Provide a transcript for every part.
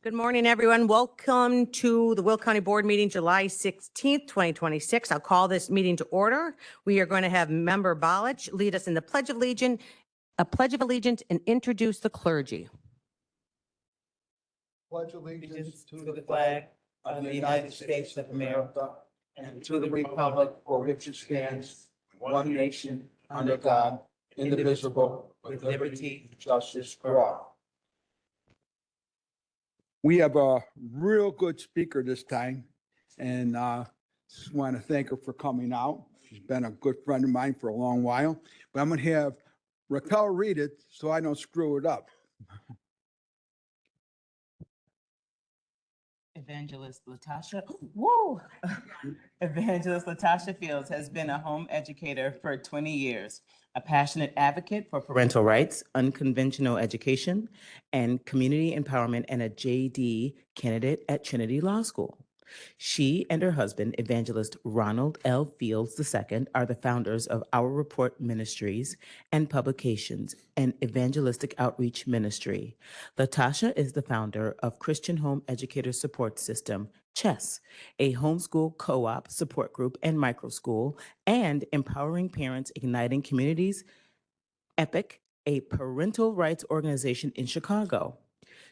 Good morning, everyone. Welcome to the Will County Board meeting, July 16th, 2026. I'll call this meeting to order. We are going to have Member Balich lead us in the Pledge of Allegiance, and introduce the clergy. Pledge allegiance to the flag of the United States of America and to the republic for which it stands, one nation, under God, indivisible, with liberty and justice for all. We have a real good speaker this time, and just want to thank her for coming out. She's been a good friend of mine for a long while, but I'm going to have Raquel read it so I don't screw it up. Evangelist Latasha, whoa! Evangelist Latasha Fields has been a home educator for 20 years, a passionate advocate for parental rights, unconventional education, and community empowerment, and a JD candidate at Trinity Law School. She and her husband, Evangelist Ronald L. Fields II, are the founders of Our Report Ministries and Publications, an evangelistic outreach ministry. Latasha is the founder of Christian Home Educator Support System, CHESS, a homeschool co-op support group and microschool, and Empowering Parents Igniting Communities, EPIC, a parental rights organization in Chicago.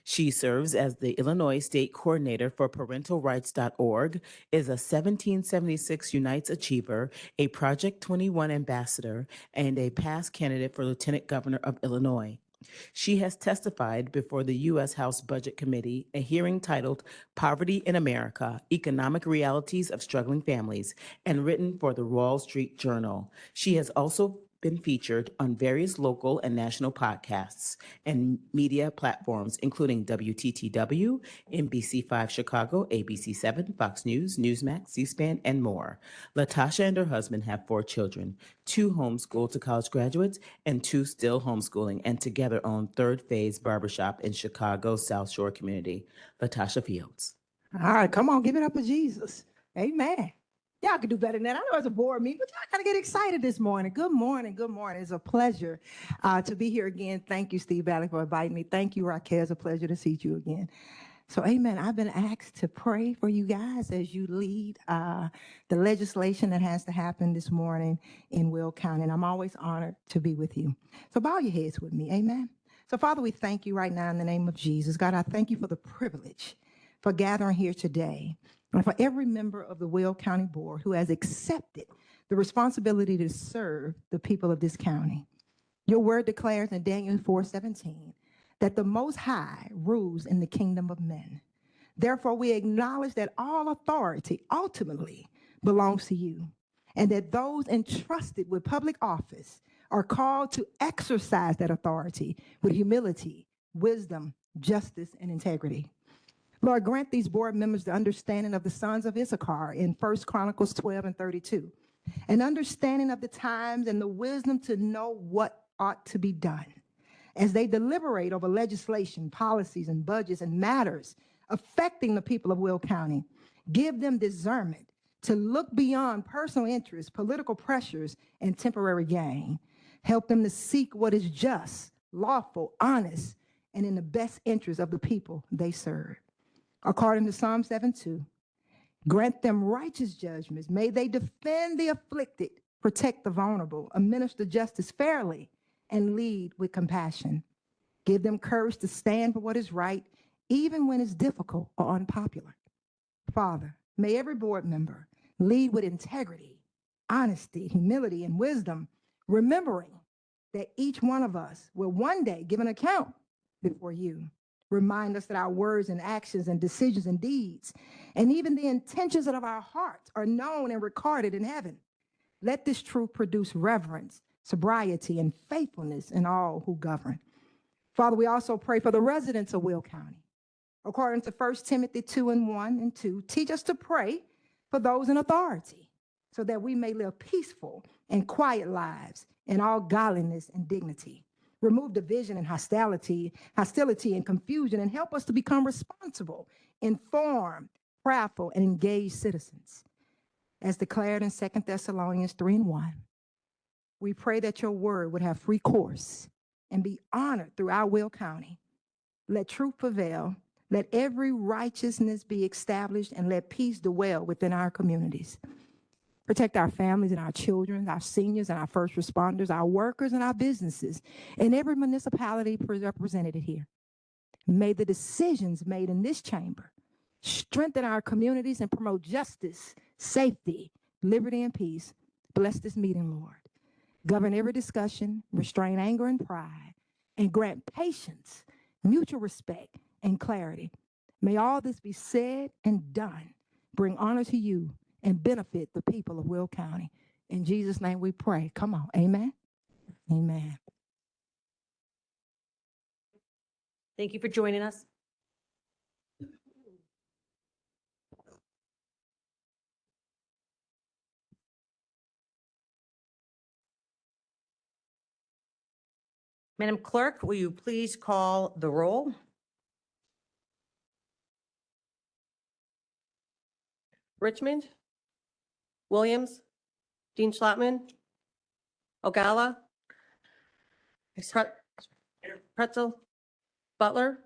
She serves as the Illinois State Coordinator for ParentalRights.org, is a 1776 Unites Achiever, a Project 21 Ambassador, and a past candidate for Lieutenant Governor of Illinois. She has testified before the U.S. House Budget Committee, a hearing titled Poverty in America, Economic Realities of Struggling Families, and written for the Wall Street Journal. She has also been featured on various local and national podcasts and media platforms, including WTTW, NBC5 Chicago, ABC7, Fox News, Newsmax, C-SPAN, and more. Latasha and her husband have 4 children, 2 homeschooled to college graduates and 2 still homeschooling, and together own Third Phase Barbershop in Chicago's South Shore community. Latasha Fields. All right, come on, give it up for Jesus. Amen. Y'all can do better than that. I know it's a board meeting, but y'all gotta get excited this morning. Good morning, good morning. It's a pleasure to be here again. Thank you, Steve Balich, for inviting me. Thank you, Raquel. It's a pleasure to see you again. So, amen. I've been asked to pray for you guys as you lead the legislation that has to happen this morning in Will County, and I'm always honored to be with you. So bow your heads with me, amen. So, Father, we thank you right now in the name of Jesus. God, I thank you for the privilege for gathering here today, and for every member of the Will County Board who has accepted the responsibility to serve the people of this county. Your word declares in Daniel 4:17 that the Most High rules in the kingdom of men. Therefore, we acknowledge that all authority ultimately belongs to you, and that those entrusted with public office are called to exercise that authority with humility, wisdom, justice, and integrity. Lord, grant these board members the understanding of the sons of Issachar in 1 Chronicles 12:32, an understanding of the times and the wisdom to know what ought to be done. As they deliberate over legislation, policies, and budgets and matters affecting the people of Will County, give them discernment to look beyond personal interests, political pressures, and temporary gain. Help them to seek what is just, lawful, honest, and in the best interest of the people they serve. According to Psalm 7:2, grant them righteous judgments. May they defend the afflicted, protect the vulnerable, administer justice fairly, and lead with compassion. Give them courage to stand for what is right, even when it's difficult or unpopular. Father, may every board member lead with integrity, honesty, humility, and wisdom, remembering that each one of us will one day give an account before you. Remind us that our words and actions and decisions and deeds, and even the intentions of our hearts, are known and recorded in heaven. Let this truth produce reverence, sobriety, and faithfulness in all who govern. Father, we also pray for the residents of Will County. According to 1 Timothy 2:1 and 2, teach us to pray for those in authority, so that we may live peaceful and quiet lives in all godliness and dignity. Remove division and hostility and confusion, and help us to become responsible, informed, prayerful, and engaged citizens. As declared in 2 Thessalonians 3:1, we pray that your word would have free course and be honored throughout Will County. Let truth prevail, Let every righteousness be established and let peace dwell within our communities. Protect our families and our children, our seniors and our first responders, our workers and our businesses, and every municipality represented here. May the decisions made in this chamber strengthen our communities and promote justice, safety, liberty, and peace. Bless this meeting, Lord. Govern every discussion, restrain anger and pride, and grant patience, mutual respect, and clarity. May all this be said and done, bring honor to you, and benefit the people of Will County. In Jesus' name we pray. Come on. Amen. Amen. Thank you for joining us. Madam Clerk, will you please call the roll? Richmond, Williams, Dean Schlottman, Ogalla, Pretzel, Butler,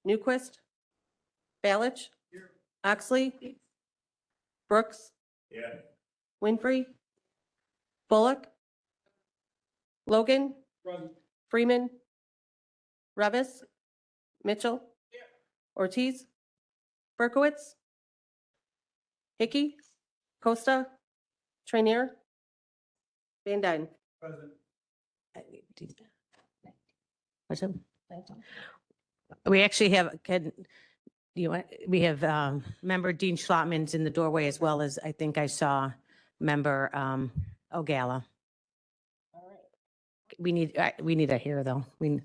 Newquist, Balich, Oxley, Brooks, Winfrey, Bullock, Logan, Freeman, Revis, Mitchell, Ortiz, Berkowitz, Hickey, Costa, Trainier, Van Dyne. What's up? We actually have, we have member Dean Schlottman's in the doorway, as well as I think I saw member Ogalla. We need a here though. Dean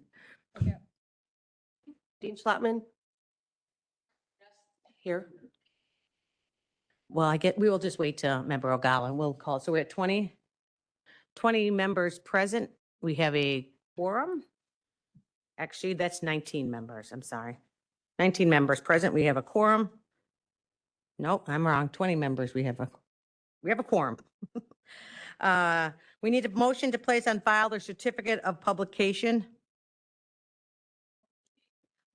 Schlottman. Here. Well, we will just wait till member Ogalla and we'll call. So we're at 20 members present. We have a quorum. Actually, that's 19 members. I'm sorry. 19 members present. We have a quorum. Nope, I'm wrong. 20 members. We have a quorum. We need a motion to place on file the certificate of publication.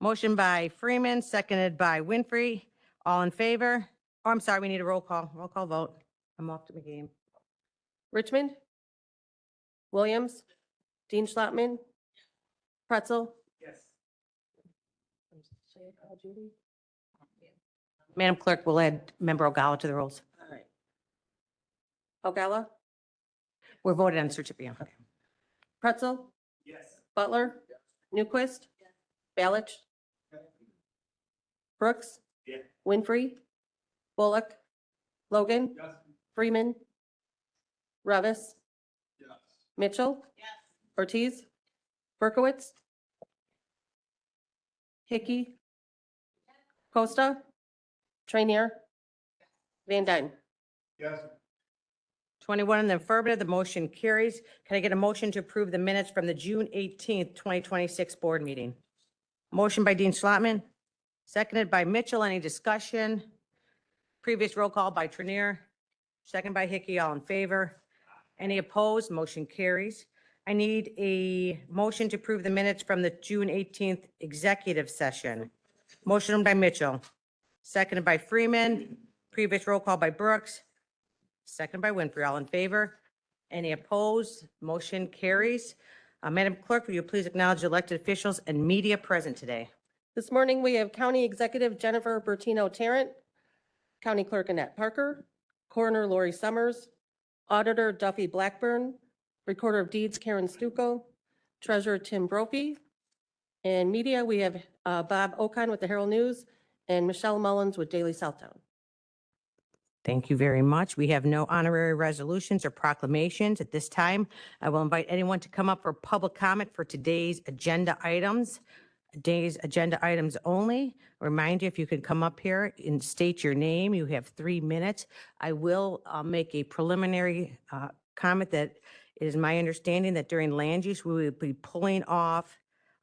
Motion by Freeman, seconded by Winfrey. All in favor? Oh, I'm sorry, we need a roll call vote. I'm off to the game. Richmond, Williams, Dean Schlottman, Pretzel. Madam Clerk, we'll add member Ogalla to the rolls. Ogalla, We're voted on certificate. Okay. Pretzel. Butler, Newquist, Balich, Brooks, Winfrey, Bullock, Logan, Freeman, Revis, Mitchell, Ortiz, Berkowitz, Hickey, Costa, Trainier, Van Dyne. 21 in the affirmative, the motion carries. Can I get a motion to approve the minutes from the June 18th, 2026 board meeting? Motion by Dean Schlottman, seconded by Mitchell. Any discussion? Previous roll call by Trainier, second by Hickey. All in favor? Any opposed? Motion carries. I need a motion to approve the minutes from the June 18th executive session. Motion by Mitchell, seconded by Freeman. Previous roll call by Brooks, second by Winfrey. All in favor? Any opposed? Motion carries. Madam Clerk, will you please acknowledge elected officials and media present today? This morning, we have County Executive Jennifer Bertino Tarrant, County Clerk Annette Parker, Coroner Lori Summers, Auditor Duffy Blackburn, Recorder of Deeds Karen Stucco, Treasurer Tim Brophy, and media, we have Bob Okon with the Herald News and Michelle Mullins with Daily Southtown. Thank you very much. We have no honorary resolutions or proclamations at this time. I will invite anyone to come up for public comment for today's agenda items. Today's agenda items only. Remind you, if you could come up here and state your name, you have 3 minutes. I will make a preliminary comment that it is my understanding that during land use, we will be pulling off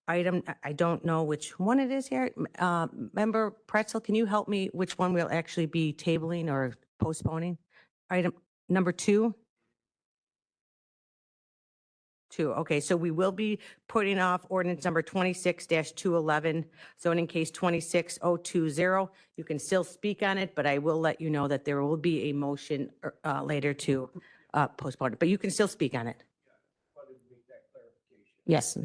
item, I don't know which one it is here. Member Pretzel, can you help me which one we'll actually be tabling or postponing? Item number 2. Two. Okay, so we will be putting off ordinance number 26-211, zoning case 26020. You can still speak on it, but I will let you know that there will be a motion later to postpone it, but you can still speak on it. Yes.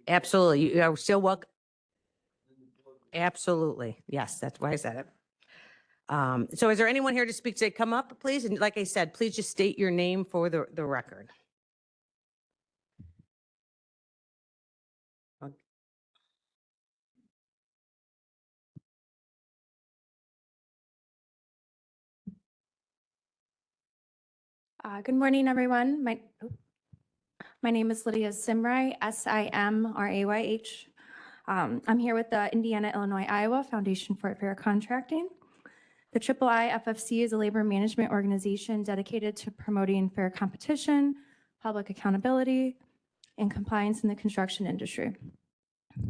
Absolutely. You are still welcome. Absolutely. Yes, that's why I said it. So is there anyone here to speak? Say, come up, please. And like I said, please just state your name for the record. Good morning, everyone. My name is Lydia Simray, Simrayh. I'm here with the Indiana, Illinois, Iowa Foundation for Fair Contracting. The IIFFC is a labor management organization dedicated to promoting fair competition, public accountability, and compliance in the construction industry.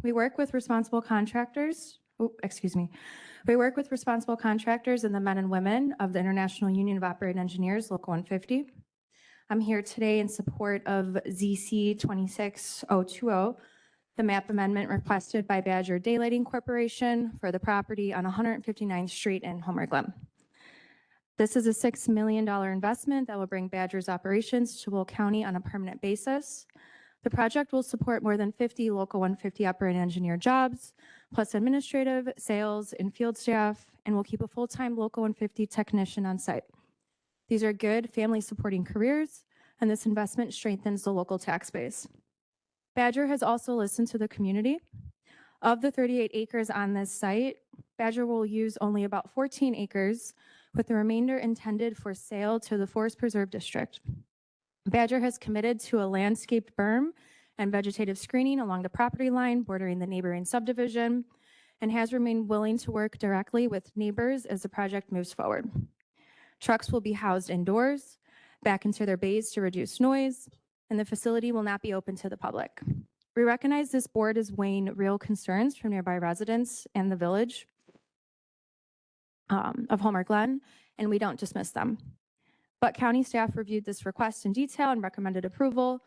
We work with responsible contractors. We work with responsible contractors and the men and women of the International Union of Operating Engineers, Local 150. I'm here today in support of ZC 26020, the map amendment requested by Badger Daylighting Corporation for the property on 159th Street in Homer Glen. This is a $6 million investment that will bring Badger's operations to Will County on a permanent basis. The project will support more than 50 Local 150 operating engineer jobs, plus administrative, sales, and field staff, and will keep a full-time Local 150 technician on site. These are good family-supporting careers, and this investment strengthens the local tax base. Badger has also listened to the community. Of the 38 acres on this site, Badger will use only about 14 acres, with the remainder intended for sale to the Forest Preserve District. Badger has committed to a landscaped berm and vegetative screening along the property line bordering the neighboring subdivision, and has remained willing to work directly with neighbors as the project moves forward. Trucks will be housed indoors, back into their bays to reduce noise, and the facility will not be open to the public. We recognize this board is weighing real concerns from nearby residents and the village of Homer Glen, and we don't dismiss them. But county staff reviewed this request in detail and recommended approval,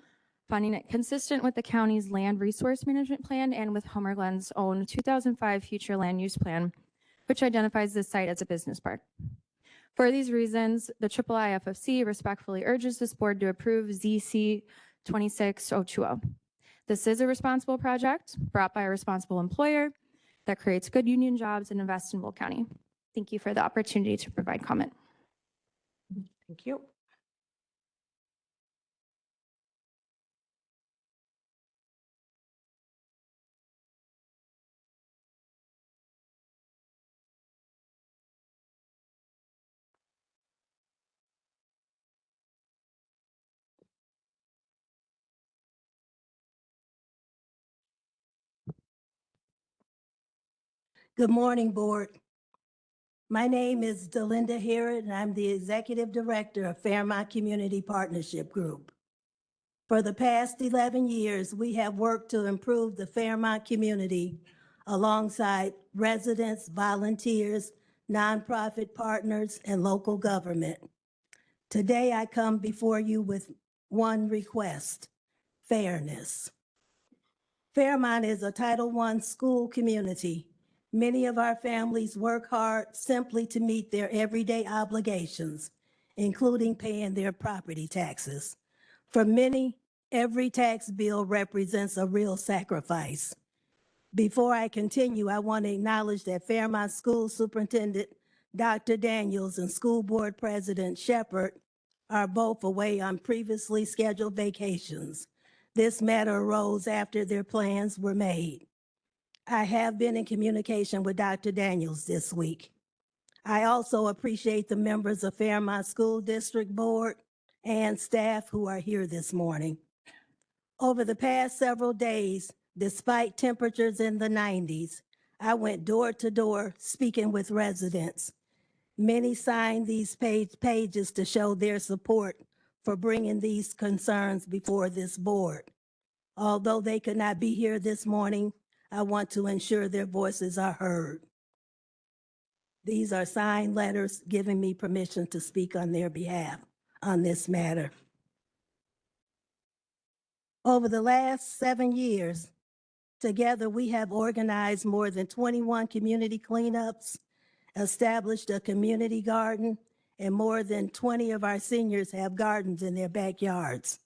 finding it consistent with the county's land resource management plan and with Homer Glen's own 2005 future land use plan, which identifies this site as a business park. For these reasons, the IIFFC respectfully urges this board to approve ZC 26020. This is a responsible project brought by a responsible employer that creates good union jobs and invests in Will County. Thank you for the opportunity to provide comment. Thank you. Good morning, Board. My name is Delinda Herod, and I'm the Executive Director of Fairmont Community Partnership Group. For the past 11 years, we have worked to improve the Fairmont community alongside residents, volunteers, nonprofit partners, and local government. Today, I come before you with one request: fairness. Fairmont is a Title I school community. Many of our families work hard simply to meet their everyday obligations, including paying their property taxes. For many, every tax bill represents a real sacrifice. Before I continue, I want to acknowledge that Fairmont School Superintendent Dr. Daniels and School Board President Shepard are both away on previously scheduled vacations. This matter arose after their plans were made. I have been in communication with Dr. Daniels this week. I also appreciate the members of Fairmont School District Board and staff who are here this morning. Over the past several days, despite temperatures in the 90s, I went door to door speaking with residents. Many signed these pages to show their support for bringing these concerns before this board. Although they could not be here this morning, I want to ensure their voices are heard. These are signed letters giving me permission to speak on their behalf. on this matter. Over the last 7 years, together we have organized more than 21 community cleanups, established a community garden, and more than 20 of our seniors have gardens in their backyards.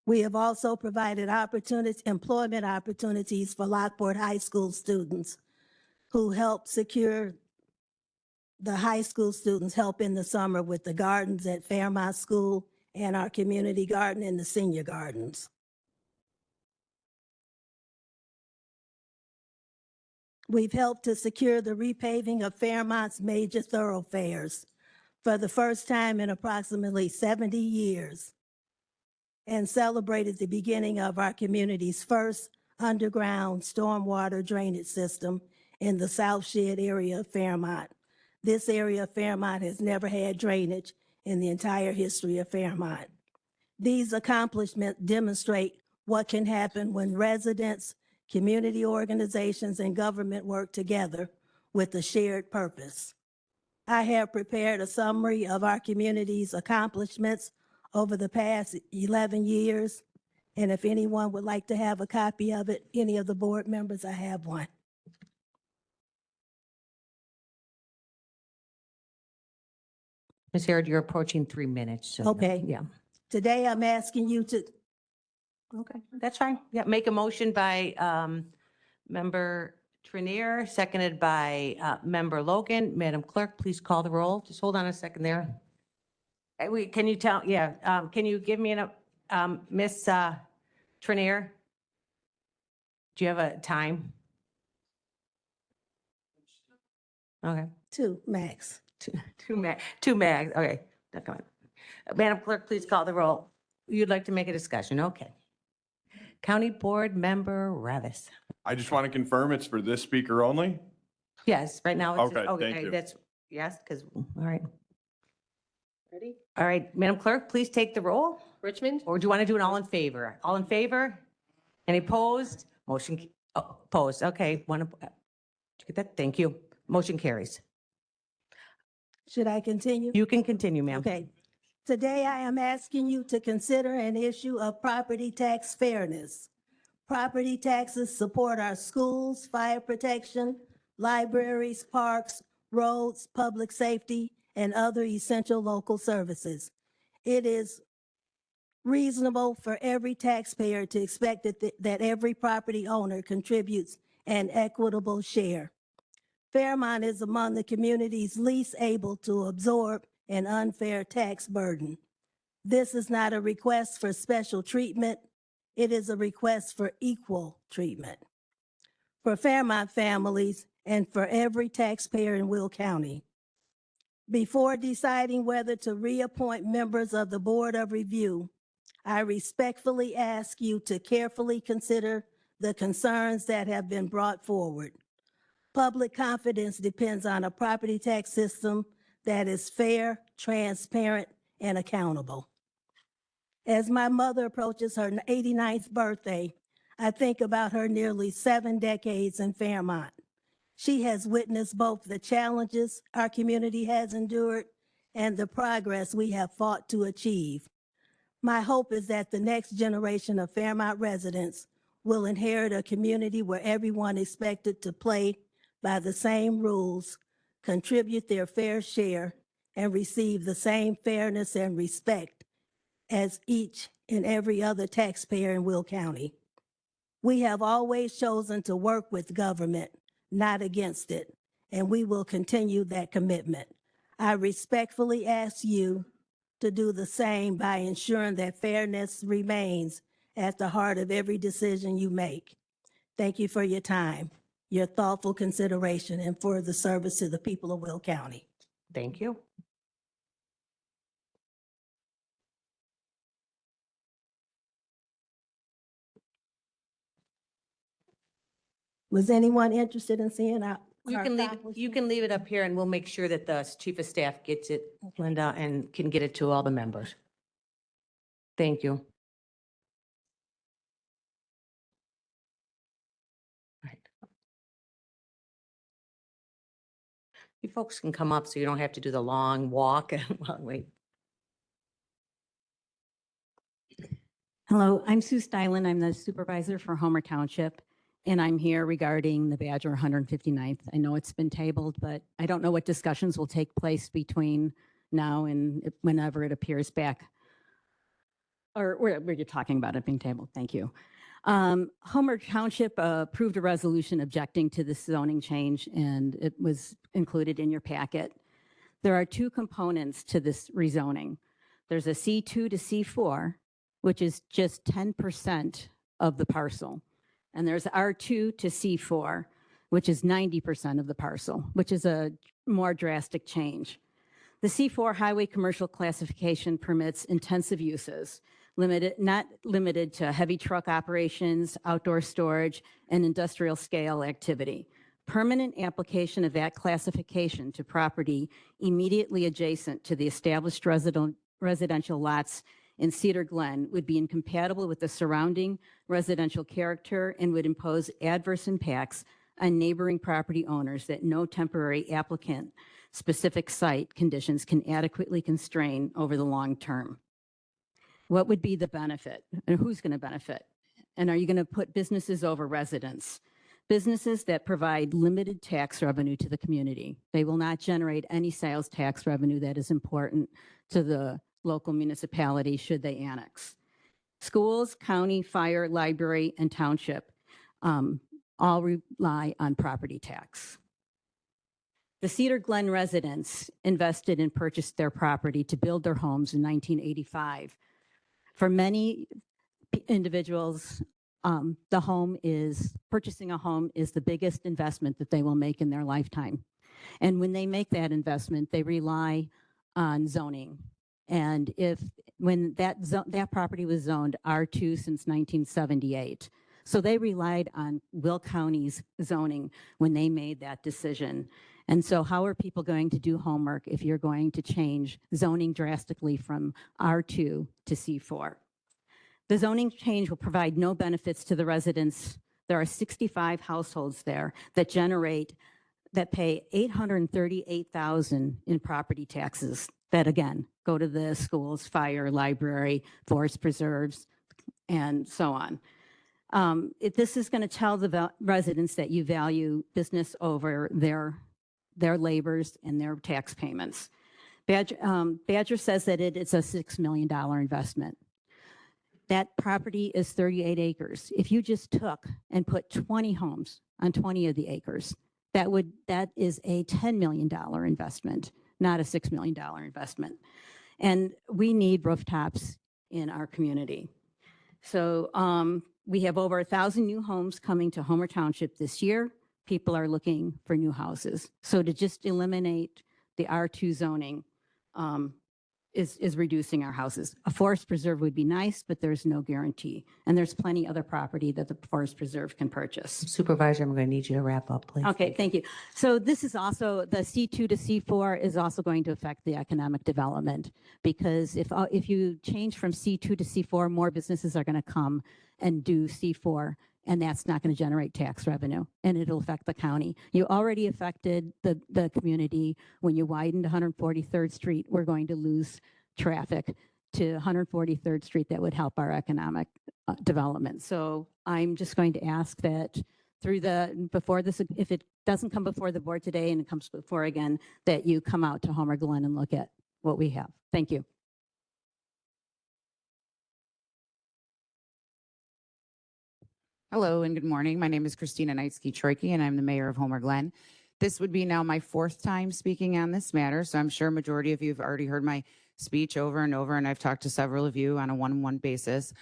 We have also provided employment opportunities for Lockport High School students who help secure the high school students help in the summer with the gardens at Fairmont School and our community garden and the senior gardens. We've helped to secure the repaving of Fairmont's major thoroughfares for the first time in approximately 70 years and celebrated the beginning of our community's first underground stormwater drainage system in the South Shed area of Fairmont. This area of Fairmont has never had drainage in the entire history of Fairmont. These accomplishments demonstrate what can happen when residents, community organizations, and government work together with a shared purpose. I have prepared a summary of our community's accomplishments over the past 11 years, and if anyone would like to have a copy of it, any of the board members, I have one. Ms. Harrod, you're approaching 3 minutes. So Okay. Yeah. Today, I'm asking you to, Okay, that's fine. Yeah, make a motion by Member Trinier, seconded by Member Logan. Madam Clerk, please call the roll. Just hold on a second there. Wait, can you tell, yeah, can you give me Miss Trinier? Do you have a time? Okay, two, Max. two mags, okay. Now, come on. Madam Clerk, please call the roll. You'd like to make a discussion, okay. County Board Member Ravis. I just want to confirm it's for this speaker only. Yes, right now it's. Okay, thank you. That's, yes, because, all right. Ready? All right, Madam Clerk, please take the roll. Richmond, Or do you want to do it all in favor? All in favor? Any opposed? Opposed, okay. Did you get that? Thank you. Motion carries. Should I continue? You can continue, ma'am. Okay. Today, I am asking you to consider an issue of property tax fairness. Property taxes support our schools, fire protection, libraries, parks, roads, public safety, and other essential local services. It is reasonable for every taxpayer to expect that every property owner contributes an equitable share. Fairmont is among the communities least able to absorb an unfair tax burden. This is not a request for special treatment. It is a request for equal treatment for Fairmont families and for every taxpayer in Will County. Before deciding whether to reappoint members of the Board of Review, I respectfully ask you to carefully consider the concerns that have been brought forward. Public confidence depends on a property tax system that is fair, transparent, and accountable. As my mother approaches her 89th birthday, I think about her nearly 7 decades in Fairmont. She has witnessed both the challenges our community has endured and the progress we have fought to achieve. My hope is that the next generation of Fairmont residents will inherit a community where everyone is expected to play by the same rules, contribute their fair share, and receive the same fairness and respect as each and every other taxpayer in Will County. We have always chosen to work with government, not against it, and we will continue that commitment. I respectfully ask you to do the same by ensuring that fairness remains at the heart of every decision you make. Thank you for your time, your thoughtful consideration, and for the service to the people of Will County. Thank you. Was anyone interested in seeing our You can leave it up here and we'll make sure that the chief of staff gets it, Linda, and can get it to all the members. Thank you. Right. You folks can come up so you don't have to do the long walk and wait. Hello, I'm Sue Stylen. I'm the supervisor for Homer Township, and I'm here regarding the Badger 159th. I know it's been tabled, but I don't know what discussions will take place between now and whenever it appears back, or where you're talking about it being tabled. Thank you. Homer Township approved a resolution objecting to this zoning change, and it was included in your packet. There are two components to this rezoning. There's a C2 to C4, which is just 10% of the parcel. And there's R2 to C4, which is 90% of the parcel, which is a more drastic change. The C4 highway commercial classification permits intensive uses, not limited to heavy truck operations, outdoor storage, and industrial scale activity. Permanent application of that classification to property immediately adjacent to the established residential lots in Cedar Glen would be incompatible with the surrounding residential character and would impose adverse impacts on neighboring property owners that no temporary applicant specific site conditions can adequately constrain over the long term. What would be the benefit, and who's going to benefit? And are you going to put businesses over residents? Businesses that provide limited tax revenue to the community. They will not generate any sales tax revenue that is important to the local municipality should they annex. Schools, county, fire, library, and township all rely on property tax. The Cedar Glen residents invested and purchased their property to build their homes in 1985. For many individuals, purchasing a home is the biggest investment that they will make in their lifetime. And when they make that investment, they rely on zoning. And when that property was zoned R2 since 1978. So they relied on Will County's zoning when they made that decision. And so how are people going to do homework if you're going to change zoning drastically from R2 to C4? The zoning change will provide no benefits to the residents. There are 65 households there that pay $838,000 in property taxes that, again, go to the schools, fire, library, forest preserves, and so on. This is going to tell the residents that you value business over their labors and their tax payments. Badger says that it's a $6 million investment. That property is 38 acres. If you just took and put 20 homes on 20 of the acres, that is a $10 million investment, not a $6 million investment. And we need rooftops in our community. So we have over 1,000 new homes coming to Homer Township this year. People are looking for new houses. So to just eliminate the R2 zoning is reducing our houses. A forest preserve would be nice, but there's no guarantee. And there's plenty other property that the forest preserve can purchase. Supervisor, I'm going to need you to wrap up, please. Okay, thank you. So this is also, the C2 to C4 is also going to affect the economic development, because if you change from C2 to C4, more businesses are going to come and do C4, and that's not going to generate tax revenue, and it'll affect the county. You already affected the community when you widened 143rd Street. We're going to lose traffic to 143rd Street that would help our economic development. So I'm just going to ask that if it doesn't come before the board today and it comes before again, that you come out to Homer Glen and look at what we have. Thank you. Hello and good morning. My name is Christina Knightsky-Troike and I'm the mayor of Homer Glen. This would be now my fourth time speaking on this matter, so I'm sure a majority of you have already heard my speech over and over, and I've talked to several of you on a one-on-one basis.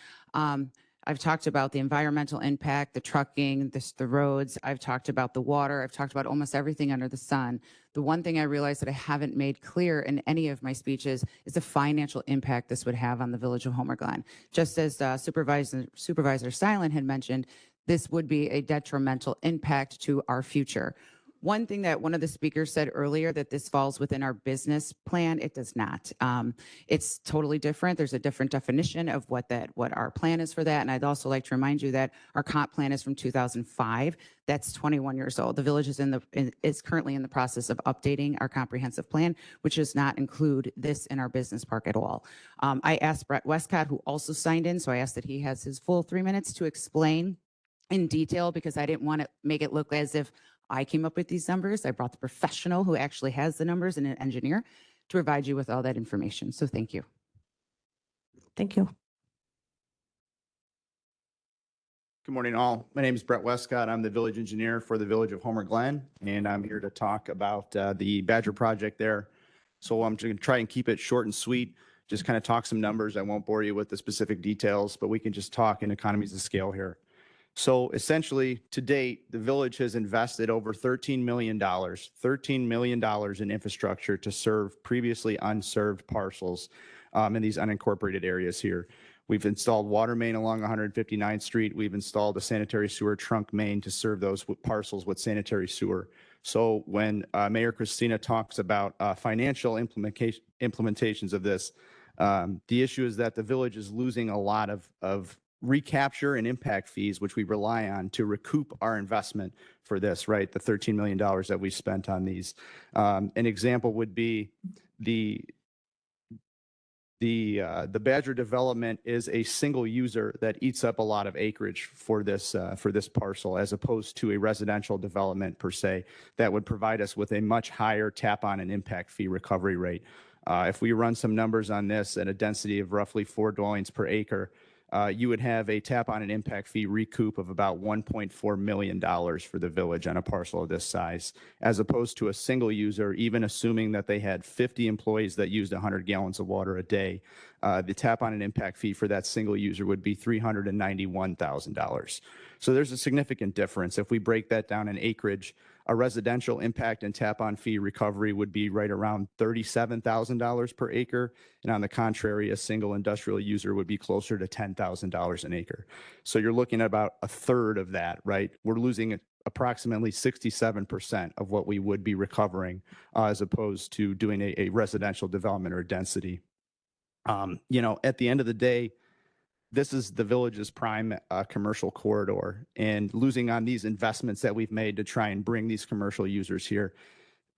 I've talked about the environmental impact, the trucking, the roads. I've talked about the water. I've talked about almost everything under the sun. The one thing I realized that I haven't made clear in any of my speeches is the financial impact this would have on the village of Homer Glen. Just as Supervisor Stylen had mentioned, this would be a detrimental impact to our future. One thing that one of the speakers said earlier, that this falls within our business plan, it does not. It's totally different. There's a different definition of what our plan is for that. And I'd also like to remind you that our comp plan is from 2005. That's 21 years old. The village is currently in the process of updating our comprehensive plan, which does not include this in our business park at all. I asked Brett Westcott, who also signed in, so I asked that he has his full 3 minutes to explain in detail, because I didn't want to make it look as if I came up with these numbers. I brought the professional who actually has the numbers and an engineer to provide you with all that information. So thank you. Thank you. Good morning, all. My name is Brett Westcott. I'm the village engineer for the village of Homer Glen, and I'm here to talk about the Badger project there. So I'm going to try and keep it short and sweet, just kind of talk some numbers. I won't bore you with the specific details, but we can just talk in economies of scale here. So essentially, to date, the village has invested over $13 million in infrastructure to serve previously unserved parcels in these unincorporated areas here. We've installed water main along 159th Street. We've installed a sanitary sewer trunk main to serve those parcels with sanitary sewer. So when Mayor Christina talks about financial implementations of this, the issue is that the village is losing a lot of recapture and impact fees, which we rely on to recoup our investment for this, right? The $13 million that we spent on these. An example would be the Badger development is a single user that eats up a lot of acreage for this parcel, as opposed to a residential development per se that would provide us with a much higher tap on and impact fee recovery rate. If we run some numbers on this at a density of roughly 4 dwellings per acre, you would have a tap on an impact fee recoup of about $1.4 million for the village on a parcel of this size, as opposed to a single user, even assuming that they had 50 employees that used 100 gallons of water a day. The tap on an impact fee for that single user would be $391,000. So there's a significant difference. If we break that down in acreage, a residential impact and tap on fee recovery would be right around $37,000 per acre. And on the contrary, a single industrial user would be closer to $10,000 an acre. So you're looking at about a third of that, right? We're losing approximately 67% of what we would be recovering as opposed to doing a residential development or density. At the end of the day, this is the village's prime commercial corridor, and losing on these investments that we've made to try and bring these commercial users here.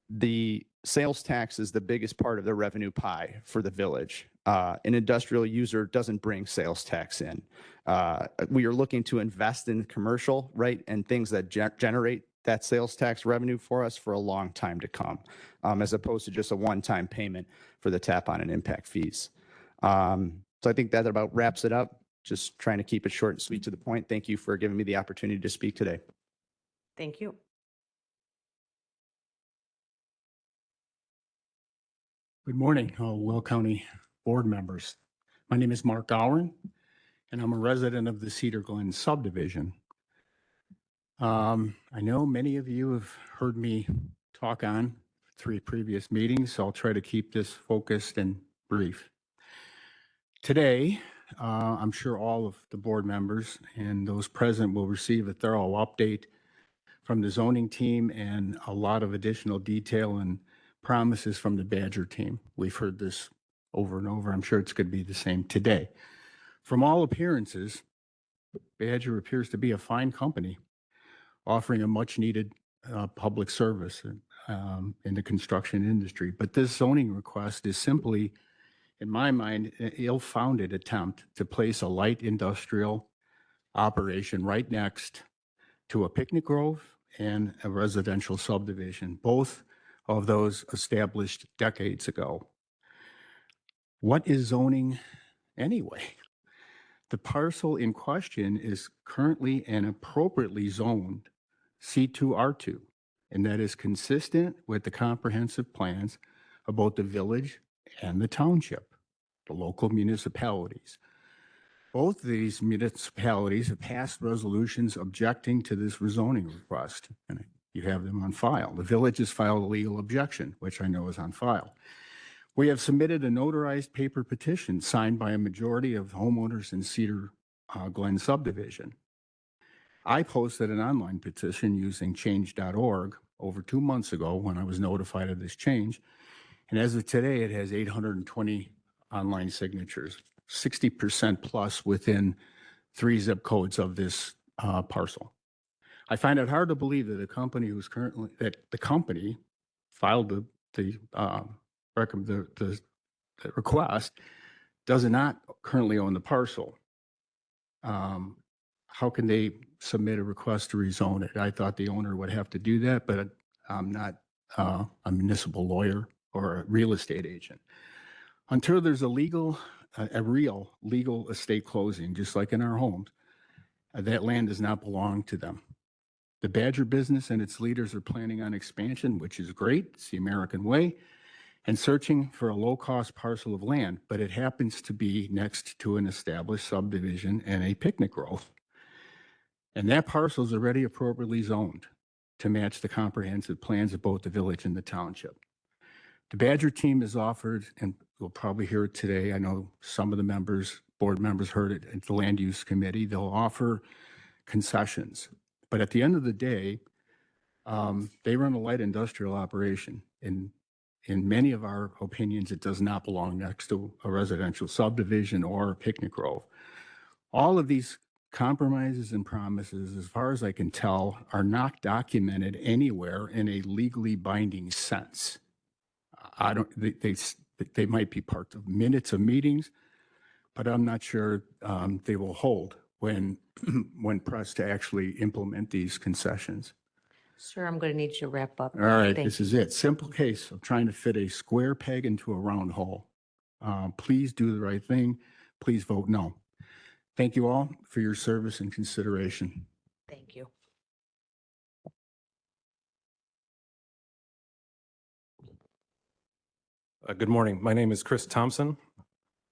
The sales tax is the biggest part of the revenue pie for the village. An industrial user doesn't bring sales tax in. We are looking to invest in commercial, right, and things that generate that sales tax revenue for us for a long time to come, as opposed to just a one-time payment for the tap on and impact fees. So I think that about wraps it up. Just trying to keep it short and sweet to the point. Thank you for giving me the opportunity to speak today. Thank you. Good morning, Will County board members. My name is Mark Gowen, and I'm a resident of the Cedar Glen subdivision. I know many of you have heard me talk on 3 previous meetings, so I'll try to keep this focused and brief. Today, I'm sure all of the board members and those present will receive a thorough update from the zoning team and a lot of additional detail and promises from the Badger team. We've heard this over and over. I'm sure it's going to be the same today. From all appearances, Badger appears to be a fine company offering a much needed public service in the construction industry. But this zoning request is simply, in my mind, an ill-founded attempt to place a light industrial operation right next to a picnic grove and a residential subdivision, both of those established decades ago. What is zoning anyway? The parcel in question is currently and appropriately zoned C2R2, and that is consistent with the comprehensive plans of both the village and the township, the local municipalities. Both of these municipalities have passed resolutions objecting to this rezoning request, and you have them on file. The village has filed a legal objection, which I know is on file. We have submitted a notarized paper petition signed by a majority of homeowners in Cedar Glen subdivision. I posted an online petition using change.org over 2 months ago when I was notified of this change. And as of today, it has 820 online signatures, 60% plus within 3 zip codes of this parcel. I find it hard to believe that that the company filed the request does not currently own the parcel. How can they submit a request to rezone it? I thought the owner would have to do that, but I'm not a municipal lawyer or a real estate agent. Until there's a real legal estate closing, just like in our homes, that land does not belong to them. The Badger business and its leaders are planning on expansion, which is great. It's the American way, and searching for a low-cost parcel of land, but it happens to be next to an established subdivision and a picnic grove. And that parcel is already appropriately zoned to match the comprehensive plans of both the village and the township. The Badger team has offered, and we'll probably hear it today, I know some of the board members heard it at the Land Use Committee, they'll offer concessions. But at the end of the day, they run a light industrial operation. In many of our opinions, it does not belong next to a residential subdivision or a picnic grove. All of these compromises and promises, as far as I can tell, are not documented anywhere in a legally binding sense. They might be part of minutes of meetings, but I'm not sure they will hold when pressed to actually implement these concessions. Sir, I'm going to need you to wrap up. All right, Thank this you. is it. Simple case of trying to fit a square peg into a round hole. Please do the right thing. Please vote no. Thank you all for your service and consideration. Thank you. Good morning. My name is Chris Thompson.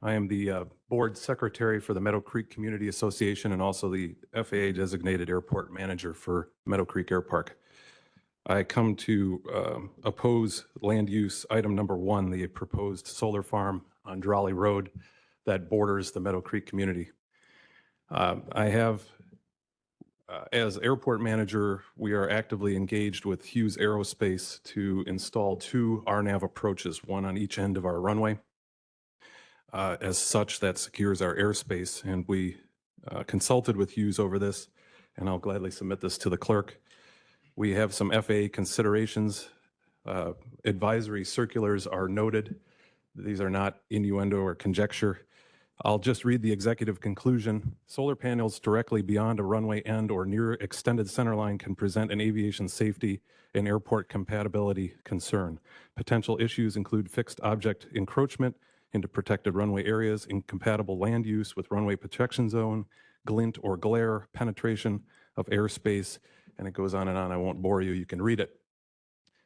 I am the board secretary for the Meadow Creek Community Association and also the FAA designated airport manager for Meadow Creek Air Park. I come to oppose land use item number 1, the proposed solar farm on Drawley Road that borders the Meadow Creek community. I have, as airport manager, we are actively engaged with Hughes Aerospace to install 2 RNAV approaches, one on each end of our runway. As such, that secures our airspace, and we consulted with Hughes over this, and I'll gladly submit this to the clerk. We have some FAA considerations. Advisory circulars are noted. These are not innuendo or conjecture. I'll just read the executive conclusion. Solar panels directly beyond a runway end or near extended centerline can present an aviation safety and airport compatibility concern. Potential issues include fixed object encroachment into protected runway areas, incompatible land use with runway protection zone, glint or glare, penetration of airspace, and it goes on and on. I won't bore you. You can read it.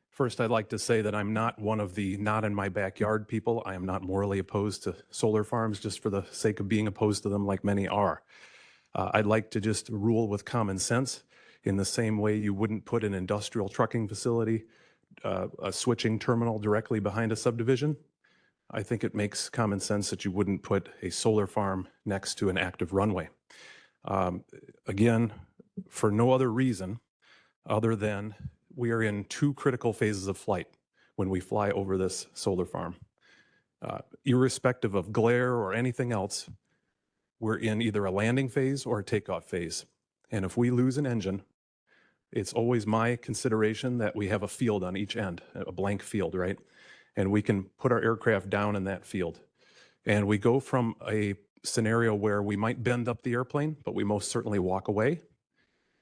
First, I'd like to say that I'm not one of the not in my backyard people. I am not morally opposed to solar farms just for the sake of being opposed to them like many are. I'd like to just rule with common sense in the same way you wouldn't put an industrial trucking facility, a switching terminal directly behind a subdivision. I think it makes common sense that you wouldn't put a solar farm next to an active runway. Again, for no other reason other than we are in 2 critical phases of flight when we fly over this solar farm. Irrespective of glare or anything else, we're in either a landing phase or a takeoff phase. And if we lose an engine, it's always my consideration that we have a field on each end, a blank field, right? And we can put our aircraft down in that field. And we go from a scenario where we might bend up the airplane, but we most certainly walk away,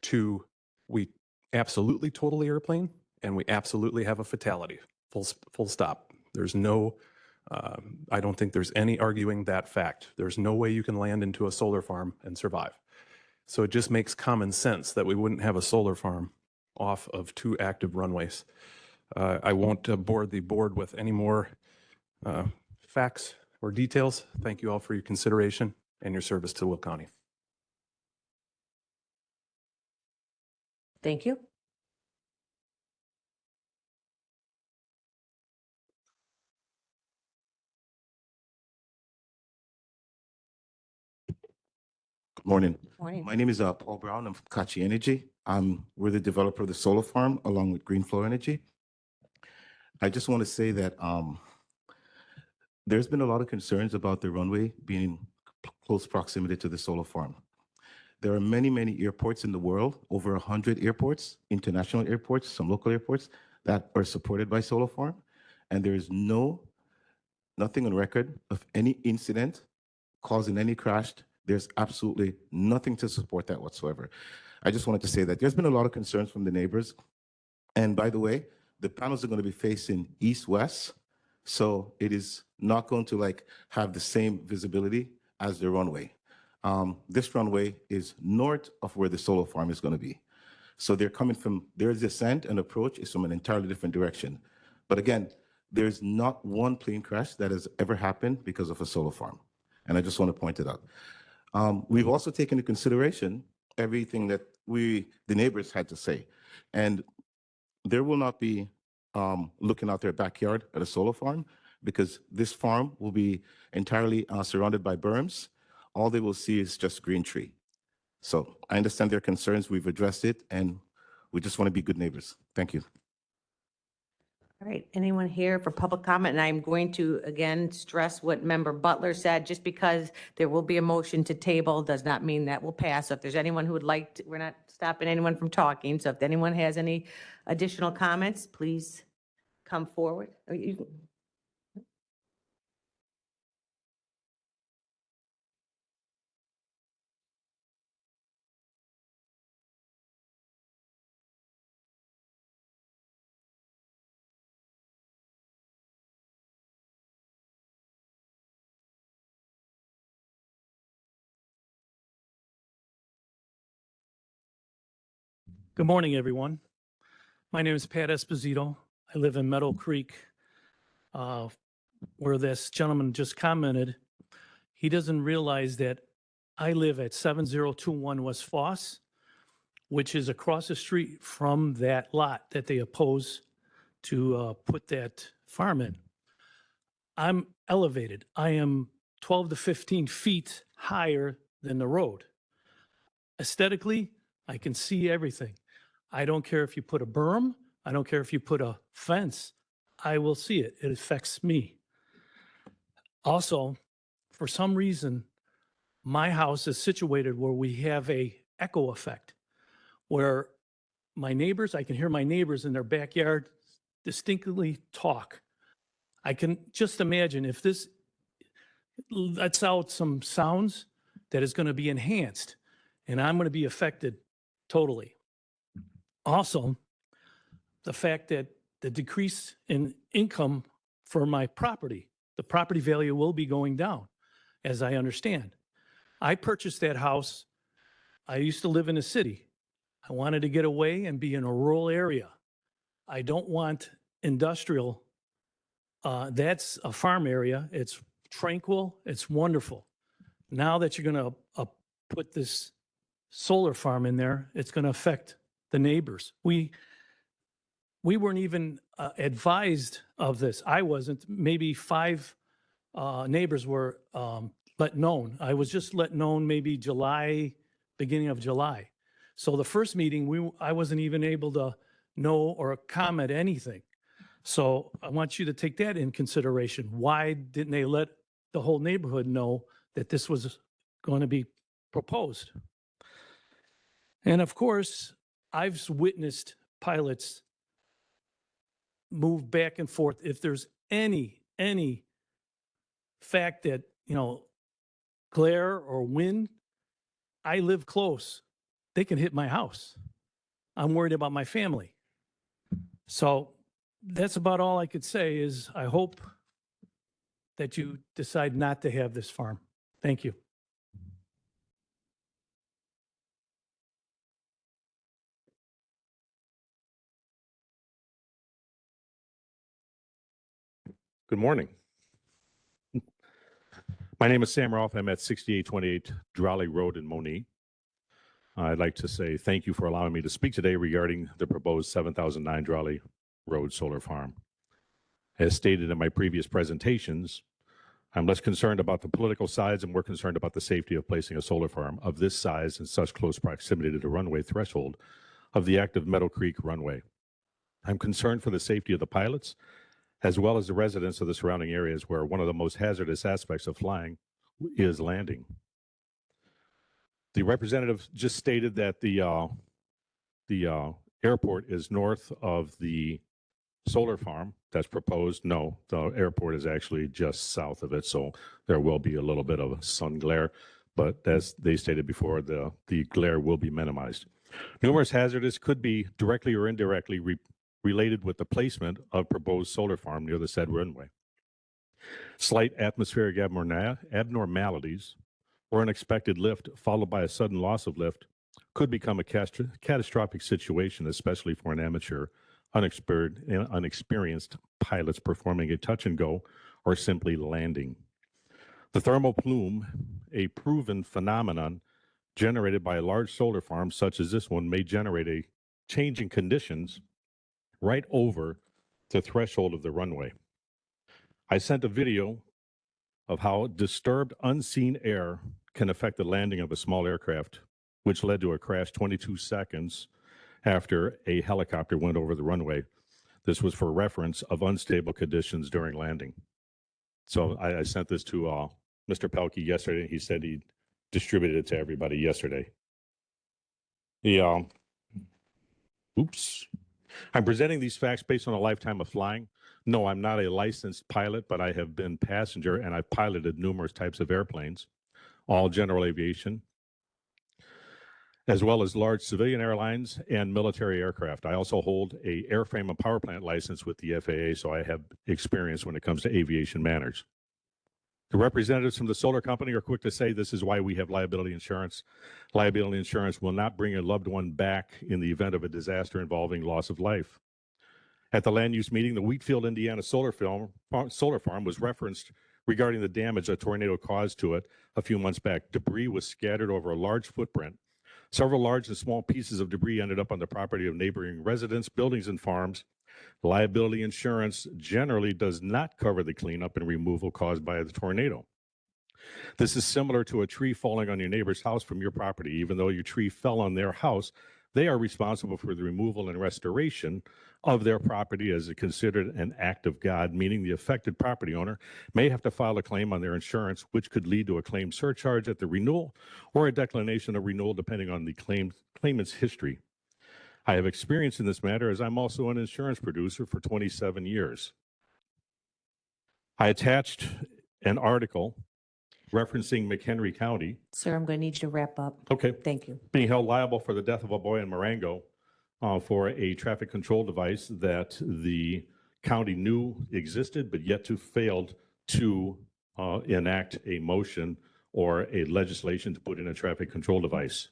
to we absolutely total the airplane and we absolutely have a fatality, full stop. There's no, I don't think there's any arguing that fact. There's no way you can land into a solar farm and survive. So it just makes common sense that we wouldn't have a solar farm off of 2 active runways. I won't bore the board with any more facts or details. Thank you all for your consideration and your service to Will County. Thank you. Good Morning. Morning. My name is Paul Brown. I'm from Kachi Energy. We're the developer of the solar farm along with Greenflow Energy. I just want to say that there's been a lot of concerns about the runway being in close proximity to the solar farm. There are many, many airports in the world, over 100 airports, international airports, some local airports that are supported by solar farm. And there is nothing on record of any incident causing any crash. There's absolutely nothing to support that whatsoever. I just wanted to say that there's been a lot of concerns from the neighbors. And by the way, the panels are going to be facing east-west, so it is not going to have the same visibility as the runway. This runway is north of where the solar farm is going to be. So they're coming from, their descent and approach is from an entirely different direction. But again, there's not one plane crash that has ever happened because of a solar farm. And I just want to point it out. We've also taken into consideration everything that the neighbors had to say. And there will not be looking out their backyard at a solar farm because this farm will be entirely surrounded by berms. All they will see is just green tree. So I understand their concerns. We've addressed it, and we just want to be good neighbors. Thank you. All right, anyone here for public comment? And I'm going to again stress what Member Butler said, just because there will be a motion to table does not mean that will pass. So if there's anyone who would like to, we're not stopping anyone from talking. So if anyone has any additional comments, please come forward. Good morning, everyone. My name is Pat Esposito. I live in Meadow Creek, where this gentleman just commented. He doesn't realize that I live at 7021 West Foss, which is across the street from that lot that they oppose to put that farm in. I'm elevated. I am 12 to 15 feet higher than the road. Aesthetically, I can see everything. I don't care if you put a berm. I don't care if you put a fence. I will see it. It affects me. Also, for some reason, my house is situated where we have a echo effect, where my neighbors, I can hear my neighbors in their backyard distinctly talk. I can just imagine if this lets out some sounds that is going to be enhanced, and I'm going to be affected totally. Also, the fact that the decrease in income for my property, the property value will be going down, as I understand. I purchased that house. I used to live in a city. I wanted to get away and be in a rural area. I don't want industrial. That's a farm area. It's tranquil. It's wonderful. Now that you're going to put this solar farm in there, it's going to affect the neighbors. We weren't even advised of this. I wasn't. Maybe 5 neighbors were let known. I was just let known maybe July, beginning of July. So the first meeting, I wasn't even able to know or comment anything. So I want you to take that in consideration. Why didn't they let the whole neighborhood know that this was going to be proposed? And of course, I've witnessed pilots move back and forth. If there's any fact that, glare or wind, I live close. They can hit my house. I'm worried about my family. So that's about all I could say is I hope that you decide not to have this farm. Thank you. Good morning. My name is Sam Roth. I'm at 6828 Drawley Road in Monee. I'd like to say thank you for allowing me to speak today regarding the proposed 7009 Drawley Road Solar Farm. As stated in my previous presentations, I'm less concerned about the political sides and more concerned about the safety of placing a solar farm of this size in such close proximity to the runway threshold of the active Meadow Creek runway. I'm concerned for the safety of the pilots, as well as the residents of the surrounding areas where one of the most hazardous aspects of flying is landing. The representative just stated that the airport is north of the solar farm that's proposed. No, the airport is actually just south of it, so there will be a little bit of sun glare, but as they stated before, the glare will be minimized. Numerous hazards could be directly or indirectly related with the placement of proposed solar farm near the said runway. Slight atmospheric abnormalities or unexpected lift followed by a sudden loss of lift could become a catastrophic situation, especially for an amateur, unexperienced pilots performing a touch and go or simply landing. The thermal plume, a proven phenomenon generated by a large solar farm such as this one, may generate a change in conditions right over the threshold of the runway. I sent a video of how disturbed unseen air can affect the landing of a small aircraft, which led to a crash 22 seconds after a helicopter went over the runway. This was for reference of unstable conditions during landing. So I sent this to Mr. Pelkey yesterday. He said he distributed it to everybody yesterday. I'm presenting these facts based on a lifetime of flying. No, I'm not a licensed pilot, but I have been passenger and I've piloted numerous types of airplanes, all general aviation, as well as large civilian airlines and military aircraft. I also hold a airframe and power plant license with the FAA, so I have experience when it comes to aviation manners. The representatives from the solar company are quick to say this is why we have liability insurance. Liability insurance will not bring a loved one back in the event of a disaster involving loss of life. At the land use meeting, the Wheatfield, Indiana solar farm was referenced regarding the damage a tornado caused to it a few months back. Debris was scattered over a large footprint. Several large and small pieces of debris ended up on the property of neighboring residents, buildings, and farms. Liability insurance generally does not cover the cleanup and removal caused by the tornado. This is similar to a tree falling on your neighbor's house from your property. Even though your tree fell on their house, they are responsible for the removal and restoration of their property as considered an act of God, meaning the affected property owner may have to file a claim on their insurance, which could lead to a claim surcharge at the renewal or a declination of renewal depending on the claimant's history. I have experience in this matter as I'm also an insurance producer for 27 years. I attached an article referencing McHenry County. Sir, I'm going to need you to wrap up. Okay. Thank you. Being held liable for the death of a boy in Marengo for a traffic control device that the county knew existed, but yet to failed to enact a motion or a legislation to put in a traffic control device.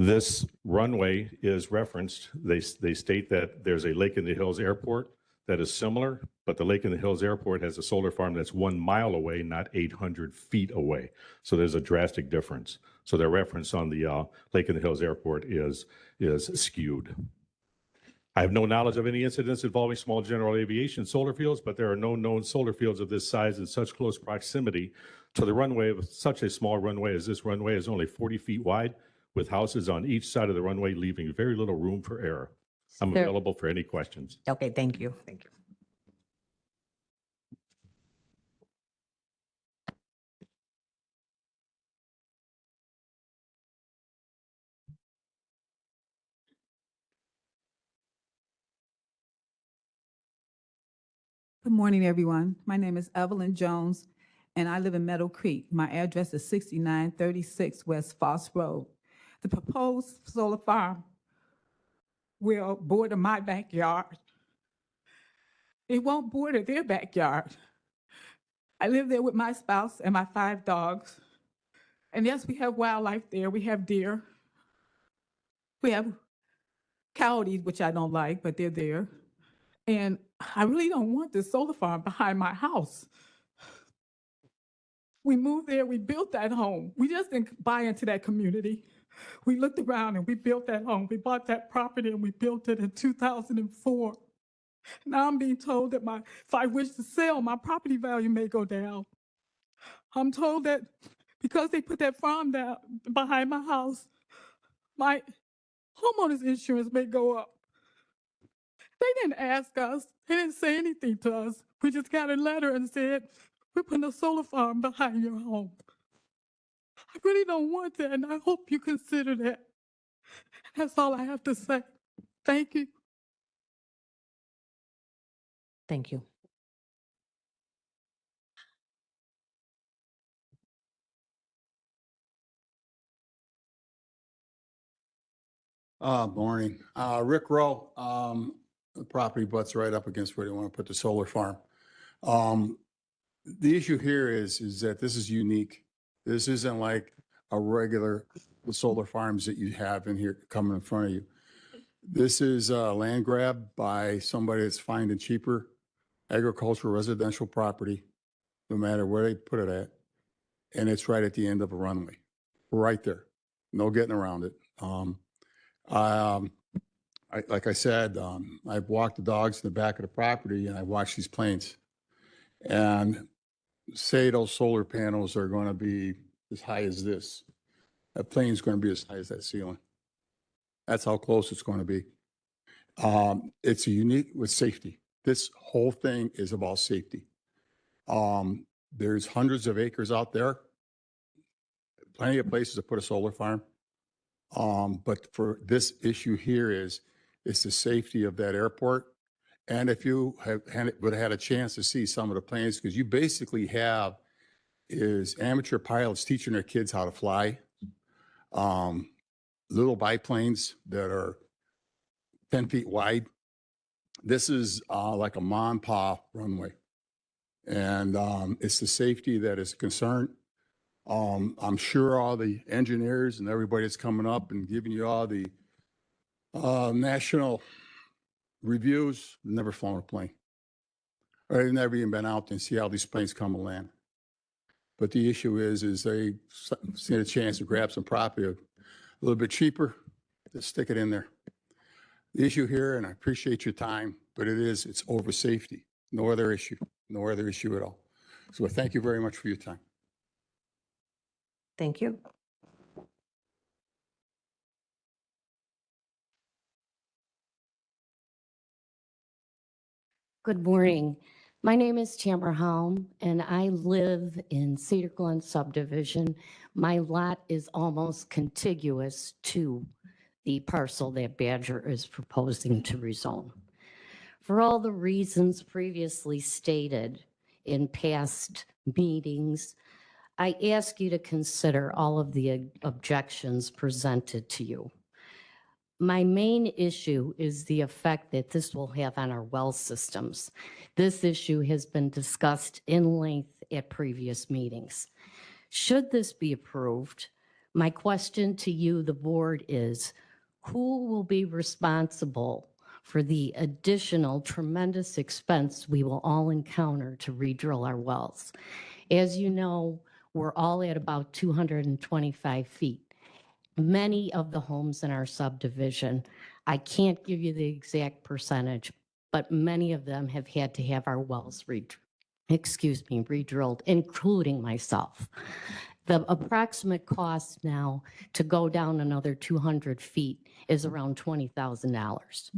This runway is referenced. They state that there's a Lake in the Hills airport that is similar, but the Lake in the Hills airport has a solar farm that's 1 mile away, not 800 feet away. So there's a drastic difference. So their reference on the Lake in the Hills airport is skewed. I have no knowledge of any incidents involving small general aviation solar fields, but there are no known solar fields of this size in such close proximity to the runway of such a small runway as this runway is only 40 feet wide, with houses on each side of the runway, leaving very little room for error. I'm Sir. available for any questions. Okay, thank you. Thank you. Good morning, everyone. My name is Evelyn Jones, and I live in Meadow Creek. My address is 6936 West Foss Road. The proposed solar farm will border my backyard. It won't border their backyard. I live there with my spouse and my 5 dogs. And yes, we have wildlife there. We have deer. We have coyotes, which I don't like, but they're there. And I really don't want this solar farm behind my house. We moved there, we built that home. We just didn't buy into that community. We looked around and we built that home. We bought that property and we built it in 2004. Now I'm being told that if I wish to sell, my property value may go down. I'm told that because they put that farm down behind my house, my homeowner's insurance may go up. They didn't ask us. They didn't say anything to us. We just got a letter and said, we're putting a solar farm behind your home. I really don't want that, and I hope you consider that. That's all I have to say. Thank you. Thank you. Morning. Rick Rowe, the property butts right up against where they want to put the solar farm. The issue here is that this is unique. This isn't like a regular solar farms that you have in here coming in front of you. This is a land grab by somebody that's finding cheaper agricultural residential property, no matter where they put it at. And it's right at the end of a runway, right there. No getting around it. Like I said, I've walked the dogs in the back of the property and I watched these planes. And say those solar panels are going to be as high as this. That plane's going to be as high as that ceiling. That's how close it's going to be. It's a unique with safety. This whole thing is about safety. There's hundreds of acres out there, plenty of places to put a solar farm. But for this issue here it's the safety of that airport. And if you would have had a chance to see some of the planes, because you basically have is amateur pilots teaching their kids how to fly, little biplanes that are 10 feet wide. This is like a ma and pa runway. And it's the safety that is concerned. I'm sure all the engineers and everybody that's coming up and giving you all the national reviews, never flown a plane. Or they've never even been out there and see how these planes come and land. But the issue is they see a chance to grab some property a little bit cheaper, just stick it in there. The issue here, and I appreciate your time, but it's over safety. No other issue at all. So thank you very much for your time. Thank you. Good morning. My name is Tamara Halm, and I live in Cedar Glen subdivision. My lot is almost contiguous to the parcel that Badger is proposing to rezone. For all the reasons previously stated in past meetings, I ask you to consider all of the objections presented to you. My main issue is the effect that this will have on our well systems. This issue has been discussed in length at previous meetings. Should this be approved, my question to you, the board, is who will be responsible for the additional tremendous expense we will all encounter to redrill our wells? As you know, we're all at about 225 feet. Many of the homes in our subdivision, I can't give you the exact percentage, but many of them have had to have our wells redrilled, including myself. The approximate cost now to go down another 200 feet is around $20,000.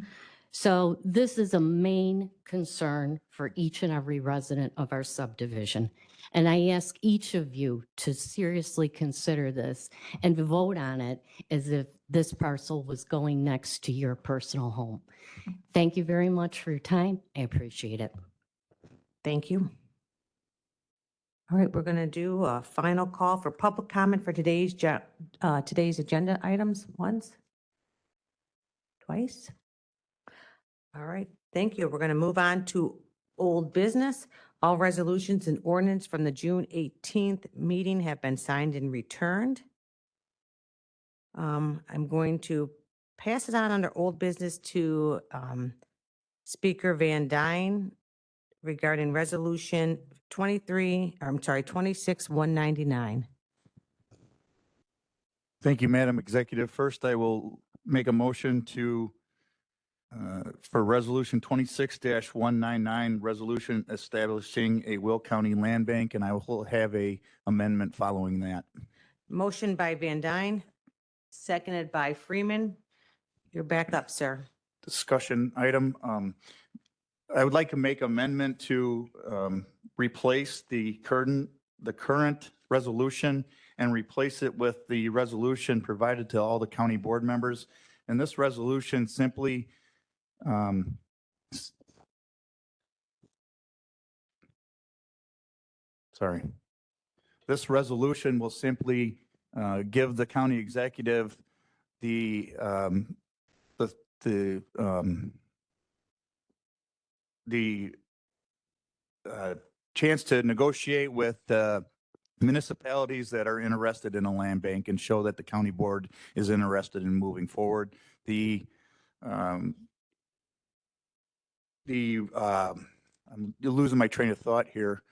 So this is a main concern for each and every resident of our subdivision. And I ask each of you to seriously consider this and vote on it as if this parcel was going next to your personal home. Thank you very much for your time. I appreciate it. Thank you. All right, we're going to do a final call for public comment for today's agenda items. Once? Twice? All right, thank you. We're going to move on to old business. All resolutions and ordinance from the June 18th meeting have been signed and returned. I'm going to pass it on under old business to Speaker Van Dyne regarding resolution 26-199. Thank you, Madam Executive. First, I will make a motion to For Resolution 26-199, resolution establishing a Will County Land Bank, and I will have a amendment following that. Motion by Van Dyne, seconded by Freeman. You're back up, sir. Discussion item. I would like to make amendment to replace the current resolution and replace it with the resolution provided to all the county board members. And this resolution simply this resolution will simply give the county executive the chance to negotiate with municipalities that are interested in a land bank and show that the county board is interested in moving forward. I'm losing my train of thought here.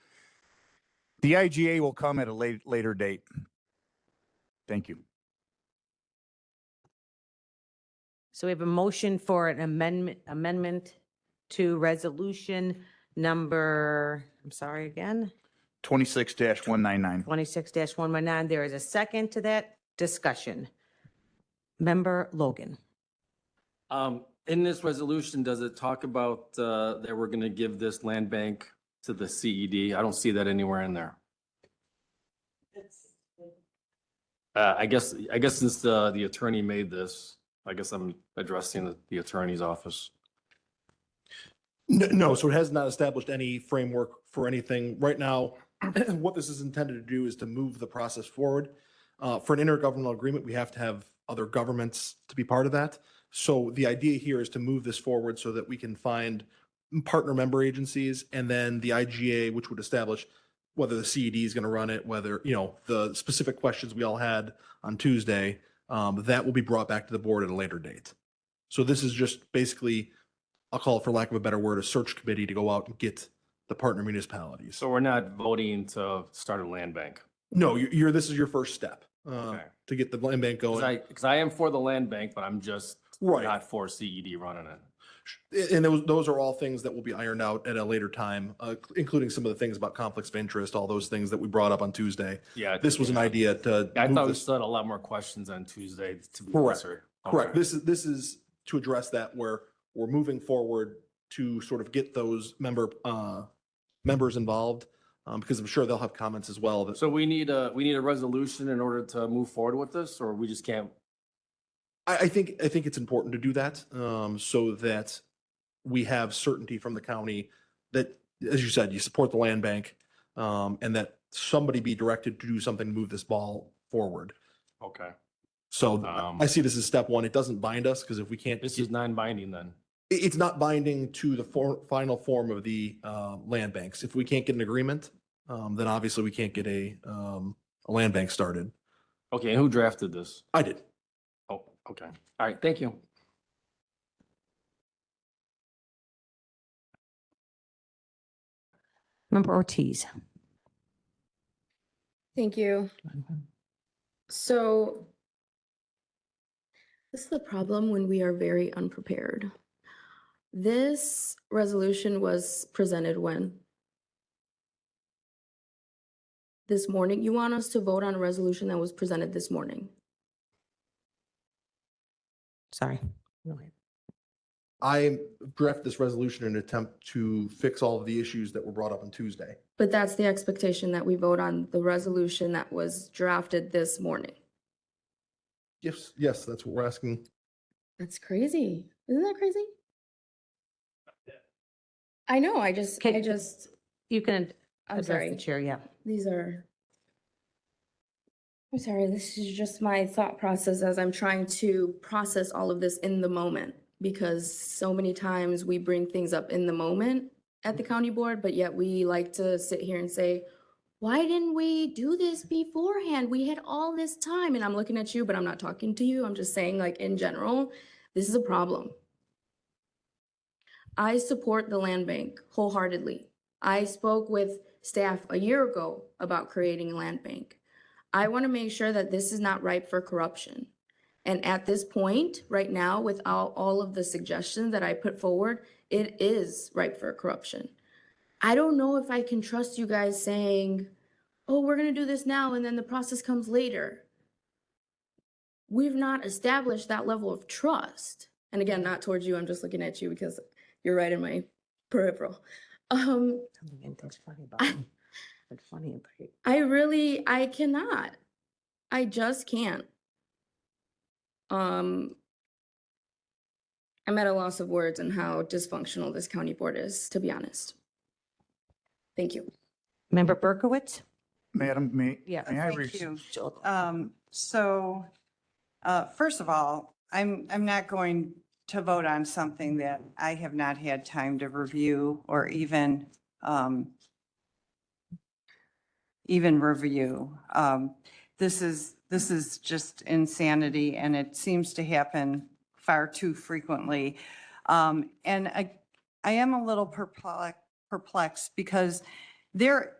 The IGA will come at a later date. Thank you. So we have a motion for an amendment to resolution number, I'm sorry again, 26-199. 26-119. There is a second to that discussion. Member Logan. In this resolution, does it talk about that we're going to give this land bank to the CED? I don't see that anywhere in there. I guess since the attorney made this, I guess I'm addressing the attorney's office. No, so it has not established any framework for anything. Right now, what this is intended to do is to move the process forward. For an intergovernmental agreement, we have to have other governments to be part of that. So the idea here is to move this forward so that we can find partner member agencies, and then the IGA, which would establish whether the CED is going to run it, whether, the specific questions we all had on Tuesday, that will be brought back to the board at a later date. So this is just basically, I'll call it, for lack of a better word, a search committee to go out and get the partner municipalities. So we're not voting to start a land bank. No, this is your first step to get the land bank going. Because I am for the land bank, but I'm just not for CED running it. And those are all things that will be ironed out at a later time, including some of the things about conflicts of interest, all those things that we brought up on Tuesday. Yeah. This was an idea to. I thought we this. still had a lot more questions on Tuesday to be Correct. answered. Correct. Okay. This is to address that, where we're moving forward to sort of get those members involved, because I'm sure they'll have comments as well. So we need a resolution in order to move forward with this, or we just can't? I think it's important to do that, so that we have certainty from the county that, as you said, you support the land bank, and that somebody be directed to do something to move this ball forward. Okay. So I see this as step one. It doesn't bind us, because if we can't. This is non-binding then. It's not binding to the final form of the land banks. If we can't get an agreement, then obviously we can't get a land bank started. Okay, and who drafted this? I did. Oh, okay. All right, thank you. Member Ortiz. Thank you. So this is the problem when we are very unprepared. This resolution was presented when? This morning. You want us to vote on a resolution that was presented this morning? Sorry. Go ahead. I drafted this resolution in an attempt to fix all of the issues that were brought up on Tuesday. But that's the expectation, that we vote on the resolution that was drafted this morning. Yes, that's what we're asking. That's crazy. Isn't that crazy? I know, You can I'm address sorry. the chair, yeah. I'm sorry, this is just my thought process as I'm trying to process all of this in the moment, because so many times we bring things up in the moment at the county board, but yet we like to sit here and say, why didn't we do this beforehand? We had all this time. And I'm looking at you, but I'm not talking to you. I'm just saying, like, in general, this is a problem. I support the land bank wholeheartedly. I spoke with staff a year ago about creating a land bank. I want to make sure that this is not ripe for corruption. And at this point, right now, without all of the suggestions that I put forward, it is ripe for corruption. I don't know if I can trust you guys saying, oh, we're going to do this now, and then the process comes later. We've not established that level of trust. And again, not towards you, I'm just looking at you because you're right in my peripheral. I cannot. I just can't. I'm at a loss of words on how dysfunctional this county board is, to be honest. Thank you. Member Berkowitz? Madam, may Yeah, may I thank res- you. First of all, I'm not going to vote on something that I have not had time to review or even review. This is just insanity, and it seems to happen far too frequently. And I am a little perplexed because there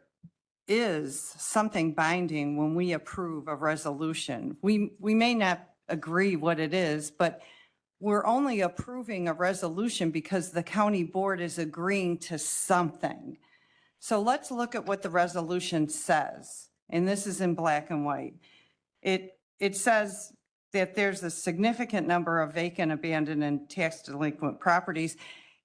is something binding when we approve a resolution. We may not agree what it is, but we're only approving a resolution because the county board is agreeing to something. So let's look at what the resolution says. And this is in black and white. It says that there's a significant number of vacant, abandoned, and tax delinquent properties.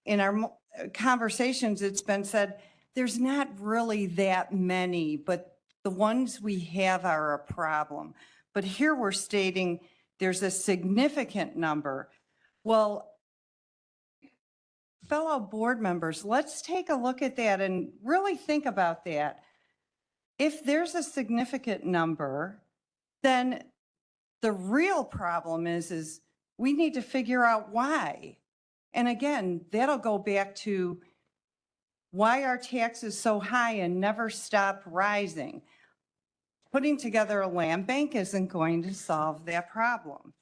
In our conversations, it's been said, there's not really that many, but the ones we have are a problem. But here we're stating there's a significant number. Well, fellow board members, let's take a look at that and really think about that. If there's a significant number, then the real problem is we need to figure out why. And again, that'll go back to why are taxes so high and never stop rising. Putting together a land bank isn't going to solve that problem.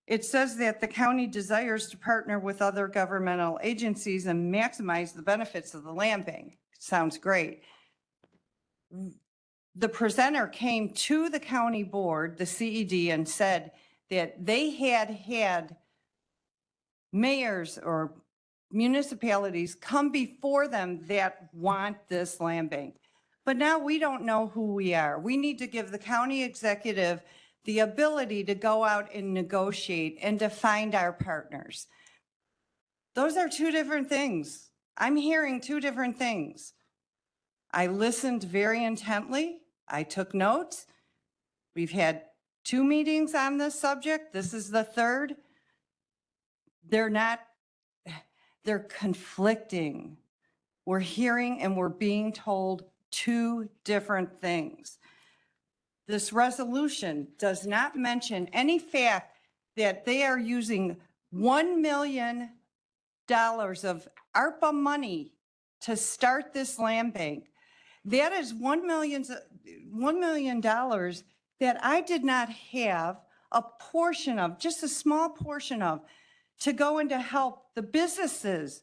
It says that the county desires to partner with other governmental agencies and maximize the benefits of the land bank. Sounds great. The presenter came to the county board, the CED, and said that they had mayors or municipalities come before them that want this land bank. But now we don't know who we are. We need to give the county executive the ability to go out and negotiate and to find our partners. Those are two different things. I'm hearing two different things. I listened very intently. I took notes. We've had 2 meetings on this subject. This is the third. They're conflicting. We're hearing and we're being told two different things. This resolution does not mention any fact that they are using $1 million of ARPA money to start this land bank. That is $1 million that I did not have a portion of, just a small portion of, to go in to help the businesses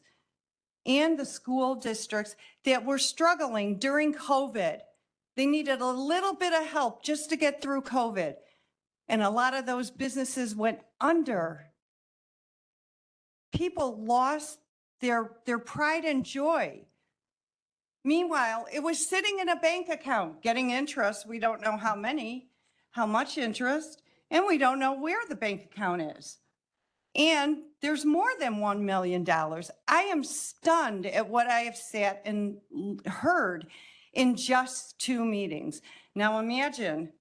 and the school districts that were struggling during COVID. They needed a little bit of help just to get through COVID. And a lot of those businesses went under. People lost their pride and joy. Meanwhile, it was sitting in a bank account, getting interest. We don't know how much interest, and we don't know where the bank account is. And there's more than $1 million. I am stunned at what I have sat and heard in just 2 meetings. Now imagine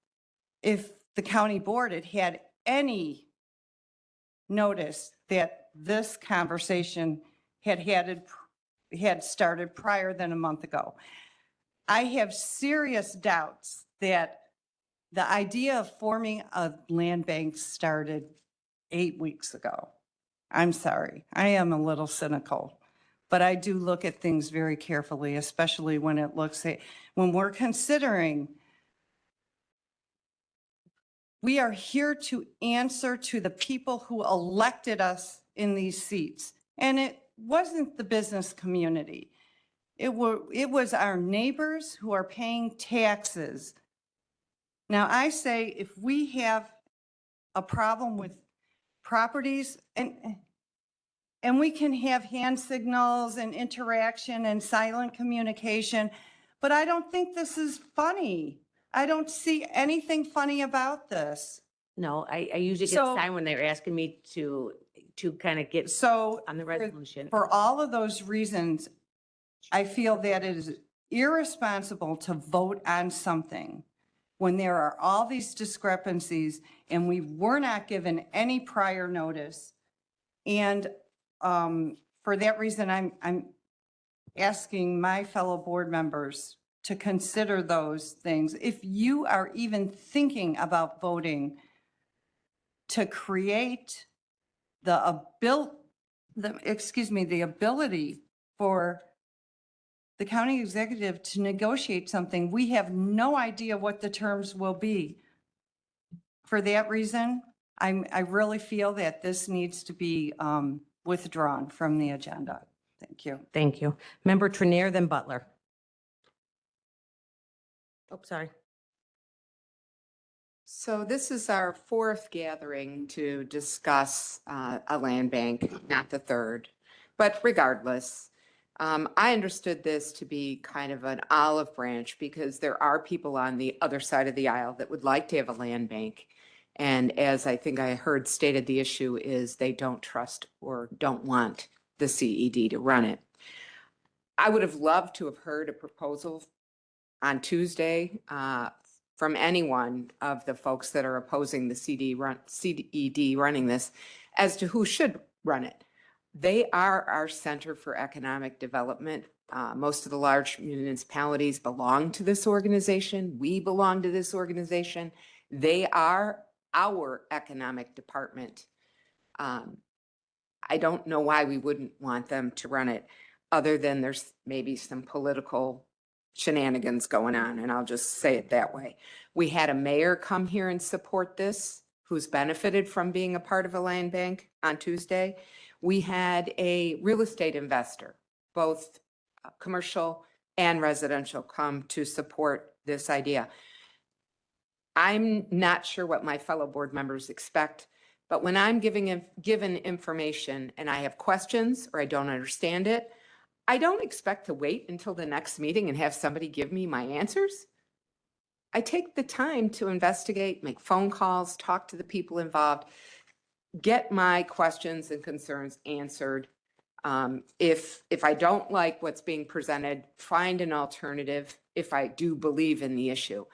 if the county board had any notice that this conversation had started prior than a month ago. I have serious doubts that the idea of forming a land bank started 8 weeks ago. I'm sorry, I am a little cynical, but I do look at things very carefully, especially when when we're considering, we are here to answer to the people who elected us in these seats. And it wasn't the business community. It was our neighbors who are paying taxes. Now I say if we have a problem with properties and we can have hand signals and interaction and silent communication, but I don't think this is funny. I don't see anything funny about this. No, I usually get So- signed when they're asking me to kind of get So on the resolution. for all of those reasons, I feel that it is irresponsible to vote on something when there are all these discrepancies and we were not given any prior notice. And for that reason, I'm asking my fellow board members to consider those things. If you are even thinking about voting to create the ability for the county executive to negotiate something, we have no idea what the terms will be. For that reason, I really feel that this needs to be withdrawn from the agenda. Thank you. Thank you. Member Trenier, then Butler. Oh, sorry. So this is our fourth gathering to discuss a land bank, not the third. But regardless, I understood this to be kind of an olive branch because there are people on the other side of the aisle that would like to have a land bank. And as I think I heard stated, the issue is they don't trust or don't want the CED to run it. I would have loved to have heard a proposal on Tuesday from anyone of the folks that are opposing the CED running this as to who should run it. They are our Center for Economic Development. Most of the large municipalities belong to this organization. We belong to this organization. They are our economic department. I don't know why we wouldn't want them to run it, other than there's maybe some political shenanigans going on, and I'll just say it that way. We had a mayor come here and support this, who's benefited from being a part of a land bank on Tuesday. We had a real estate investor, both commercial and residential, come to support this idea. I'm not sure what my fellow board members expect, but when I'm given information and I have questions or I don't understand it, I don't expect to wait until the next meeting and have somebody give me my answers. I take the time to investigate, make phone calls, talk to the people involved, get my questions and concerns answered. If I don't like what's being presented, find an alternative if I do believe in the issue.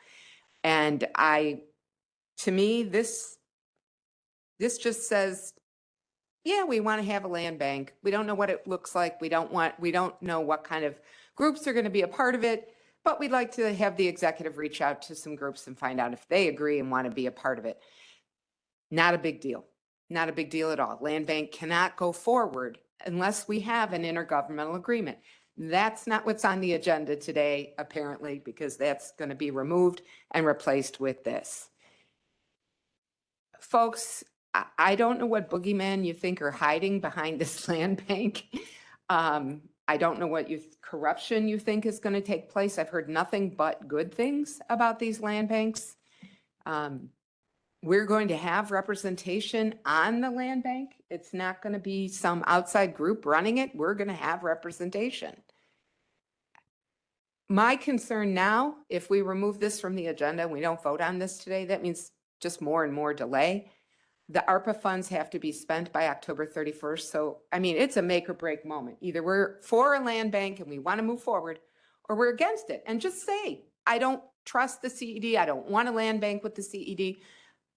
And to me, this just says, yeah, we want to have a land bank. We don't know what it looks like. We don't know what kind of groups are going to be a part of it, but we'd like to have the executive reach out to some groups and find out if they agree and want to be a part of it. Not a big deal. Not a big deal at all. Land bank cannot go forward unless we have an intergovernmental agreement. That's not what's on the agenda today, apparently, because that's going to be removed and replaced with this. Folks, I don't know what boogeyman you think are hiding behind this land bank. I don't know what corruption you think is going to take place. I've heard nothing but good things about these land banks. We're going to have representation on the land bank. It's not going to be some outside group running it. We're going to have representation. My concern now, if we remove this from the agenda and we don't vote on this today, that means just more and more delay. The ARPA funds have to be spent by October 31st. So, I mean, it's a make or break moment. Either we're for a land bank and we want to move forward, or we're against it. And just say, I don't trust the CED. I don't want a land bank with the CED.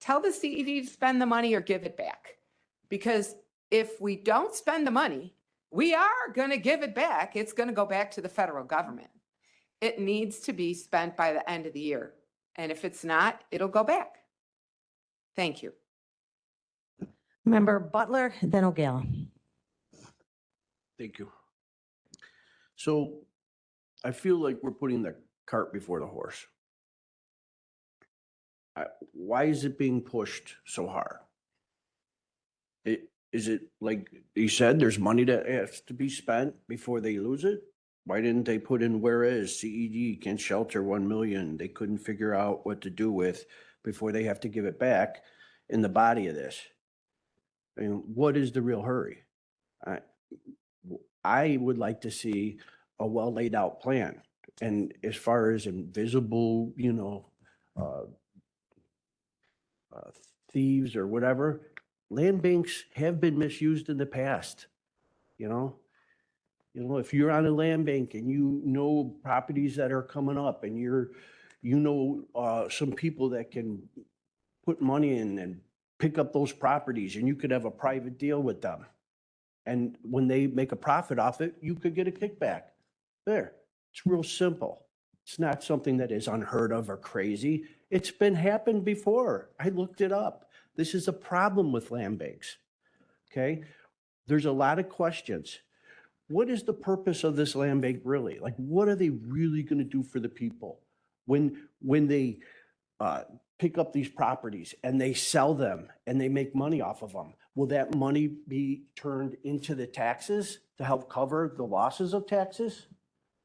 Tell the CED to spend the money or give it back. Because if we don't spend the money, we are going to give it back. It's going to go back to the federal government. It needs to be spent by the end of the year. And if it's not, it'll go back. Thank you. Member Butler, then O'Gara. Thank you. So I feel like we're putting the cart before the horse. Why is it being pushed so hard? Is it like you said, there's money that has to be spent before they lose it? Why didn't they put in whereas CED can shelter 1 million? They couldn't figure out what to do with before they have to give it back. in the body of this. I mean, what is the real hurry? I would like to see a well laid out plan. And as far as invisible, thieves or whatever, land banks have been misused in the past. If you're on a land bank and you know properties that are coming up and some people that can put money in and pick up those properties, and you could have a private deal with them. And when they make a profit off it, you could get a kickback. There, it's real simple. It's not something that is unheard of or crazy. It's been happened before. I looked it up. This is a problem with land banks. Okay? There's a lot of questions. What is the purpose of this land bank really? Like, what are they really going to do for the people? When they pick up these properties and they sell them and they make money off of them, will that money be turned into the taxes to help cover the losses of taxes?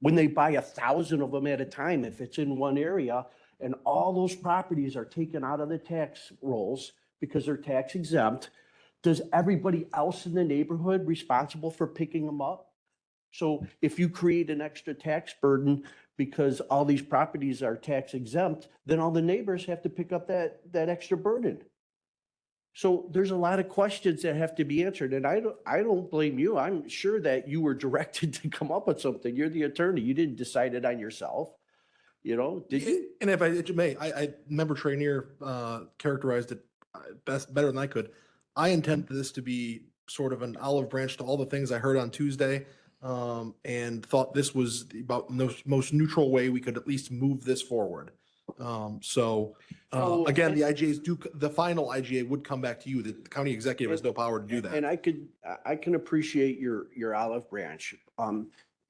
When they buy 1,000 of them at a time, if it's in one area, and all those properties are taken out of the tax rolls because they're tax exempt, does everybody else in the neighborhood responsible for picking them up? So if you create an extra tax burden because all these properties are tax exempt, then all the neighbors have to pick up that extra burden. So there's a lot of questions that have to be answered, and I don't blame you. I'm sure that you were directed to come up with something. You're the attorney. You didn't decide it on yourself. Did you? And if I may, I remember Trainier characterized it better than I could. I intend this to be sort of an olive branch to all the things I heard on Tuesday, and thought this was about the most neutral way we could at least move this forward. Again, the final IGA would come back to you. The county executive has no power to do that. And I can appreciate your olive branch.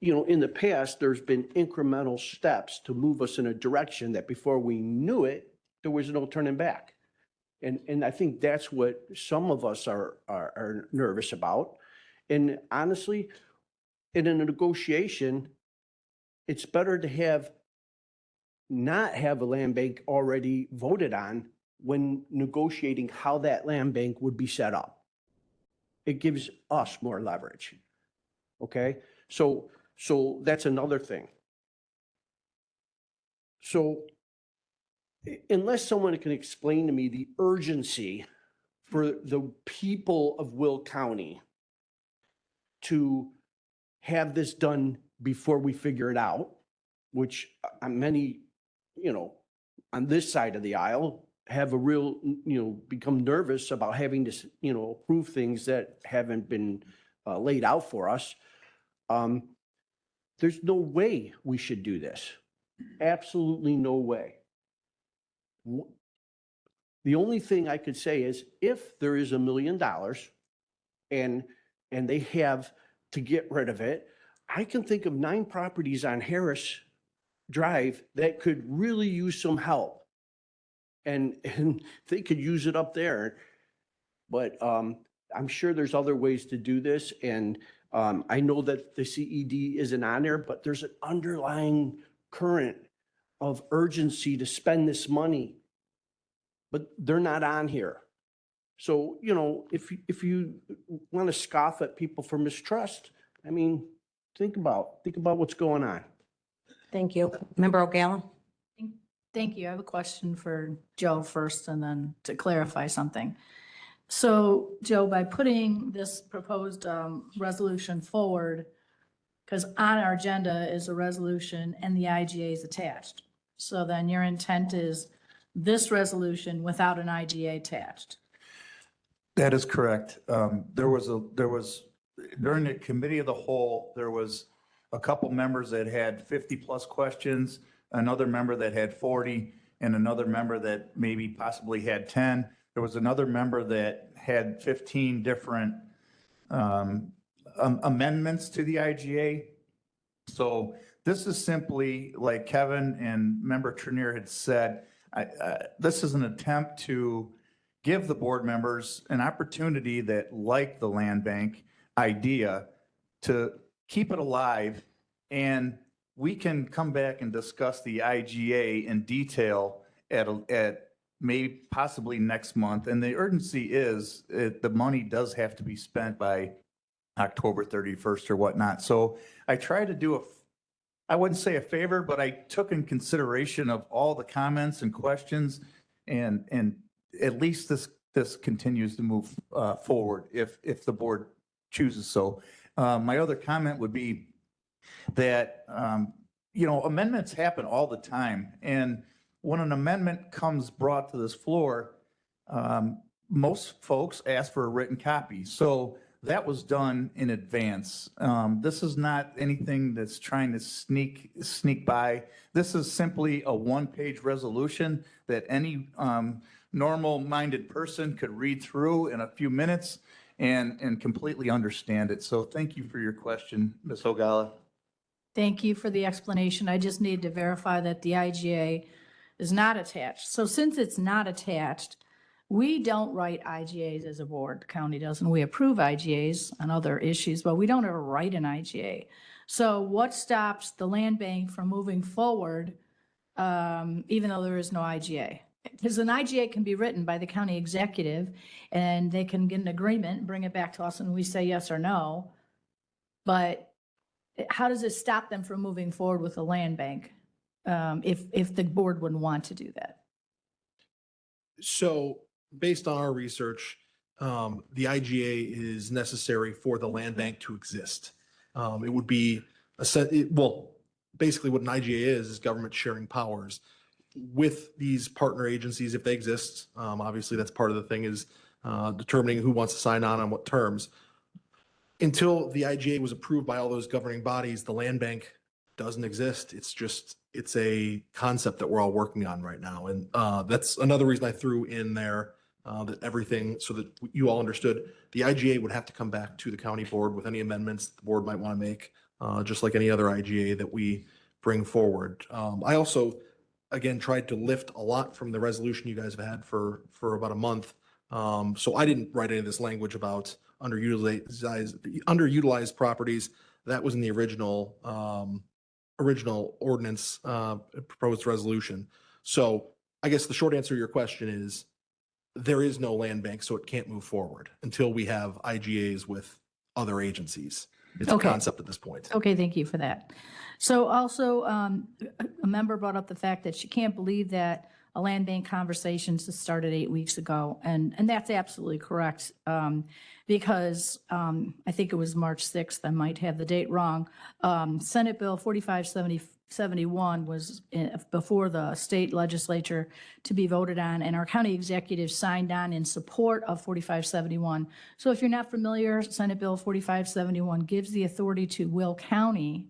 In the past, there's been incremental steps to move us in a direction that before we knew it, there was no turning back. And I think that's what some of us are nervous about. And honestly, in a negotiation, it's better to not have a land bank already voted on when negotiating how that land bank would be set up. It gives us more leverage. Okay? So that's another thing. So unless someone can explain to me the urgency for the people of Will County to have this done before we figure it out, which many, on this side of the aisle have a real, become nervous about having to, approve things that haven't been laid out for us. There's no way we should do this. Absolutely no way. The only thing I could say is if there is $1 million and they have to get rid of it, I can think of 9 properties on Harris Drive that could really use some help. And they could use it up there. But I'm sure there's other ways to do this. And I know that the CED isn't on there, but there's an underlying current of urgency to spend this money. But they're not on here. So, if you want to scoff at people for mistrust, I mean, think about what's going on. Thank you. Member O'Gallon? Thank you. I have a question for Joe first and then to clarify something. So Joe, by putting this proposed resolution forward, because on our agenda is a resolution and the IGA is attached. So then your intent is this resolution without an IGA attached. That is correct. There was during the committee of the whole, there was a couple members that had 50 plus questions, another member that had 40, and another member that maybe possibly had 10. There was another member that had 15 different amendments to the IGA. So this is simply, like Kevin and member Trenier had said, this is an attempt to give the board members an opportunity that like the land bank idea to keep it alive, and we can come back and discuss the IGA in detail at maybe possibly next month. And the urgency is, the money does have to be spent by October 31st or whatnot. So I try to do I wouldn't say a favor, but I took in consideration of all the comments and questions, and at least this continues to move forward if the board chooses so. My other comment would be that, amendments happen all the time. And when an amendment comes brought to this floor, most folks ask for a written copy. So that was done in advance. This is not anything that's trying to sneak by. This is simply a one-page resolution that any normal-minded person could read through in a few minutes and completely understand it. So thank you for your question, Ms. Ogala. Thank you for the explanation. I just need to verify that the IGA is not attached. So since it's not attached, we don't write IGAs as a board. The county doesn't. We approve IGAs on other issues, but we don't ever write an IGA. So what stops the land bank from moving forward, even though there is no IGA? Because an IGA can be written by the county executive and they can get an agreement, bring it back to us, and we say yes or no. But how does it stop them from moving forward with the land bank if the board wouldn't want to do that? So based on our research, the IGA is necessary for the land bank to exist. It would be basically what an IGA is government sharing powers with these partner agencies if they exist. Obviously, that's part of the thing is determining who wants to sign on what terms. Until the IGA was approved by all those governing bodies, the land bank doesn't exist. It's a concept that we're all working on right now. And that's another reason I threw in there that everything, so that you all understood, the IGA would have to come back to the county board with any amendments the board might want to make, just like any other IGA that we bring forward. I also, again, tried to lift a lot from the resolution you guys have had for about a month. So I didn't write any of this language about underutilized properties. That was in the original ordinance proposed resolution. So I guess the short answer to your question is there is no land bank, so it can't move forward until we have IGAs with other agencies. It's a concept at this point. Okay, thank you for that. So also, a member brought up the fact that she can't believe that a land bank conversation started 8 weeks ago, and that's absolutely correct. Because I think it was March 6th, I might have the date wrong. Senate Bill 4571 was before the state legislature to be voted on, and our county executive signed on in support of 4571. So if you're not familiar, Senate Bill 4571 gives the authority to Will County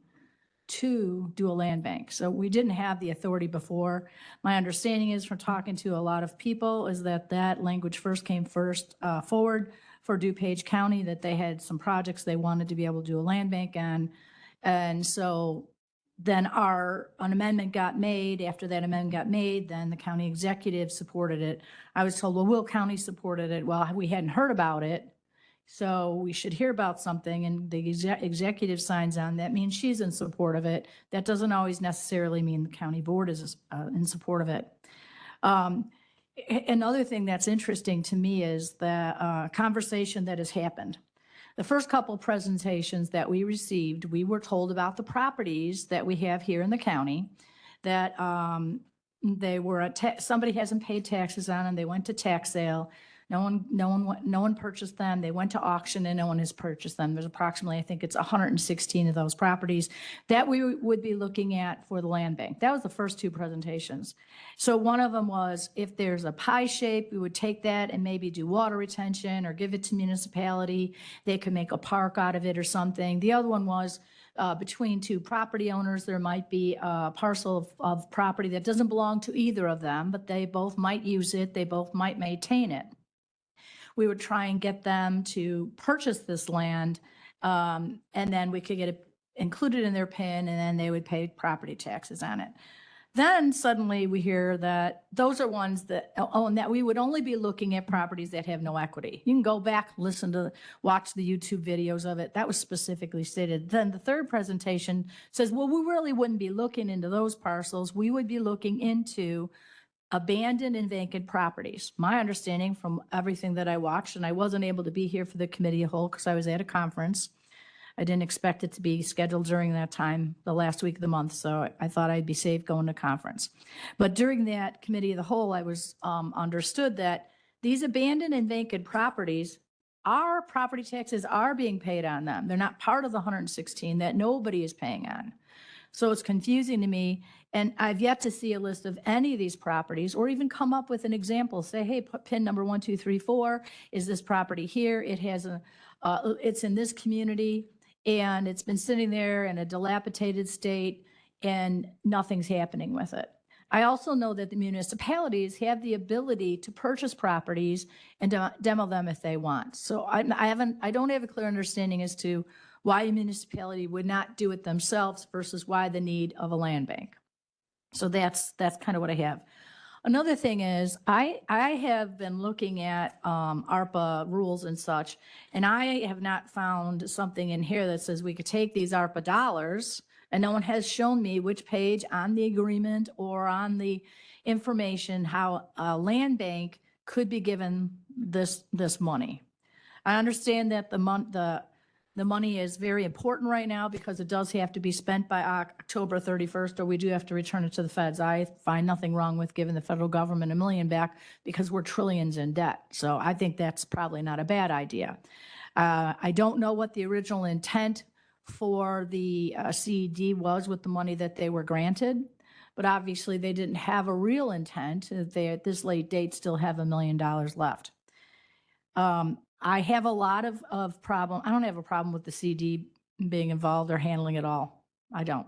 to do a land bank. So we didn't have the authority before. My understanding is from talking to a lot of people is that language came forward for DuPage County, that they had some projects they wanted to be able to do a land bank on. And so then an amendment got made. After that amendment got made, then the county executive supported it. I was told, well, Will County supported it. Well, we hadn't heard about it, so we should hear about something, and the executive signs on. That means she's in support of it. That doesn't always necessarily mean the county board is in support of it. Another thing that's interesting to me is the conversation that has happened. The first couple presentations that we received, we were told about the properties that we have here in the county that they were somebody hasn't paid taxes on, and they went to tax sale. No one purchased them. They went to auction and no one has purchased them. There's approximately, I think it's 116 of those properties that we would be looking at for the land bank. That was the first two presentations. So one of them was if there's a pie shape, we would take that and maybe do water retention or give it to municipality. They could make a park out of it or something. The other one was between two property owners, there might be a parcel of property that doesn't belong to either of them, but they both might use it. They both might maintain it. We would try and get them to purchase this land, and then we could get it included in their PIN, and then they would pay property taxes on it. Then suddenly we hear that those are ones that, and that we would only be looking at properties that have no equity. You can go back, watch the YouTube videos of it. That was specifically stated. Then the third presentation says, well, we really wouldn't be looking into those parcels. We would be looking into abandoned and vacant properties. My understanding from everything that I watched, and I wasn't able to be here for the committee of whole because I was at a conference. I didn't expect it to be scheduled during that time, the last week of the month, so I thought I'd be safe going to conference. But during that committee of the whole, I was understood that these abandoned and vacant properties, our property taxes are being paid on them. They're not part of the 116 that nobody is paying on. So it's confusing to me, and I've yet to see a list of any of these properties or even come up with an example. Say, hey, pin number 1, 2, 3, 4 is this property here. It has it's in this community, and it's been sitting there in a dilapidated state, and nothing's happening with it. I also know that the municipalities have the ability to purchase properties and demo them if they want. So I don't have a clear understanding as to why a municipality would not do it themselves versus why the need of a land bank. So that's kind of what I have. Another thing is I have been looking at ARPA rules and such, and I have not found something in here that says we could take these ARPA dollars, and no one has shown me which page on the agreement or on the information how a land bank could be given this money. I understand that the money is very important right now because it does have to be spent by October 31st, or we do have to return it to the feds. I find nothing wrong with giving the federal government $1 million back because we're trillions in debt. So I think that's probably not a bad idea. I don't know what the original intent for the CED was with the money that they were granted, but obviously they didn't have a real intent. They, at this late date, still have $1 million left. I have a lot of problem. I don't have a problem with the CD being involved or handling it all. I don't.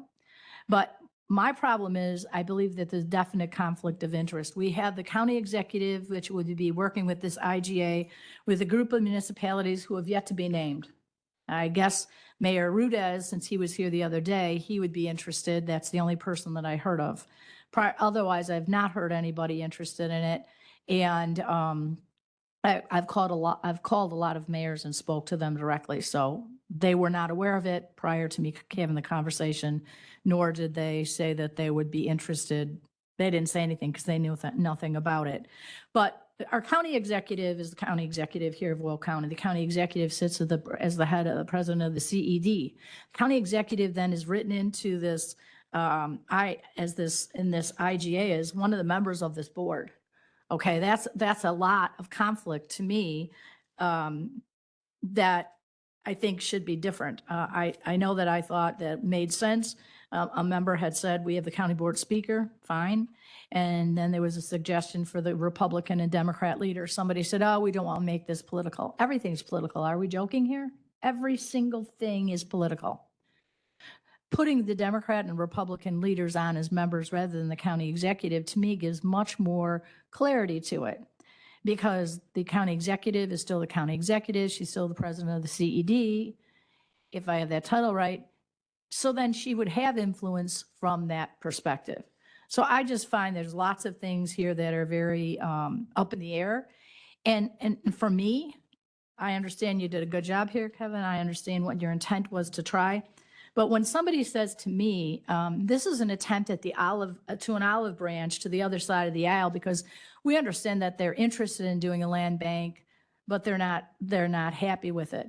But my problem is I believe that there's definite conflict of interest. We have the county executive, which would be working with this IGA, with a group of municipalities who have yet to be named. I guess Mayor Rudez, since he was here the other day, he would be interested. That's the only person that I heard of. Otherwise, I've not heard anybody interested in it. And I've called a lot of mayors and spoke to them directly. So they were not aware of it prior to me having the conversation, nor did they say that they would be interested. They didn't say anything because they knew nothing about it. But our county executive is the county executive here of Will County. The county executive sits as the head of the president of the CED. County executive then is written into this, in this IGA as one of the members of this board. Okay, that's a lot of conflict to me that I think should be different. I know that I thought that made sense. A member had said, we have the county board speaker, fine. And then there was a suggestion for the Republican and Democrat leader. Somebody said, oh, we don't want to make this political. Everything's political. Are we joking here? Every single thing is political. Putting the Democrat and Republican leaders on as members rather than the county executive, to me, gives much more clarity to it. Because the county executive is still the county executive. She's still the president of the CED, if I have that title right. So then she would have influence from that perspective. So I just find there's lots of things here that are very up in the air. And for me, I understand you did a good job here, Kevin. I understand what your intent was to try. But when somebody says to me, this is an attempt at an olive branch to the other side of the aisle, because we understand that they're interested in doing a land bank, but they're not happy with it.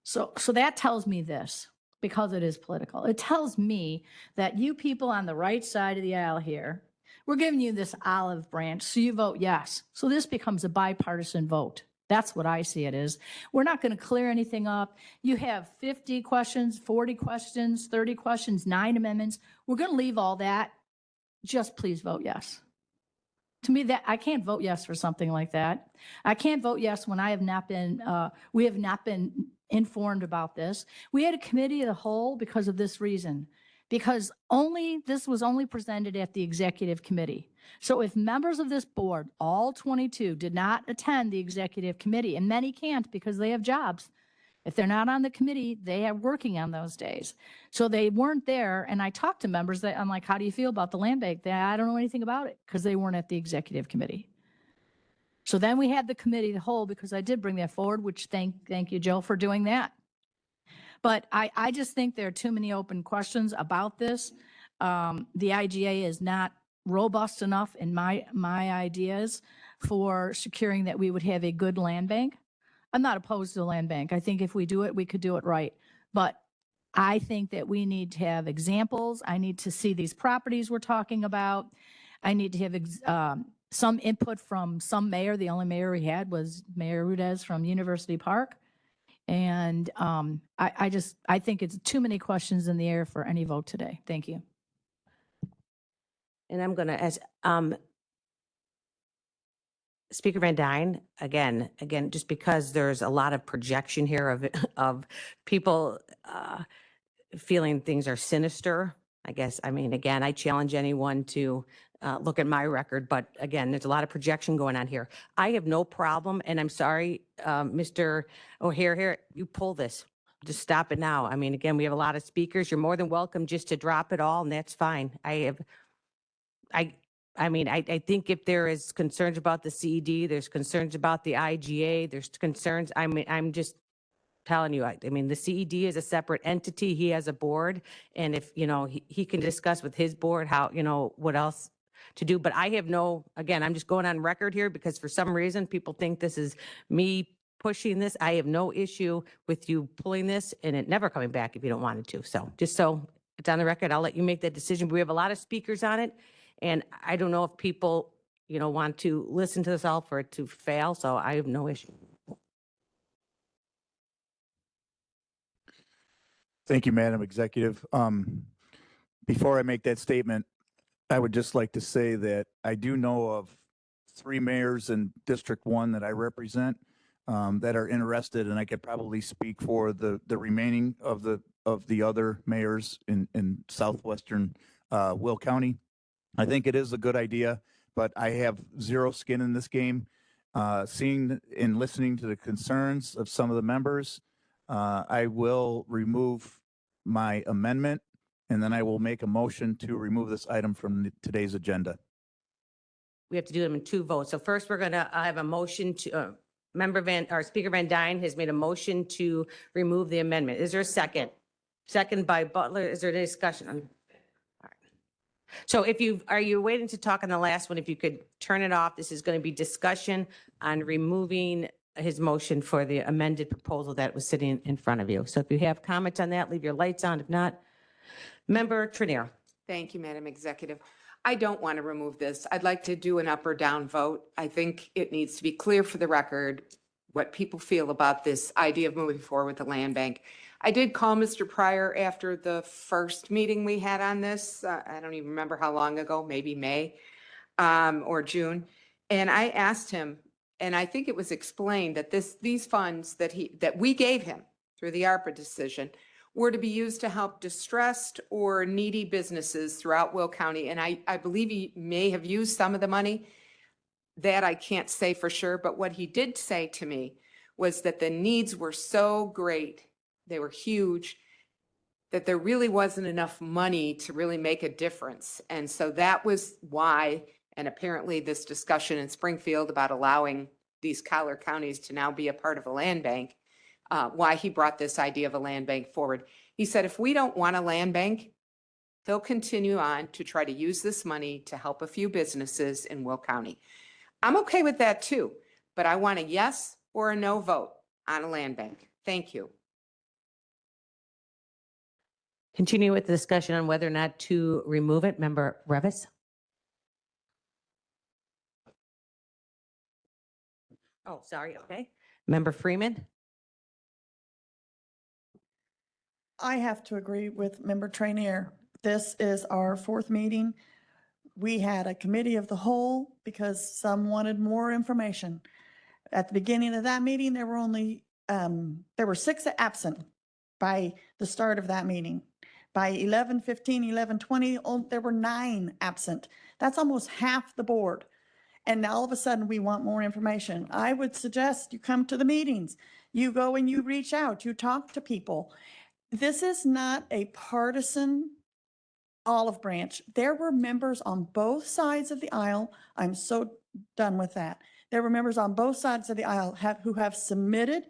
So that tells me this, because it is political. It tells me that you people on the right side of the aisle here, we're giving you this olive branch, so you vote yes. So this becomes a bipartisan vote. That's what I see it as. We're not going to clear anything up. You have 50 questions, 40 questions, 30 questions, 9 amendments. We're going to leave all that. Just please vote yes. To me, that I can't vote yes for something like that. I can't vote yes when I have not been, we have not been informed about this. We had a committee of the whole because of this reason, because this was only presented at the executive committee. So if members of this board, all 22, did not attend the executive committee, and many can't because they have jobs. If they're not on the committee, they are working on those days. So they weren't there. And I talked to members that I'm like, how do you feel about the land bank? I don't know anything about it because they weren't at the executive committee. So then we had the committee of the whole, because I did bring that forward, which thank you, Joe, for doing that. But I just think there are too many open questions about this. The IGA is not robust enough in my ideas for securing that we would have a good land bank. I'm not opposed to the land bank. I think if we do it, we could do it right. But I think that we need to have examples. I need to see these properties we're talking about. I need to have some input from some mayor. The only mayor we had was Mayor Rudez from University Park. And I think it's too many questions in the air for any vote today. Thank you. And I'm going to ask Speaker Van Dyne, again, just because there's a lot of projection here of people feeling things are sinister, I guess. I mean, again, I challenge anyone to look at my record, but again, there's a lot of projection going on here. I have no problem, and I'm sorry, Mr. O'Hare here, you pull this. Just stop it now. I mean, again, we have a lot of speakers. You're more than welcome just to drop it all, and that's fine. I think if there is concerns about the CED, there's concerns about the IGA, there's concerns, I'm just telling you, I mean, the CED is a separate entity. He has a board. And if, he can discuss with his board how, what else to do. But I have again, I'm just going on record here because for some reason people think this is me pushing this. I have no issue with you pulling this and it never coming back if you don't want it to. So just so it's on the record, I'll let you make that decision. We have a lot of speakers on it. And I don't know if people, want to listen to this all for it to fail. So I have no issue. Thank you, Madam Executive. Before I make that statement, I would just like to say that I do know of 3 mayors in District 1 that I represent that are interested, and I could probably speak for the remaining of the other mayors in southwestern Will County. I think it is a good idea, but I have zero skin in this game. Seeing and listening to the concerns of some of the members, I will remove my amendment, and then I will make a motion to remove this item from today's agenda. We have to do them in 2 votes. So first, we're going to have a motion to, Speaker Van Dyne has made a motion to remove the amendment. Is there a second? Second by Butler. Is there any discussion? All right. So are you waiting to talk on the last one? If you could turn it off, this is going to be discussion on removing his motion for the amended proposal that was sitting in front of you. So if you have comments on that, leave your lights on. If not, Member Trenier. Thank you, Madam Executive. I don't want to remove this. I'd like to do an up or down vote. I think it needs to be clear for the record what people feel about this idea of moving forward with the land bank. I did call Mr. Pryor after the first meeting we had on this. I don't even remember how long ago, maybe May or June. And I asked him, and I think it was explained that these funds that we gave him through the ARPA decision were to be used to help distressed or needy businesses throughout Will County. And I believe he may have used some of the money. That I can't say for sure, but what he did say to me was that the needs were so great, they were huge, that there really wasn't enough money to really make a difference. And so that was why, and apparently this discussion in Springfield about allowing these collar counties to now be a part of a land bank, why he brought this idea of a land bank forward. He said, if we don't want a land bank, he'll continue on to try to use this money to help a few businesses in Will County. I'm okay with that too, but I want a yes or a no vote on a land bank. Thank you. Continue with the discussion on whether or not to remove it. Member Revis. Oh, sorry. Okay. Member Freeman. I have to agree with Member Trainier. This is our 4th meeting. We had a committee of the whole because some wanted more information. At the beginning of that meeting, there were 6 absent by the start of that meeting. By 11:15, 11:20, there were 9 absent. That's almost half the board. And now all of a sudden we want more information. I would suggest you come to the meetings. You go and you reach out, you talk to people. This is not a partisan olive branch. There were members on both sides of the aisle. I'm so done with that. There were members on both sides of the aisle who have submitted,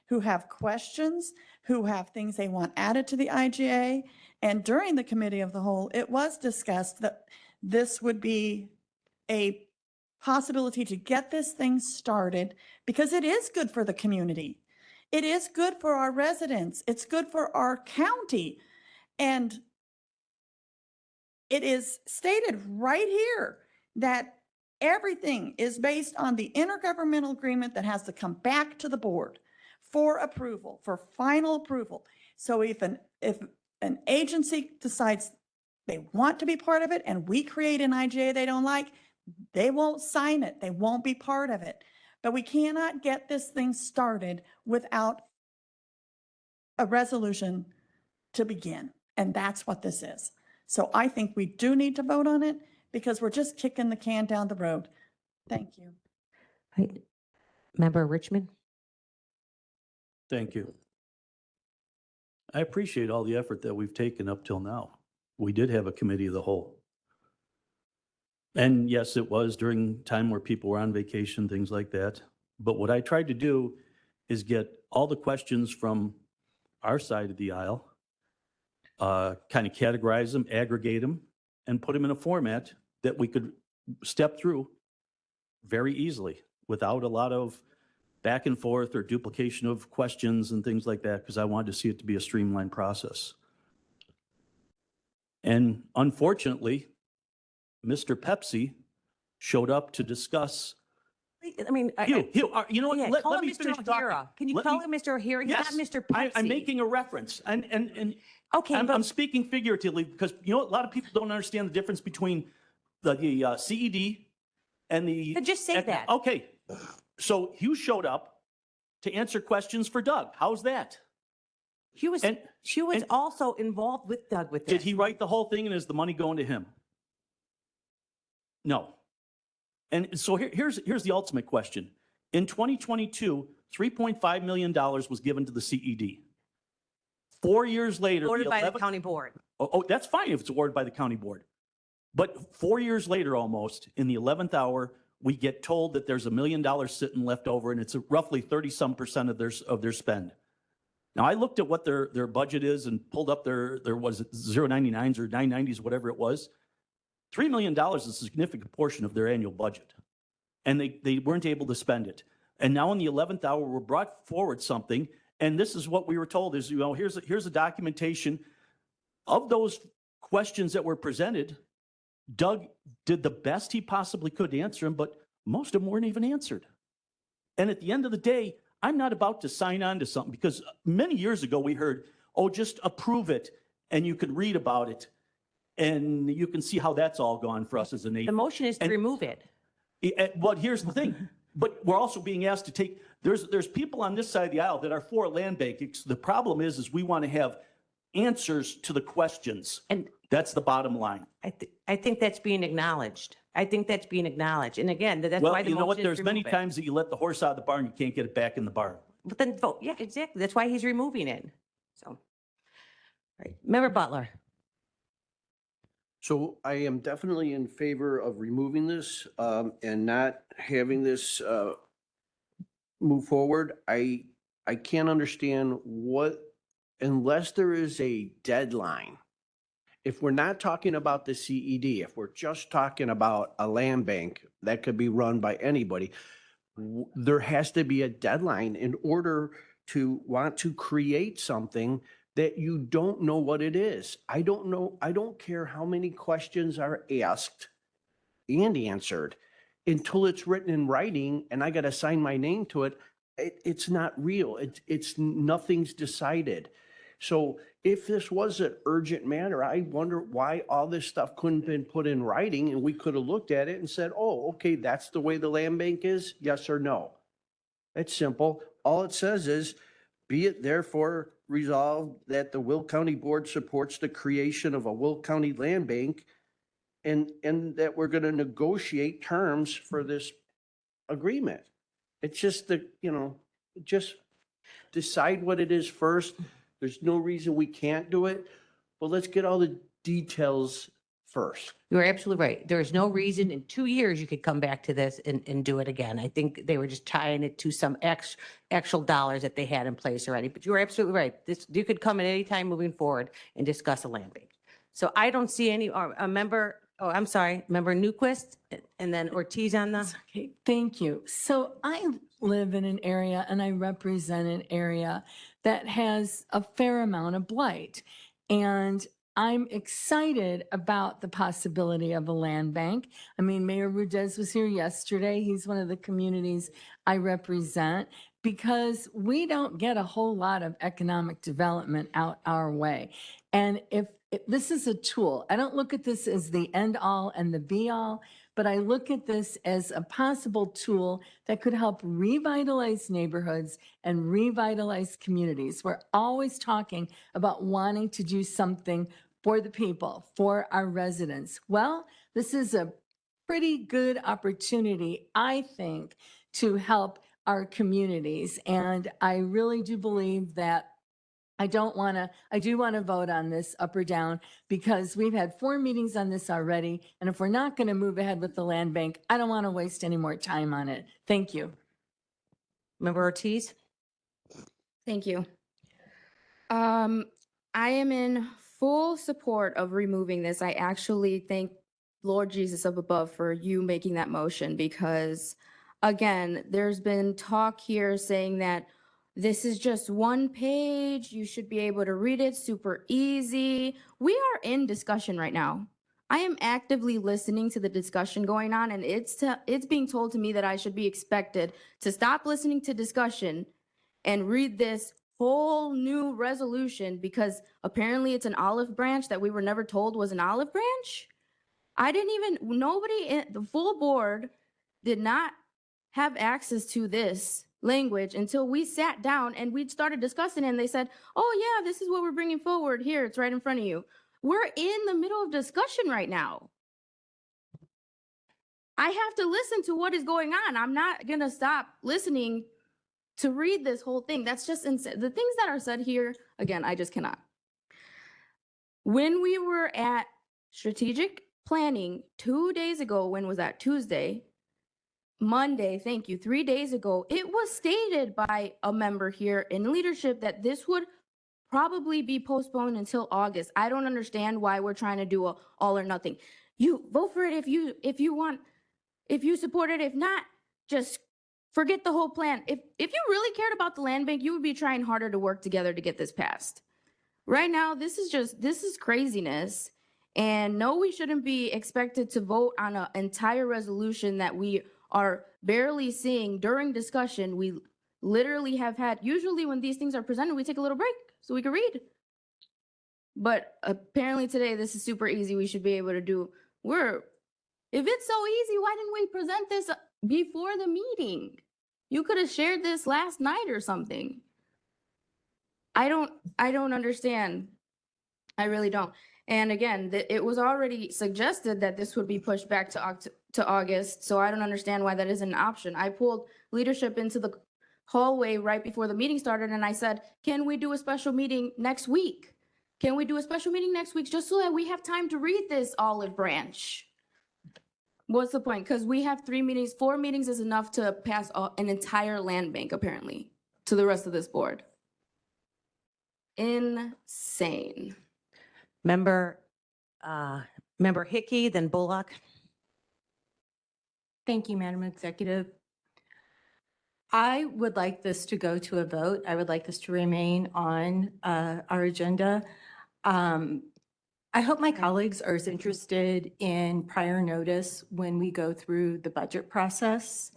who have questions, who have things they want added to the IGA. And during the committee of the whole, it was discussed that this would be a possibility to get this thing started because it is good for the community. It is good for our residents. It's good for our county. And it is stated right here that everything is based on the intergovernmental agreement that has to come back to the board for approval, for final approval. So if an agency decides they want to be part of it and we create an IGA they don't like, they won't sign it. They won't be part of it. But we cannot get this thing started without a resolution to begin. And that's what this is. So I think we do need to vote on it because we're just kicking the can down the road. Thank you. Right. Member Richmond? Thank you. I appreciate all the effort that we've taken up till now. We did have a committee of the whole. And yes, it was during time where people were on vacation, things like that. But what I tried to do is get all the questions from our side of the aisle, kind of categorize them, aggregate them, and put them in a format that we could step through very easily without a lot of back and forth or duplication of questions and things like that, because I wanted to see it to be a streamlined process. And unfortunately, Mr. Pepsi showed up to discuss. I mean, you know what? yeah, Let call him me Mr. finish O'Hara. talking. Can you Let call me- him Mr. O'Hara? He's Yes, not Mr. Pepsi. I'm making a reference, and okay, I'm speaking figuratively because you know a lot of people don't understand the difference between the CED and the. Then just say that. Okay, so Hugh showed up to answer questions for Doug. How's that? She was also involved with Doug with this. Did he write the whole thing, and is the money going to him? No. And so here's the ultimate question. In 2022, $3.5 million was given to the CED. 4 years later. Ordered by the county board. Oh, that's fine if it's awarded by the county board. But 4 years later, almost, in the 11th hour, we get told that there's $1 million sitting left over, and it's roughly 30-some% of their spend. Now, I looked at what their budget is and pulled up their was it 099s or 990s, whatever it was. $3 million is a significant portion of their annual budget. And they weren't able to spend it. And now in the 11th hour, we're brought forward something. And this is what we were told is, here's a documentation of those questions that were presented. Doug did the best he possibly could to answer them, but most of them weren't even answered. And at the end of the day, I'm not about to sign on to something because many years ago we heard, oh, just approve it and you can read about it. And you can see how that's all gone for us as a nation. The motion is to remove it. But here's the thing. But we're also being asked to take, there's people on this side of the aisle that are for a land bank. The problem is we want to have answers to the questions. And that's the bottom line. I think that's being acknowledged. I think that's being acknowledged. And again, that's Well, why the you know what? motion is There's to many remove it. times that you let the horse out of the barn, you can't get it back in the barn. But then vote. Yeah, exactly. That's why he's removing it. So, all right. Member Butler. So I am definitely in favor of removing this and not having this move forward. I can't understand unless there is a deadline. If we're not talking about the CED, if we're just talking about a land bank that could be run by anybody, there has to be a deadline in order to want to create something that you don't know what it is. I don't know. I don't care how many questions are asked and answered until it's written in writing and I got to sign my name to it. It's not real. It's nothing's decided. So if this was an urgent matter, I wonder why all this stuff couldn't have been put in writing and we could have looked at it and said, oh, okay, that's the way the land bank is, yes or no. It's simple. All it says is, be it therefore resolved that the Will County Board supports the creation of a Will County Land Bank and that we're going to negotiate terms for this agreement. It's just just decide what it is first. There's no reason we can't do it, but let's get all the details first. You're absolutely right. There is no reason in 2 years you could come back to this and do it again. I think they were just tying it to some actual dollars that they had in place already. But you're absolutely right. You could come at any time moving forward and discuss a land bank. So I don't see any, a member Oh, I'm sorry, Member Newquist and then Ortiz on the. Okay, thank you. So I live in an area and I represent an area that has a fair amount of blight. And I'm excited about the possibility of a land bank. I mean, Mayor Rudez was here yesterday. He's one of the communities I represent because we don't get a whole lot of economic development out our way. And if this is a tool, I don't look at this as the end all and the be all, but I look at this as a possible tool that could help revitalize neighborhoods and revitalize communities. We're always talking about wanting to do something for the people, for our residents. Well, this is a pretty good opportunity, I think, to help our communities. And I really do believe that I do want to vote on this up or down because we've had 4 meetings on this already. And if we're not going to move ahead with the land bank, I don't want to waste any more time on it. Thank you. Member Ortiz? Thank you. I am in full support of removing this. I actually thank Lord Jesus up above for you making that motion because, again, there's been talk here saying that this is just 1 page. You should be able to read it super easy. We are in discussion right now. I am actively listening to the discussion going on, and it's being told to me that I should be expected to stop listening to discussion and read this whole new resolution because apparently it's an olive branch that we were never told was an olive branch. Nobody in the full board did not have access to this language until we sat down and we started discussing it and they said, oh yeah, this is what we're bringing forward here. It's right in front of you. We're in the middle of discussion right now. I have to listen to what is going on. I'm not going to stop listening to read this whole thing. That's just insane. The things that are said here, again, I just cannot. When we were at strategic planning 2 days ago, when was that? Tuesday? Monday, thank you, 3 days ago, it was stated by a member here in leadership that this would probably be postponed until August. I don't understand why we're trying to do a all or nothing. You vote for it if you want, if you support it. If not, just forget the whole plan. If you really cared about the land bank, you would be trying harder to work together to get this passed. Right now, this is craziness. And no, we shouldn't be expected to vote on an entire resolution that we are barely seeing during discussion. We literally have had, usually when these things are presented, we take a little break so we can read. But apparently today, this is super easy. We should be able to do, if it's so easy, why didn't we present this before the meeting? You could have shared this last night or something. I don't understand. I really don't. And again, it was already suggested that this would be pushed back to August, so I don't understand why that isn't an option. I pulled leadership into the hallway right before the meeting started, and I said, can we do a special meeting next week? Can we do a special meeting next week just so that we have time to read this olive branch? What's the point? Because we have 3 meetings, 4 meetings is enough to pass an entire land bank, apparently, to the rest of this board. Insane. Member Hickey, then Bullock. Thank you, Madam Executive. I would like this to go to a vote. I would like this to remain on our agenda. I hope my colleagues are as interested in prior notice when we go through the budget process.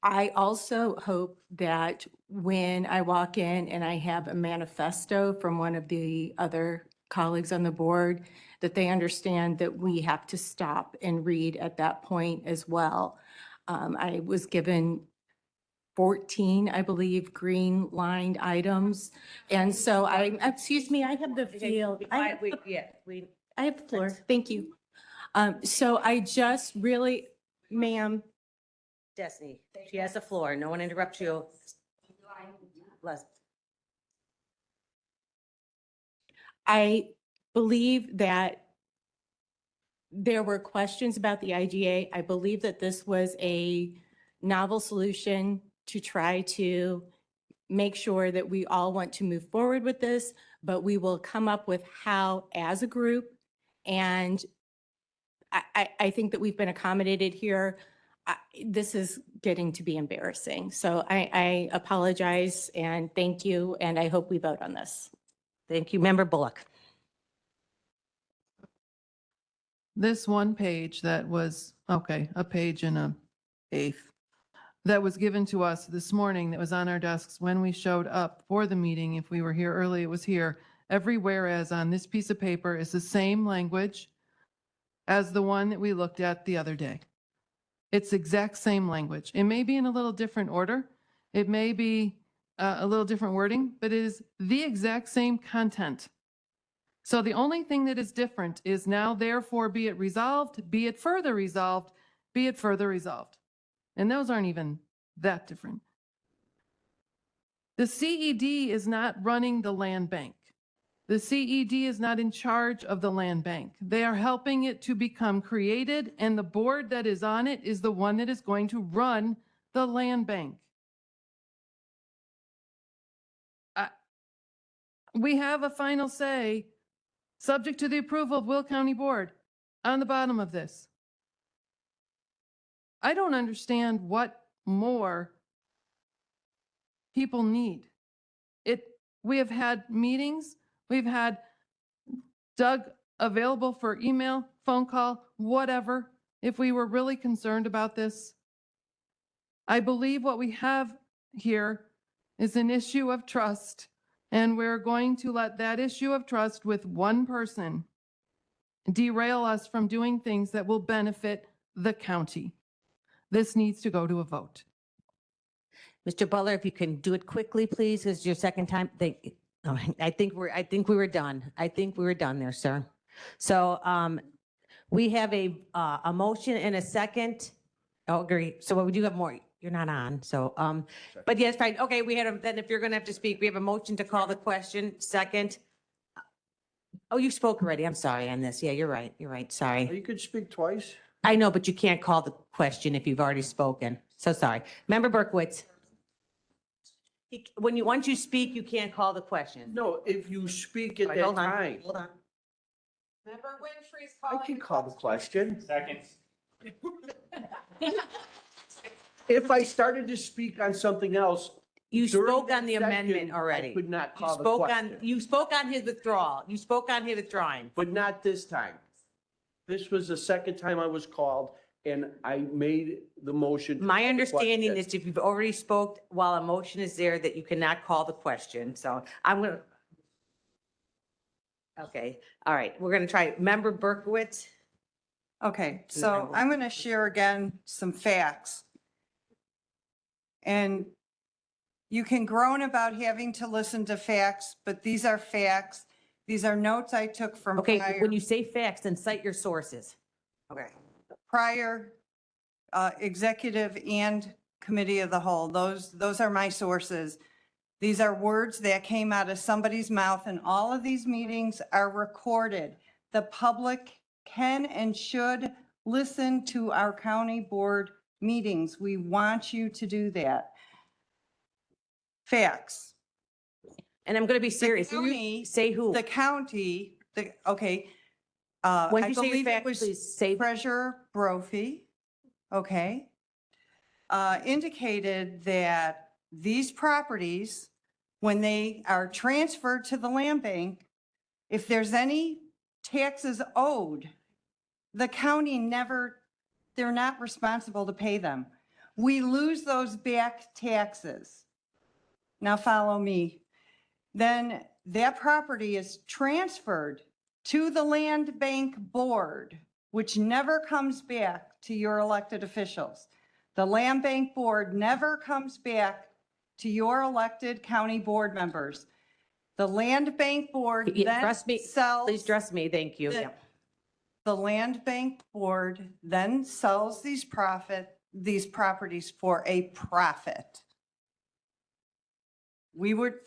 I also hope that when I walk in and I have a manifesto from one of the other colleagues on the board, that they understand that we have to stop and read at that point as well. I was given 14, I believe, green lined items. And so excuse me, I have the field. I have the floor. Thank you. So I just really, ma'am. Destiny, she has the floor. No one interrupt you. I believe that there were questions about the IGA. I believe that this was a novel solution to try to make sure that we all want to move forward with this, but we will come up with how, as a group, And I think that we've been accommodated here. This is getting to be embarrassing. So I apologize and thank you, and I hope we vote on this. Thank you. Member Bullock. This one page that was, okay, a page and a eighth, that was given to us this morning, that was on our desks when we showed up for the meeting. If we were here early, it was here. Every whereas on this piece of paper is the same language as the one that we looked at the other day. It's exact same language. It may be in a little different order. It may be a little different wording, but it is the exact same content. So the only thing that is different is now, therefore, be it resolved, be it further resolved, be it further resolved. And those aren't even that different. The CED is not running the land bank. The CED is not in charge of the land bank. They are helping it to become created, and the board that is on it is the one that is going to run the land bank. We have a final say, subject to the approval of Will County Board, on the bottom of this. I don't understand what more people need. We have had meetings, we've had Doug available for email, phone call, whatever, if we were really concerned about this. I believe what we have here is an issue of trust, and we're going to let that issue of trust with one person derail us from doing things that will benefit the county. This needs to go to a vote. Mr. Butler, if you can do it quickly, please. This is your second time. I think we were done. I think we were done there, sir. So we have a motion and a second. Oh, agree. So we do have more. You're not on. So, but yes, fine. Okay, then if you're going to have to speak, we have a motion to call the question. Second. Oh, you spoke already. I'm sorry on this. Yeah, you're right. You're right. Sorry. You could speak twice. I know, but you can't call the question if you've already spoken. So sorry. Member Berkowitz. Once you speak, you can't call the question. No, if you speak at All right, that hold on, time, hold on. Member Winfrey's I calling. can call the question. Second. If I started to speak on something else. You during spoke that on the session, amendment already. I could not You call the spoke question. you spoke on his withdrawal. You spoke on his withdrawing. But not this time. This was the second time I was called, and I made the motion. to My call the understanding question. is if you've already spoke while a motion is there, that you cannot call the question. So I'm gonna. Okay, all right, we're gonna try. Member Berkowitz. Okay, so I'm going to share again some facts. And you can groan about having to listen to facts, but these are facts. These are notes I took from Okay, prior. when you say facts, then cite your sources. Okay. Prior executive and committee of the whole, those are my sources. These are words that came out of somebody's mouth, and all of these meetings are recorded. The public can and should listen to our county board meetings. We want you to do that. Facts. And I'm gonna be serious. The county, Say who? The county, okay. When I you say believe it facts, was please say. Treasurer Brophy, okay, indicated that these properties, when they are transferred to the land bank, if there's any taxes owed, the county they're not responsible to pay them. We lose those back taxes. Now follow me. Then that property is transferred to the land bank board, which never comes back to your elected officials. The land bank board never comes back to your elected county board members. The land bank board then Trust me, sells. please trust me, thank you. Yeah. The land bank board then sells these properties for a profit.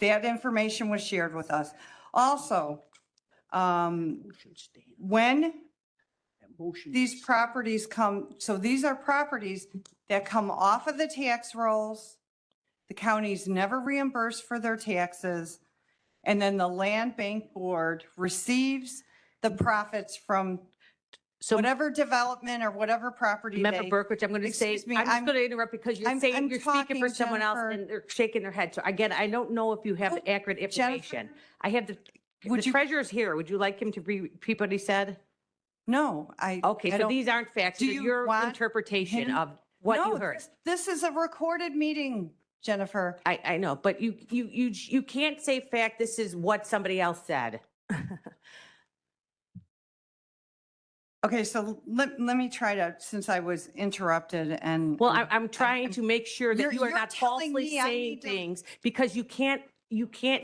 That information was shared with us. Also, when these properties come, so these are properties that come off of the tax rolls. The county's never reimbursed for their taxes. And then the land bank board receives the profits from whatever development or whatever property Member they. Berkowitz, I'm going to say, Excuse me, I'm just going to interrupt because you're I'm saying, you're speaking for talking, someone else Jennifer. and they're shaking their head. So again, I don't know if you have the accurate information. I have the treasurer's here. Would you like him to repeat what he said? No, Okay, I so don't- these aren't facts. Do They're you your want interpretation him- of what you No, heard. This is a recorded meeting, Jennifer. I know, but you can't say fact. This is what somebody else said. Okay, so let me try to, since I was interrupted and. Well, I'm trying to make sure that You're- you are you're not telling falsely me I saying need to- things because you can't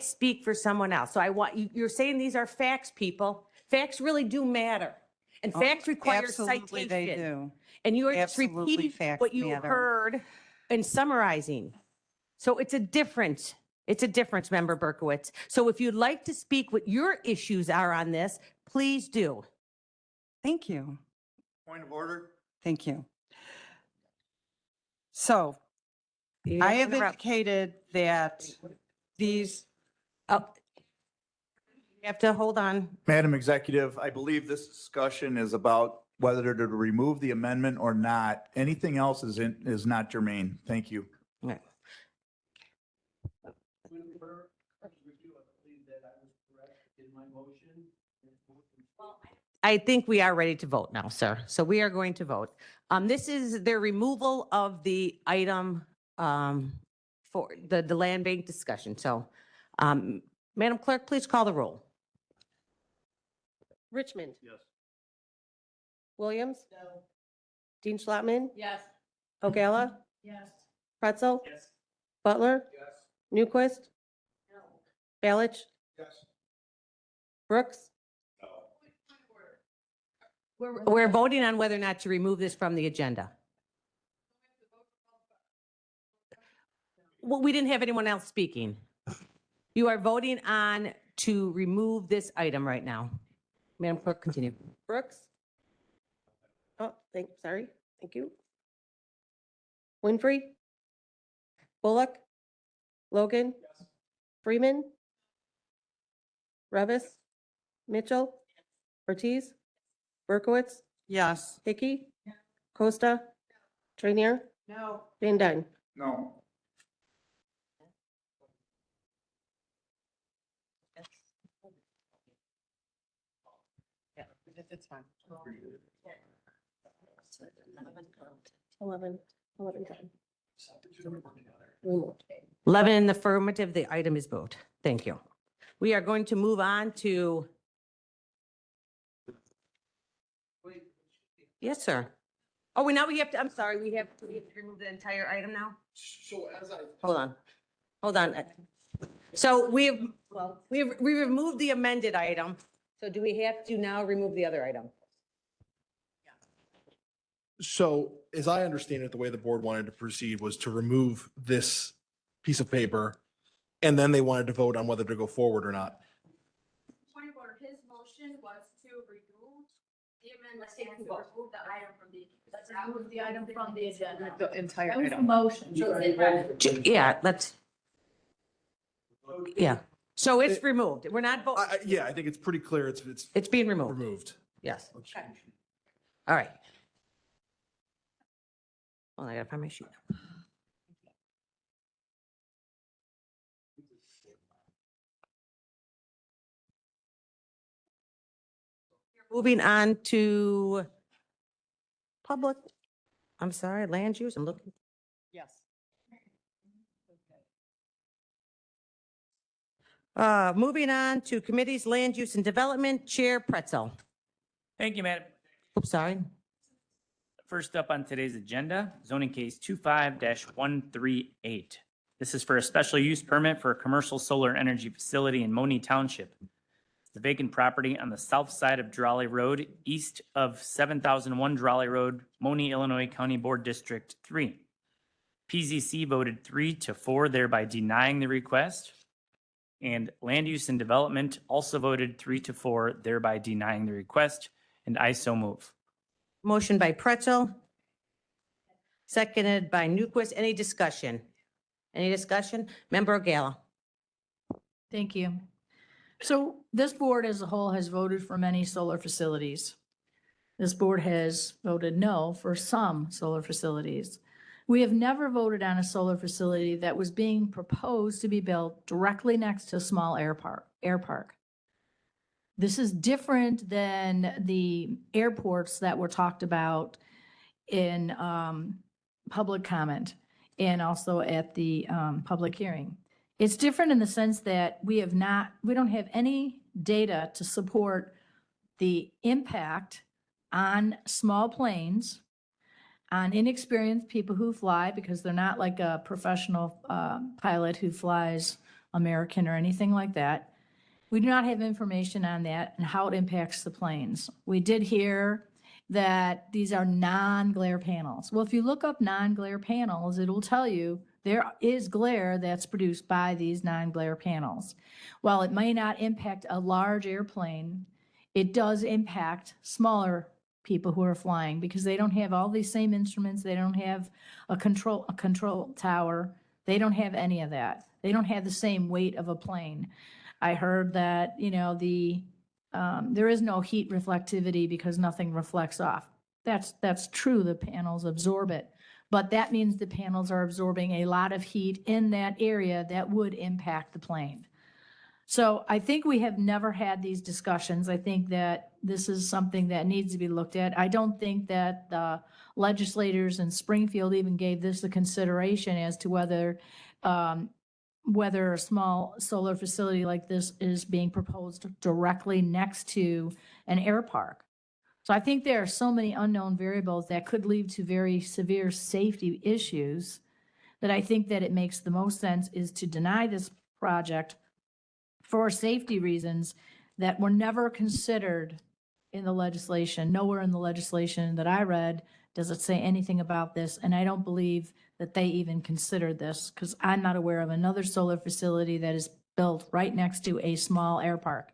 speak for someone else. So I want, you're saying these are facts, people. Facts really do matter. And Oh, facts require absolutely they citation. do. And you are just Absolutely repeating facts what you matter. heard and summarizing. So it's a difference. It's a difference, Member Berkowitz. So if you'd like to speak what your issues are on this, please do. Thank you. Point of order? Thank you. So You I to have interrupt. indicated that these. Oh, you have to hold on. Madam Executive, I believe this discussion is about whether to remove the amendment or not. Anything else is not germane. Thank you. Right. I think we are ready to vote now, sir. So we are going to vote. This is the removal of the item for the land bank discussion. So, Madam Clerk, please call the roll. Richmond. Yes. Williams. Dean Schlottman. Yes. O'Gala. Yes. Pretzel. Yes. Butler. Yes. Newquist. Balich. Yes. Brooks. We're voting on whether or not to remove this from the agenda. Well, we didn't have anyone else speaking. You are voting on to remove this item right now. Madam Clerk, continue. Brooks. Oh, sorry. Thank you. Winfrey. Bullock. Logan. Freeman. Revis. Mitchell. Ortiz. Berkowitz. Yes. Hickey. Costa. Trainier. No. Van Dyne. No. It's fine. 11. 11. 11 in the affirmative, the item is moved. Thank you. We are going to move on to. Yes, sir. Oh, now we have to, I'm sorry, we have to remove the entire item now? So as I. Hold on. So we removed the amended item. So do we have to now remove the other item? So as I understand it, the way the board wanted to proceed was to remove this piece of paper, and then they wanted to vote on whether to go forward or not. Point of order, his motion was to remove the amendment and to remove the item from the, let's remove the item from the agenda. The entire That was the item. motion. Yeah, yeah. So it's removed. We're not voting. Yeah, I think it's pretty clear It's being removed. removed. Yes. All right. Well, I gotta find my sheet. Moving on to public, I'm sorry, land use, I'm looking. Yes. Moving on to committees, land use and development, Chair Pretzel. Thank you, Madam. Oops, sorry. First up on today's agenda, zoning case 25-138. This is for a special use permit for a commercial solar energy facility in Monee Township. The vacant property on the south side of Drawley Road, east of 7001 Drawley Road, Monee, Illinois County Board District 3. PZC voted 3-4, thereby denying the request. And Land Use and Development also voted 3-4, thereby denying the request. And I so move. Motion by Pretzel. Seconded by Newquist. Any discussion? Any discussion? Member O'Gala. Thank you. So this board as a whole has voted for many solar facilities. This board has voted no for some solar facilities. We have never voted on a solar facility that was being proposed to be built directly next to a small air park. This is different than the airports that were talked about in public comment and also at the public hearing. It's different in the sense that we don't have any data to support the impact on small planes, on inexperienced people who fly, because they're not like a professional pilot who flies American or anything like that. We do not have information on that and how it impacts the planes. We did hear that these are non-glare panels. Well, if you look up non-glare panels, it'll tell you there is glare that's produced by these non-glare panels. While it may not impact a large airplane, it does impact smaller people who are flying because they don't have all these same instruments. They don't have a control tower. They don't have any of that. They don't have the same weight of a plane. I heard that, there is no heat reflectivity because nothing reflects off. That's true. The panels absorb it, but that means the panels are absorbing a lot of heat in that area that would impact the plane. So I think we have never had these discussions. I think that this is something that needs to be looked at. I don't think that the legislators in Springfield even gave this a consideration as to whether a small solar facility like this is being proposed directly next to an air park. So I think there are so many unknown variables that could lead to very severe safety issues that I think that it makes the most sense is to deny this project for safety reasons that were never considered in the legislation. Nowhere in the legislation that I read does it say anything about this, and I don't believe that they even considered this because I'm not aware of another solar facility that is built right next to a small air park.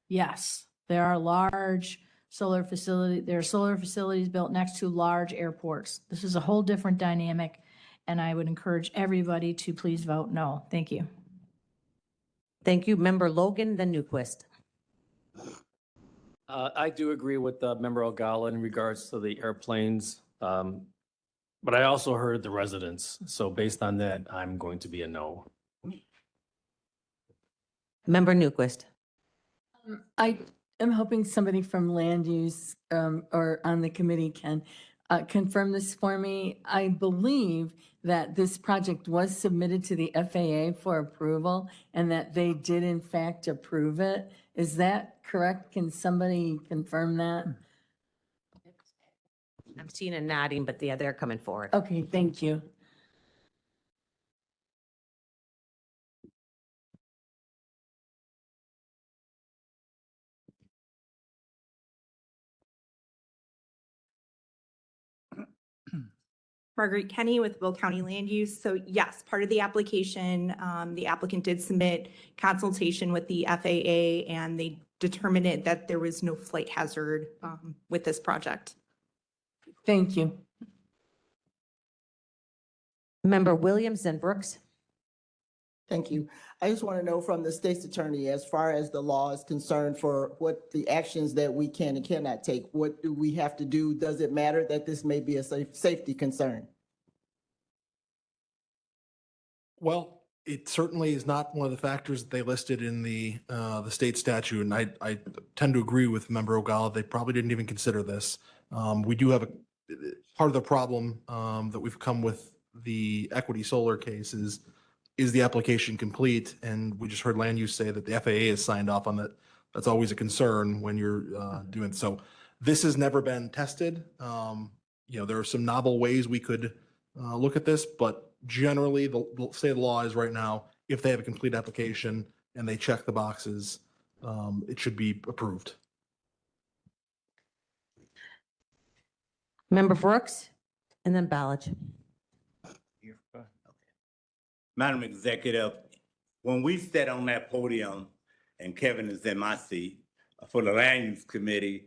Yes, there are solar facilities built next to large airports. This is a whole different dynamic, and I would encourage everybody to please vote no. Thank you. Thank you. Member Logan, then Newquist. I do agree with Member Ogalla in regards to the airplanes. But I also heard the residents. So based on that, I'm going to be a no. Member Newquist. I am hoping somebody from land use or on the committee can confirm this for me. I believe that this project was submitted to the FAA for approval and that they did in fact approve it. Is that correct? Can somebody confirm that? I'm seeing a nodding, but yeah, they're coming forward. Okay, thank you. Marguerite Kenny with Will County Land Use. So yes, part of the application, the applicant did submit consultation with the FAA and they determined that there was no flight hazard with this project. Thank you. Member Williams and Brooks. Thank you. I just want to know from the state's attorney, as far as the law is concerned for what the actions that we can and cannot take, what do we have to do? Does it matter that this may be a safety concern? Well, it certainly is not one of the factors that they listed in the state statute, and I tend to agree with Member Ogalla. They probably didn't even consider this. We do have part of the problem that we've come with the equity solar case is the application complete? And we just heard land use say that the FAA has signed off on that. That's always a concern when you're doing so. This has never been tested. There are some novel ways we could look at this, but generally the state of the law is right now, if they have a complete application and they check the boxes, it should be approved. Member Brooks and then Ballage. Madam Executive, when we sat on that podium, and Kevin is in my seat, for the Land Use Committee,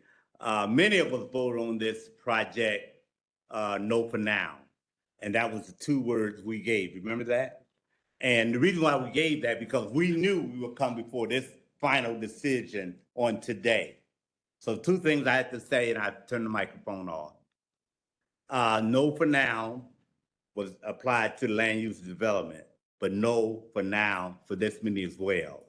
many of us voted on this project, no for now. And that was the 2 words we gave. Remember that? And the reason why we gave that, because we knew we would come before this final decision on today. So two things I have to say, and I turn the microphone off. No for now was applied to land use development, but no for now for this many as well.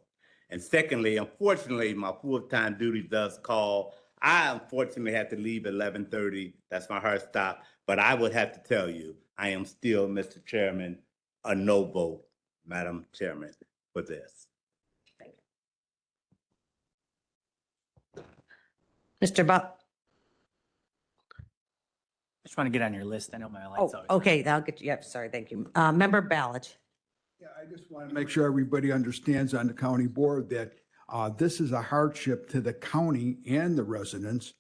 And secondly, unfortunately, my full-time duty does call. I unfortunately have to leave at 11:30. That's my hard stop. But I would have to tell you, I am still, Mr. Chairman, a no vote, Madam Chairman, for this. Mr. Buck. Just want to get on your list. I know my Oh, light's out. okay, I'll get you. Yep, sorry, thank you. Member Ballard. Yeah, I just want to make sure everybody understands on the county board that this is a hardship to the county and the residents,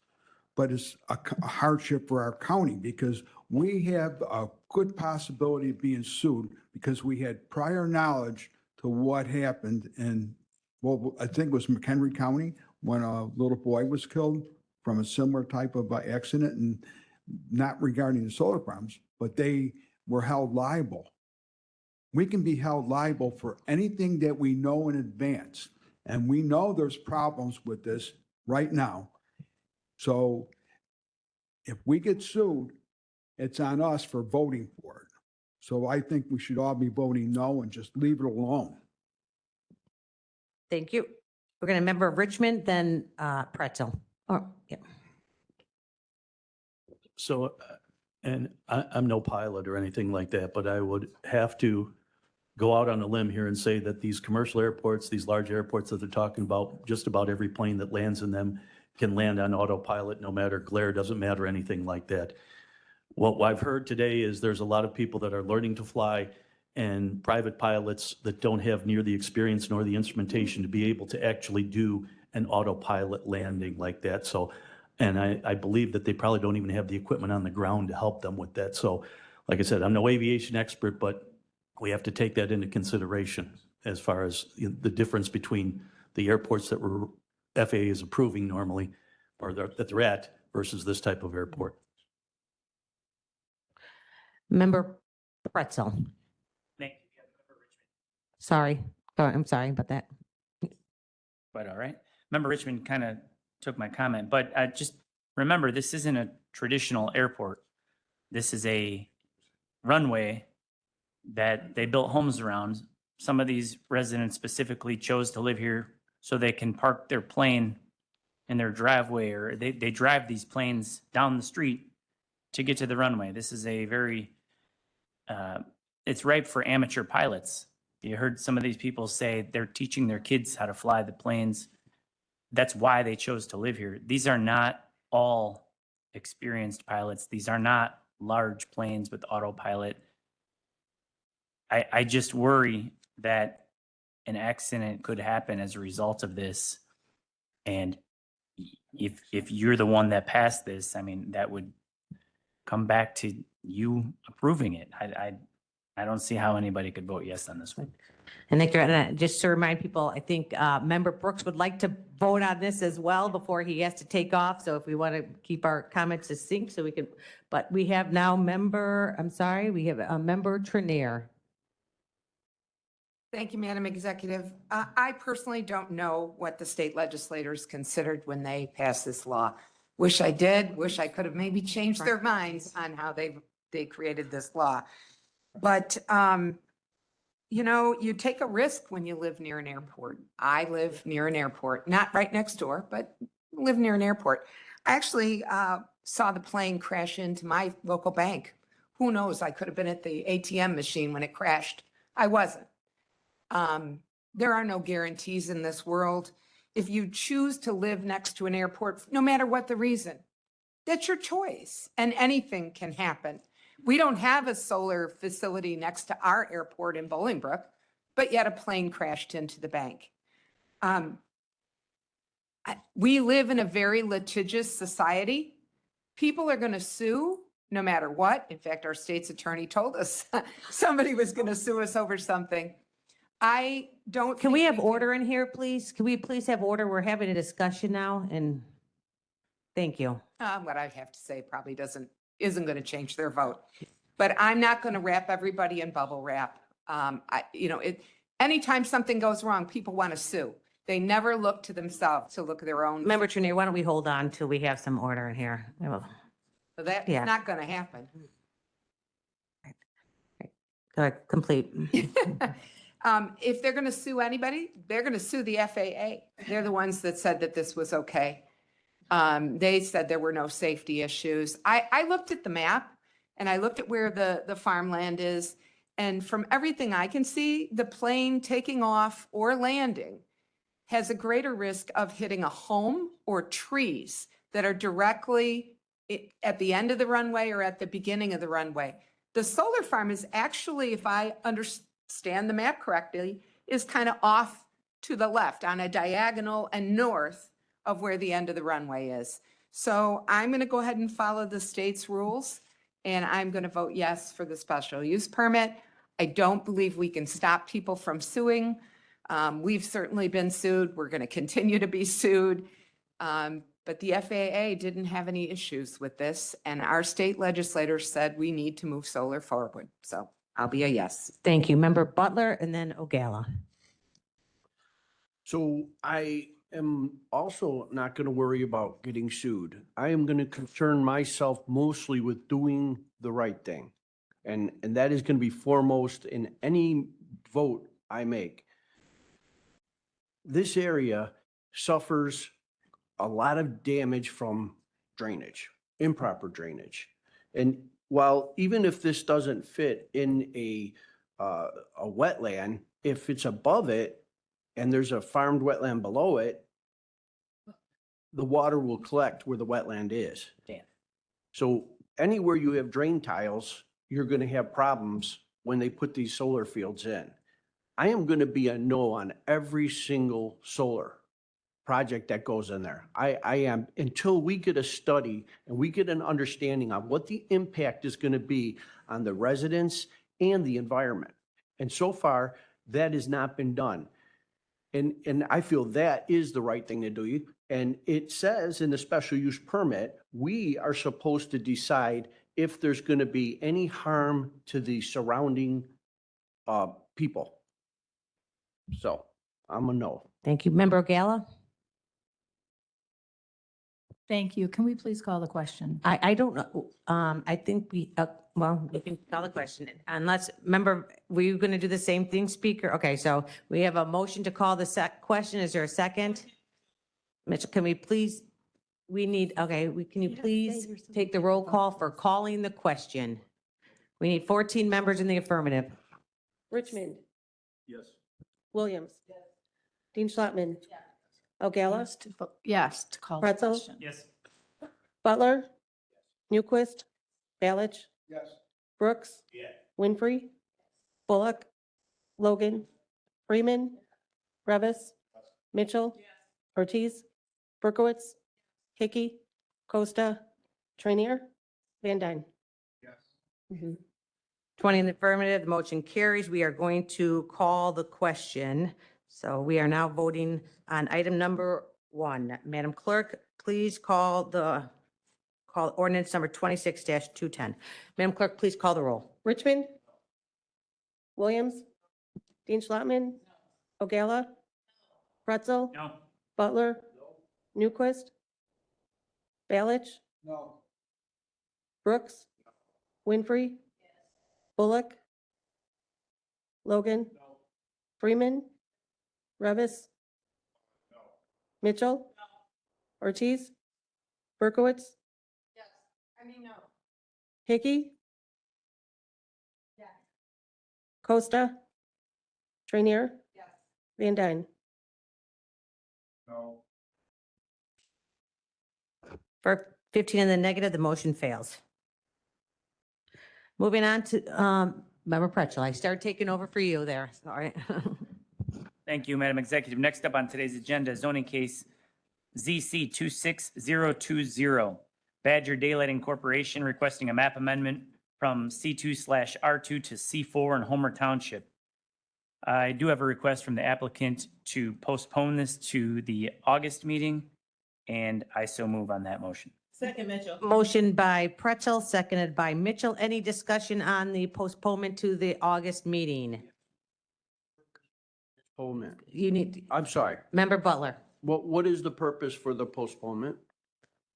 but it's a hardship for our county because we have a good possibility of being sued because we had prior knowledge to what happened in, well, I think it was McHenry County when a little boy was killed from a similar type of accident, and not regarding the solar farms, but they were held liable. We can be held liable for anything that we know in advance. And we know there's problems with this right now. So if we get sued, it's on us for voting for it. So I think we should all be voting no and just leave it alone. Thank you. We're going to member Richmond, then Pretzel. Oh, yeah. So, and I'm no pilot or anything like that, but I would have to go out on a limb here and say that these commercial airports, these large airports that they're talking about, just about every plane that lands in them can land on autopilot, no matter glare, doesn't matter, anything like that. What I've heard today is there's a lot of people that are learning to fly and private pilots that don't have near the experience nor the instrumentation to be able to actually do an autopilot landing like that. So, and I believe that they probably don't even have the equipment on the ground to help them with that. So, like I said, I'm no aviation expert, but we have to take that into consideration as far as the difference between the airports that FAA is approving normally, or that they're at, versus this type of airport. Member Pretzel. Sorry. I'm sorry about that. But all right. Member Richmond kind of took my comment, but just remember, this isn't a traditional airport. This is a runway that they built homes around. Some of these residents specifically chose to live here so they can park their plane in their driveway, or they drive these planes down the street to get to the runway. This is a very, it's ripe for amateur pilots. You heard some of these people say they're teaching their kids how to fly the planes. That's why they chose to live here. These are not all experienced pilots. These are not large planes with autopilot. I just worry that an accident could happen as a result of this. And if you're the one that passed this, I mean, that would come back to you approving it. I don't see how anybody could vote yes on this one. And thank you. And just to remind people, I think Member Brooks would like to vote on this as well before he has to take off. So if we want to keep our comments succinct, so we can, but we have now we have a Member Trenier. Thank you, Madam Executive. I personally don't know what the state legislators considered when they passed this law. Wish I did, wish I could have maybe changed their minds on how they created this law. But, you take a risk when you live near an airport. I live near an airport, not right next door, but live near an airport. I actually saw the plane crash into my local bank. Who knows? I could have been at the ATM machine when it crashed. I wasn't. There are no guarantees in this world. If you choose to live next to an airport, no matter what the reason, that's your choice, and anything can happen. We don't have a solar facility next to our airport in Bolingbrook, but yet a plane crashed into the bank. We live in a very litigious society. People are going to sue no matter what. In fact, our state's attorney told us somebody was going to sue us over something. I don't. Can we have order in here, please? Can we please have order? We're having a discussion now, and thank you. What I have to say probably isn't going to change their vote, but I'm not going to wrap everybody in bubble wrap. Anytime something goes wrong, people want to sue. They never look to themselves to look at their own. Member Trinier, why don't we hold on till we have some order in here? So that's Yeah. not going to happen. Go ahead, complete. If they're going to sue anybody, they're going to sue the FAA. They're the ones that said that this was okay. They said there were no safety issues. I looked at the map and I looked at where the farmland is. And from everything I can see, the plane taking off or landing has a greater risk of hitting a home or trees that are directly at the end of the runway or at the beginning of the runway. The solar farm is actually, if I understand the map correctly, is kind of off to the left on a diagonal and north of where the end of the runway is. So I'm going to go ahead and follow the state's rules, and I'm going to vote yes for the special use permit. I don't believe we can stop people from suing. We've certainly been sued. We're going to continue to be sued. But the FAA didn't have any issues with this, and our state legislators said we need to move solar forward. So I'll be a yes. Thank you. Member Butler and then Ogala. So I am also not going to worry about getting sued. I am going to concern myself mostly with doing the right thing. And that is going to be foremost in any vote I make. This area suffers a lot of damage from drainage, improper drainage. And while even if this doesn't fit in a wetland, if it's above it and there's a farmed wetland below it, the water will collect where the wetland is. So anywhere you have drain tiles, you're going to have problems when they put these solar fields in. I am going to be a no on every single solar project that goes in there. I am, until we get a study and we get an understanding on what the impact is going to be on the residents and the environment. And so far, that has not been done. And I feel that is the right thing to do. And it says in the special use permit, we are supposed to decide if there's going to be any harm to the surrounding people. So I'm a no. Thank you. Member Ogala? Thank you. Can we please call the question? I don't know. I think we can call the question unless, remember, were you going to do the same thing, speaker? Okay, so we have a motion to call the question. Is there a second? Mitchell, can we please, can you please take the roll call for calling the question? We need 14 members in the affirmative. Richmond, Yes. Williams. Dean Schlottman. Ogala, Yes, to call the Pretzel? question. Yes. Butler. Newquist, Balich. Yes. Brooks. Winfrey. Bullock. Logan. Freeman. Revis. Mitchell. Ortiz. Berkowitz. Hickey. Costa. Trainier. Van Dyne. Yes. 20 in the affirmative, the motion carries. We are going to call the question. So we are now voting on item number 1. Madam Clerk, please call ordinance number 26-210. Madam Clerk, please call the roll. Richmond. Williams. Dean Schlottman. Ogala. Pretzel. No. Butler. Newquist. Balich. No. Brooks. Winfrey. Bullock. Logan. Freeman. Revis. Mitchell. Ortiz. Berkowitz. No. Hickey. Costa. Trainier. Van Dyne. No. For 15 in the negative, the motion fails. Moving on to Member Pretchell. I started taking over for you there. Sorry. Thank you, Madam Executive. Next up on today's agenda, zoning case ZC 26020. Badger Daylighting Corporation requesting a map amendment from C2/R2 to C4 in Homer Township. I do have a request from the applicant to postpone this to the August meeting, and I so move on that motion. Second, Mitchell. Motion by Pretzel, seconded by Mitchell. Any discussion on the postponement to the August meeting? Postponement. You need, I'm sorry. Member Butler. What is the purpose for the postponement?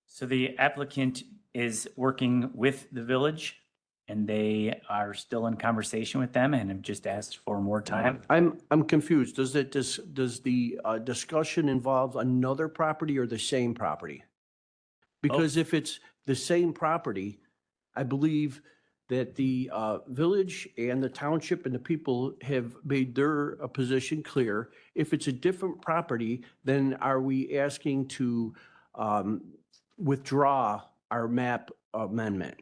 So the applicant is working with the village and they are still in conversation with them and have just asked for more time. I'm confused. Does the discussion involve another property or the same property? Because if it's the same property, I believe that the village and the township and the people have made their position clear. If it's a different property, then are we asking to withdraw our map amendment?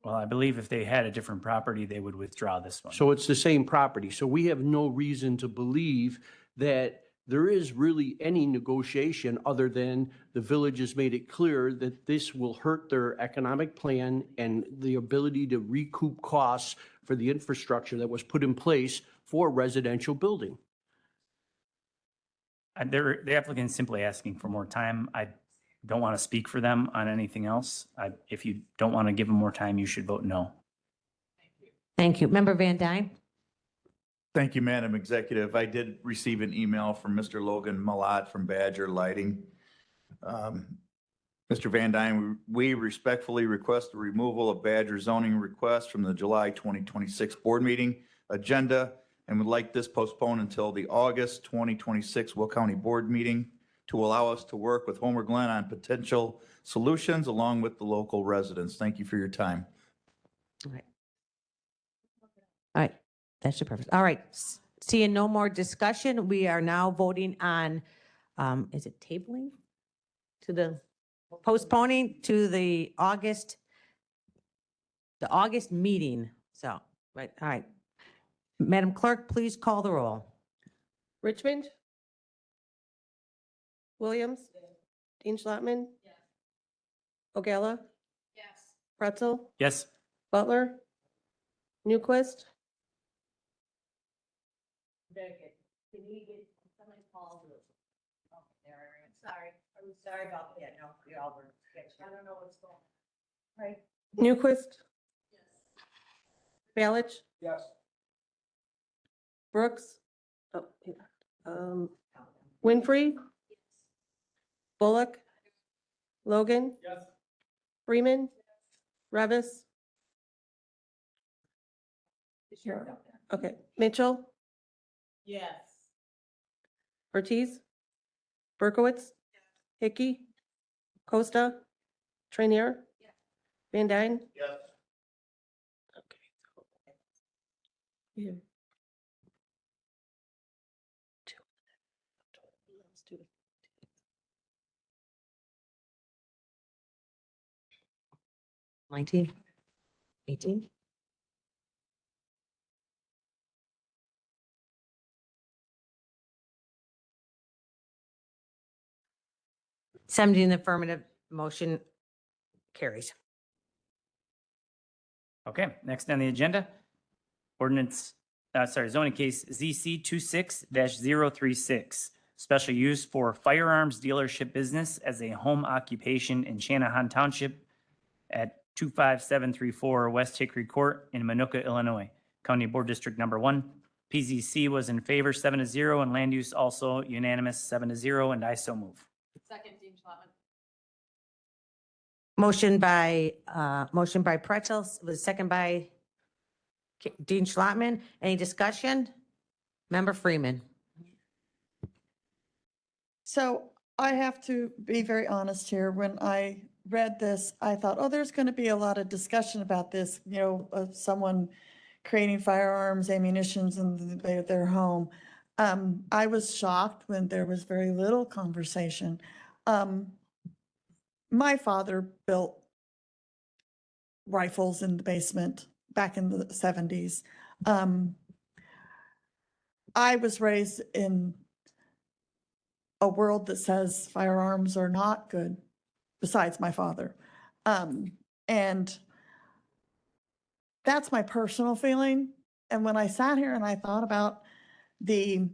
Well, I believe if they had a different property, they would withdraw this one. So it's the same property. So we have no reason to believe that there is really any negotiation other than the village has made it clear that this will hurt their economic plan and the ability to recoup costs for the infrastructure that was put in place for residential building. The applicant's simply asking for more time. I don't want to speak for them on anything else. If you don't want to give them more time, you should vote no. Thank you. Member Van Dyne. Thank you, Madam Executive. I did receive an email from Mr. Logan Malat from Badger Lighting. Mr. Van Dyne, we respectfully request the removal of Badger zoning request from the July 2026 board meeting agenda and would like this postponed until the August 2026 Will County Board meeting to allow us to work with Homer Glen on potential solutions along with the local residents. Thank you for your time. All right. All right. That should be perfect. All right. Seeing no more discussion, we are now voting on, is it tabling? To the postponing to the August meeting. So, right. All right. Madam Clerk, please call the roll. Richmond? Williams? Dean Schlattman? Ogella? Pretzel? Yes. Butler? Newquist? Can you get somebody call? Sorry. I'm sorry about that. No, we all were. I don't know what's going on. Right. Newquist? Balich? Yes. Brooks? Winfrey? Bullock? Logan? Yes. Freeman? Revis? Okay, Mitchell? Yes. Ortiz? Berkowitz? Hickey? Costa? Trainier? Van Dyne? Yes. Yeah. — 19, 18. Seventy in the affirmative, motion carries. Okay, next on the agenda, zoning case ZC 26-036, special use for firearms dealership business as a home occupation in Shanahan Township at 25734 West Hickory Court in Manuka, Illinois. County Board District Number 1. PZC was in favor 7-0 and land use also unanimous 7-0, and I so move. Second, Dean Schlattman. Motion by Pretzel, was second by Dean Schlattman. Any discussion? Member Freeman. So I have to be very honest here. When I read this, I thought, oh, there's going to be a lot of discussion about this, of someone creating firearms, ammunitions in their home. I was shocked when there was very little conversation. My father built rifles in the basement back in the 70s. I was raised in a world that says firearms are not good, besides my father. And that's my personal feeling. And when I sat here and I thought about the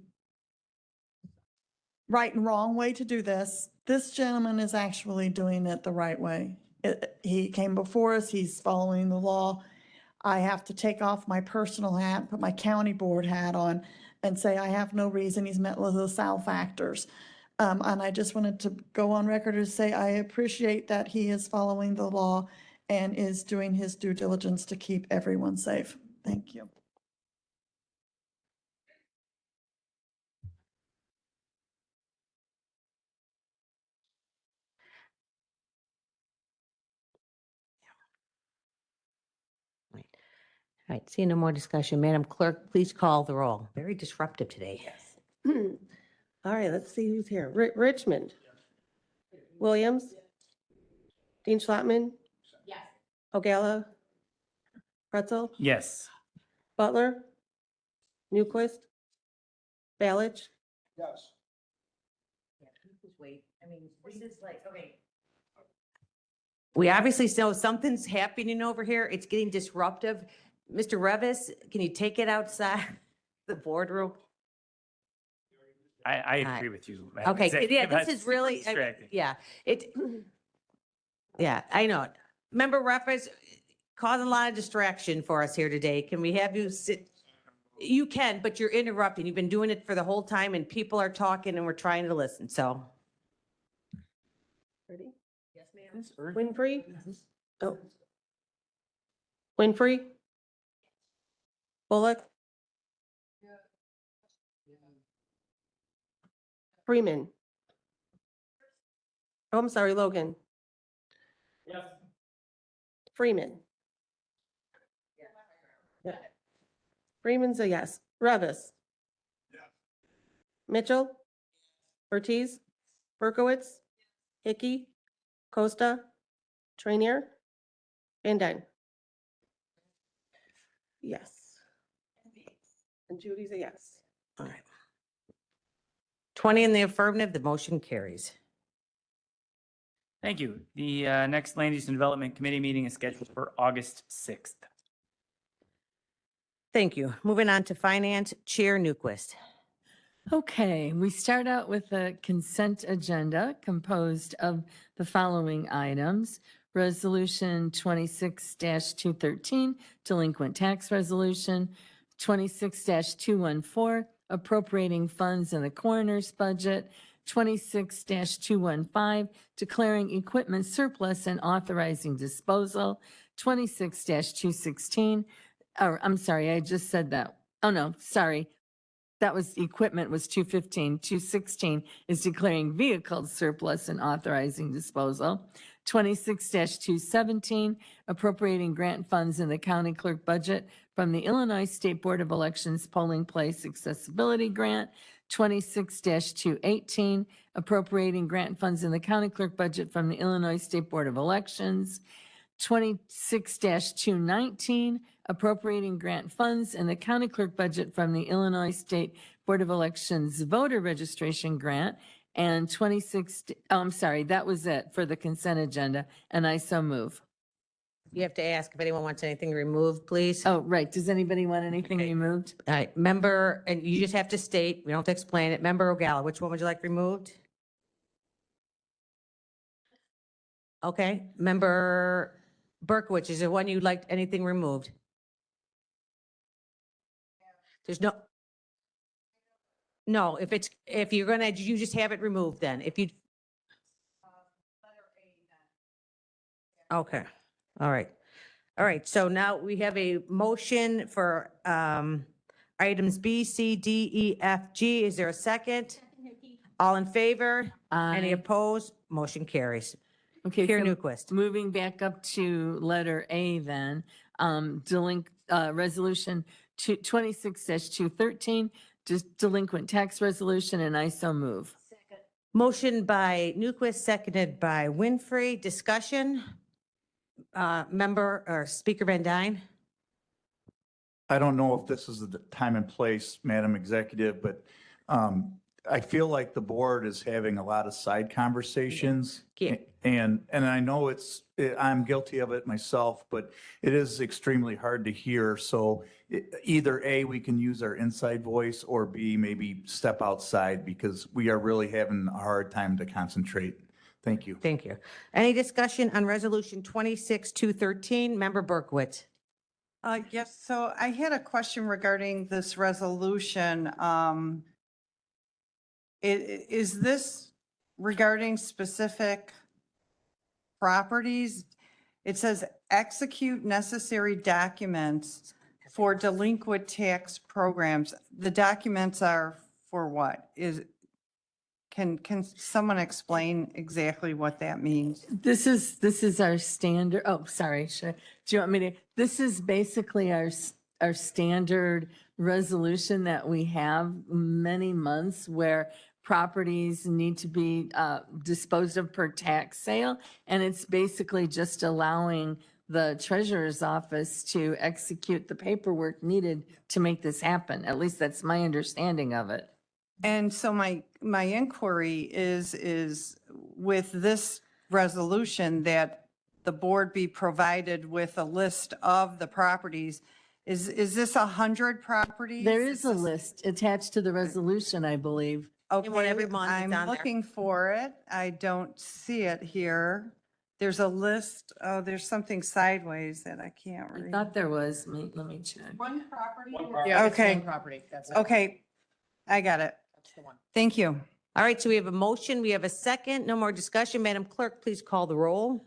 right and wrong way to do this, this gentleman is actually doing it the right way. He came before us, he's following the law. I have to take off my personal hat, put my county board hat on, and say, I have no reason. He's met with LaSalle factors. And I just wanted to go on record to say I appreciate that he is following the law and is doing his due diligence to keep everyone safe. Thank you. All right, seeing no more discussion, Madam Clerk, please call the roll. Very disruptive today. All right, let's see who's here. Richmond. Williams. Dean Schlattman. Yes. Ogalla. Pretzel. Yes. Butler. Newquist. Balich. Yes. Wait, I mean, this is like, okay. We obviously know something's happening over here. It's getting disruptive. Mr. Revis, can you take it outside the boardroom? I All right. agree with you. Madam Okay, yeah, Executive. this That's is really, distracting. yeah, yeah, I know. Member Revis causing a lot of distraction for us here today. Can we have you sit? You can, but you're interrupting. You've been doing it for the whole time and people are talking and we're trying to listen, so. Ready? Yes, ma'am. Winfrey. Oh. Winfrey. Bullock. Freeman. Oh, I'm sorry, Logan. Yes. Freeman. Yeah. Freeman's a yes. Revis. Mitchell. Ortiz. Berkowitz. Hickey. Costa. Trainier. Van Dyne. Yes. And Judy's a yes. All right. 20 in the affirmative, the motion carries. Thank you. The next Land Use and Development Committee meeting is scheduled for August 6th. Thank you. Moving on to Finance, Chair Newquist. Okay, we start out with a consent agenda composed of the following items. Resolution 26-213, delinquent tax resolution, 26-214, appropriating funds in the coroner's budget, 26-215, declaring equipment surplus and authorizing disposal, 26-216, or I'm sorry, I just said that. Oh, no, sorry. That was equipment was 215. 216 is declaring vehicles surplus and authorizing disposal. 26-217, appropriating grant funds in the county clerk budget from the Illinois State Board of Elections polling place accessibility grant. 26-218, appropriating grant funds in the county clerk budget from the Illinois State Board of Elections. 26-219, appropriating grant funds in the county clerk budget from the Illinois State Board of Elections voter registration grant. And I'm sorry, that was it for the consent agenda, and I so move. You have to ask if anyone wants anything removed, please. Oh, right. Does anybody want anything Okay. removed? All right, member, and you just have to state, we don't have to explain it. Member Ogalla, which one would you like removed? Okay, member Berkowitz, is there one you'd like anything removed? There's no, if you're gonna, you just have it removed then. If you. Okay, all right. All right, so now we have a motion for items B, C, D, E, F, G. Is there a second? All in favor? Any Aye. opposed? Motion carries. Okay, Chair so Newquist. moving back up to letter A then, resolution 26-213, just delinquent tax resolution, and I so move. Motion by Newquist, seconded by Winfrey. Discussion? Member or Speaker Van Dyne? I don't know if this is the time and place, Madam Executive, but I feel like the board is having a lot of side conversations. Yeah. And I know I'm guilty of it myself, but it is extremely hard to hear. So either A, we can use our inside voice, or B, maybe step outside because we are really having a hard time to concentrate. Thank you. Thank you. Any discussion on resolution 26-213? Member Berkowitz? Yes, so I had a question regarding this resolution. Is this regarding specific properties? It says execute necessary documents for delinquent tax programs. The documents are for what? Can someone explain exactly what that means? This is our standard, oh, sorry, do you want me to? This is basically our standard resolution that we have many months where properties need to be disposed of per tax sale. And it's basically just allowing the treasurer's office to execute the paperwork needed to make this happen. At least that's my understanding of it. And so my inquiry is with this resolution that the board be provided with a list of the properties. Is this 100 properties? There is a list attached to the resolution, I believe. Okay, every month it's I'm on there. looking for it. I don't see it here. There's a list. Oh, there's something sideways that I can't I read. thought there was, let me check. One property? Yeah, it's Okay. one property. That's it. Okay, I got it. That's the one. Thank you. All right, so we have a motion, we have a second, no more discussion. Madam Clerk, please call the roll.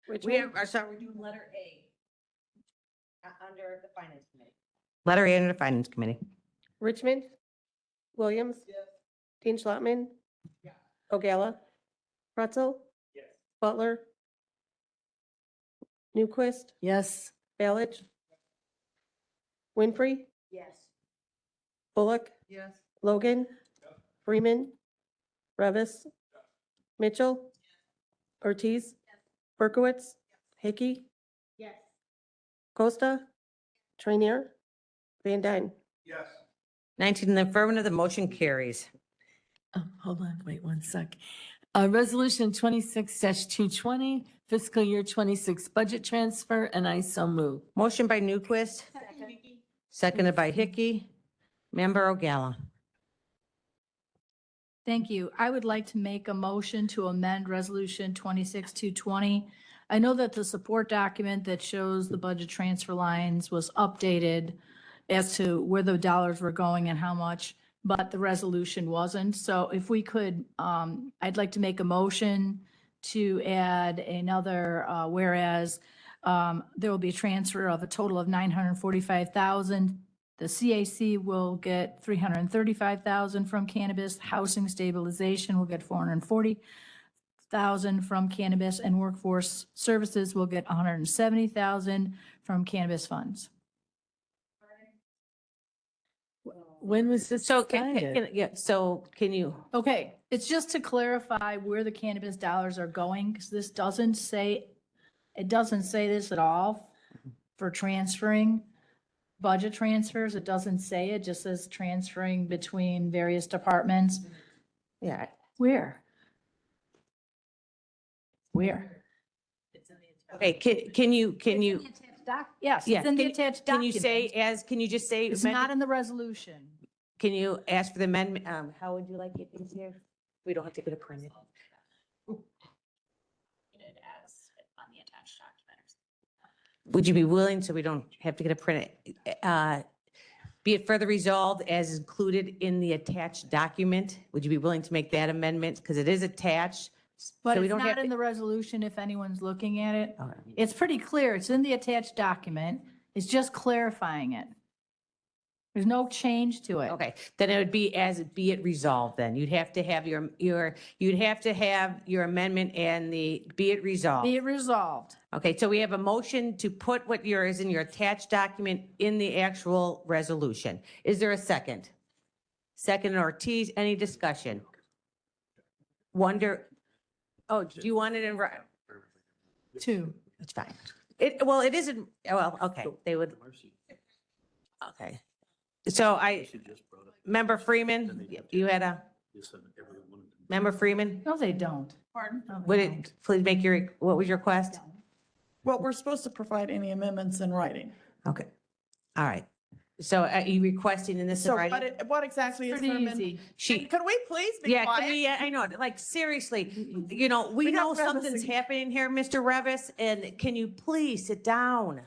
Richmond, Sorry, we're doing letter A. Under the Finance Committee. Letter A under the Finance Committee. Richmond, Williams, Dean Schlotman, Ogala, Pretzel, Butler, Newquist, Yes. Balich, Winfrey, Yes. Bullock, Yes. Logan, Freeman, Revis, Mitchell, Ortiz, Berkowitz, Hickey, Yes. Costa, Trainier, Van Dyne. 19 in the affirmative, the motion carries. Oh, hold on, wait one sec. Resolution 26-220, fiscal year 26 budget transfer, and I so move. Motion by Newquist, seconded by Hickey. Member Ogala. Thank you. I would like to make a motion to amend Resolution 26-220. I know that the support document that shows the budget transfer lines was updated as to where the dollars were going and how much, but the resolution wasn't. So if we could, I'd like to make a motion to add another, whereas there will be a transfer of a total of $945,000. The CAC will get $335,000 from cannabis. Housing stabilization will get $440,000 from cannabis, and workforce services will get $170,000 from cannabis funds. When was this So decided? can you, Okay, it's just to clarify where the cannabis dollars are going, because this doesn't say, it doesn't say this at all for transferring budget transfers. It doesn't say, it just says transferring between various departments. yeah, Where? Where? okay, can you, Yes, yeah, it's in the can- attached can you document. say, can you just say? It's not in the resolution. Can you ask for the amendment? How would you like it in here? We don't have to get it printed. Would you be willing, so we don't have to get it printed? Be it further resolved as included in the attached document? Would you be willing to make that amendment? Because it is attached. But so we it's don't have not in to- the resolution if anyone's looking at it. All right. It's pretty clear. It's in the attached document. It's just clarifying it. There's no change to it. Okay, then it would be as, be it resolved then. You'd have to have you'd have to have your amendment and the, be it resolved. Be it resolved. Okay, so we have a motion to put what is in your attached document in the actual resolution. Is there a second? Second Ortiz, any discussion? Oh, do you want it in? Two. It's fine. Well, it isn't, well, okay, they would, okay. So Member Freeman, you had a, Member Freeman? No, they don't. Pardon? No, they Would don't. it, please make what was your request? Well, we're supposed to provide any amendments in writing. Okay, all right. So are you requesting in this in So writing? what exactly is her Pretty amendment? easy. She, Could we please be yeah, quiet? can we, I know, like, seriously, you know, we We know have Revis something's again. happening here, Mr. Revis, and can you please sit down?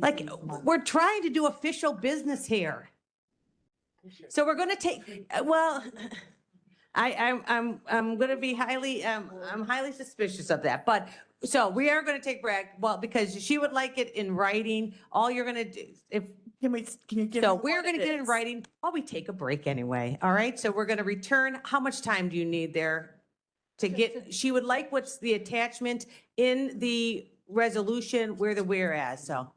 Like, we're trying to do official business here. So we're gonna take, well, I'm gonna be highly, I'm highly suspicious of that, but, so we are gonna take break, well, because she would like it in writing, all you're gonna do, if, Can you give? so me we're what gonna it get in is? writing, while we take a break anyway, all right? So we're gonna return, how much time do you need there to get, she would like what's the attachment in the resolution where the whereas, so.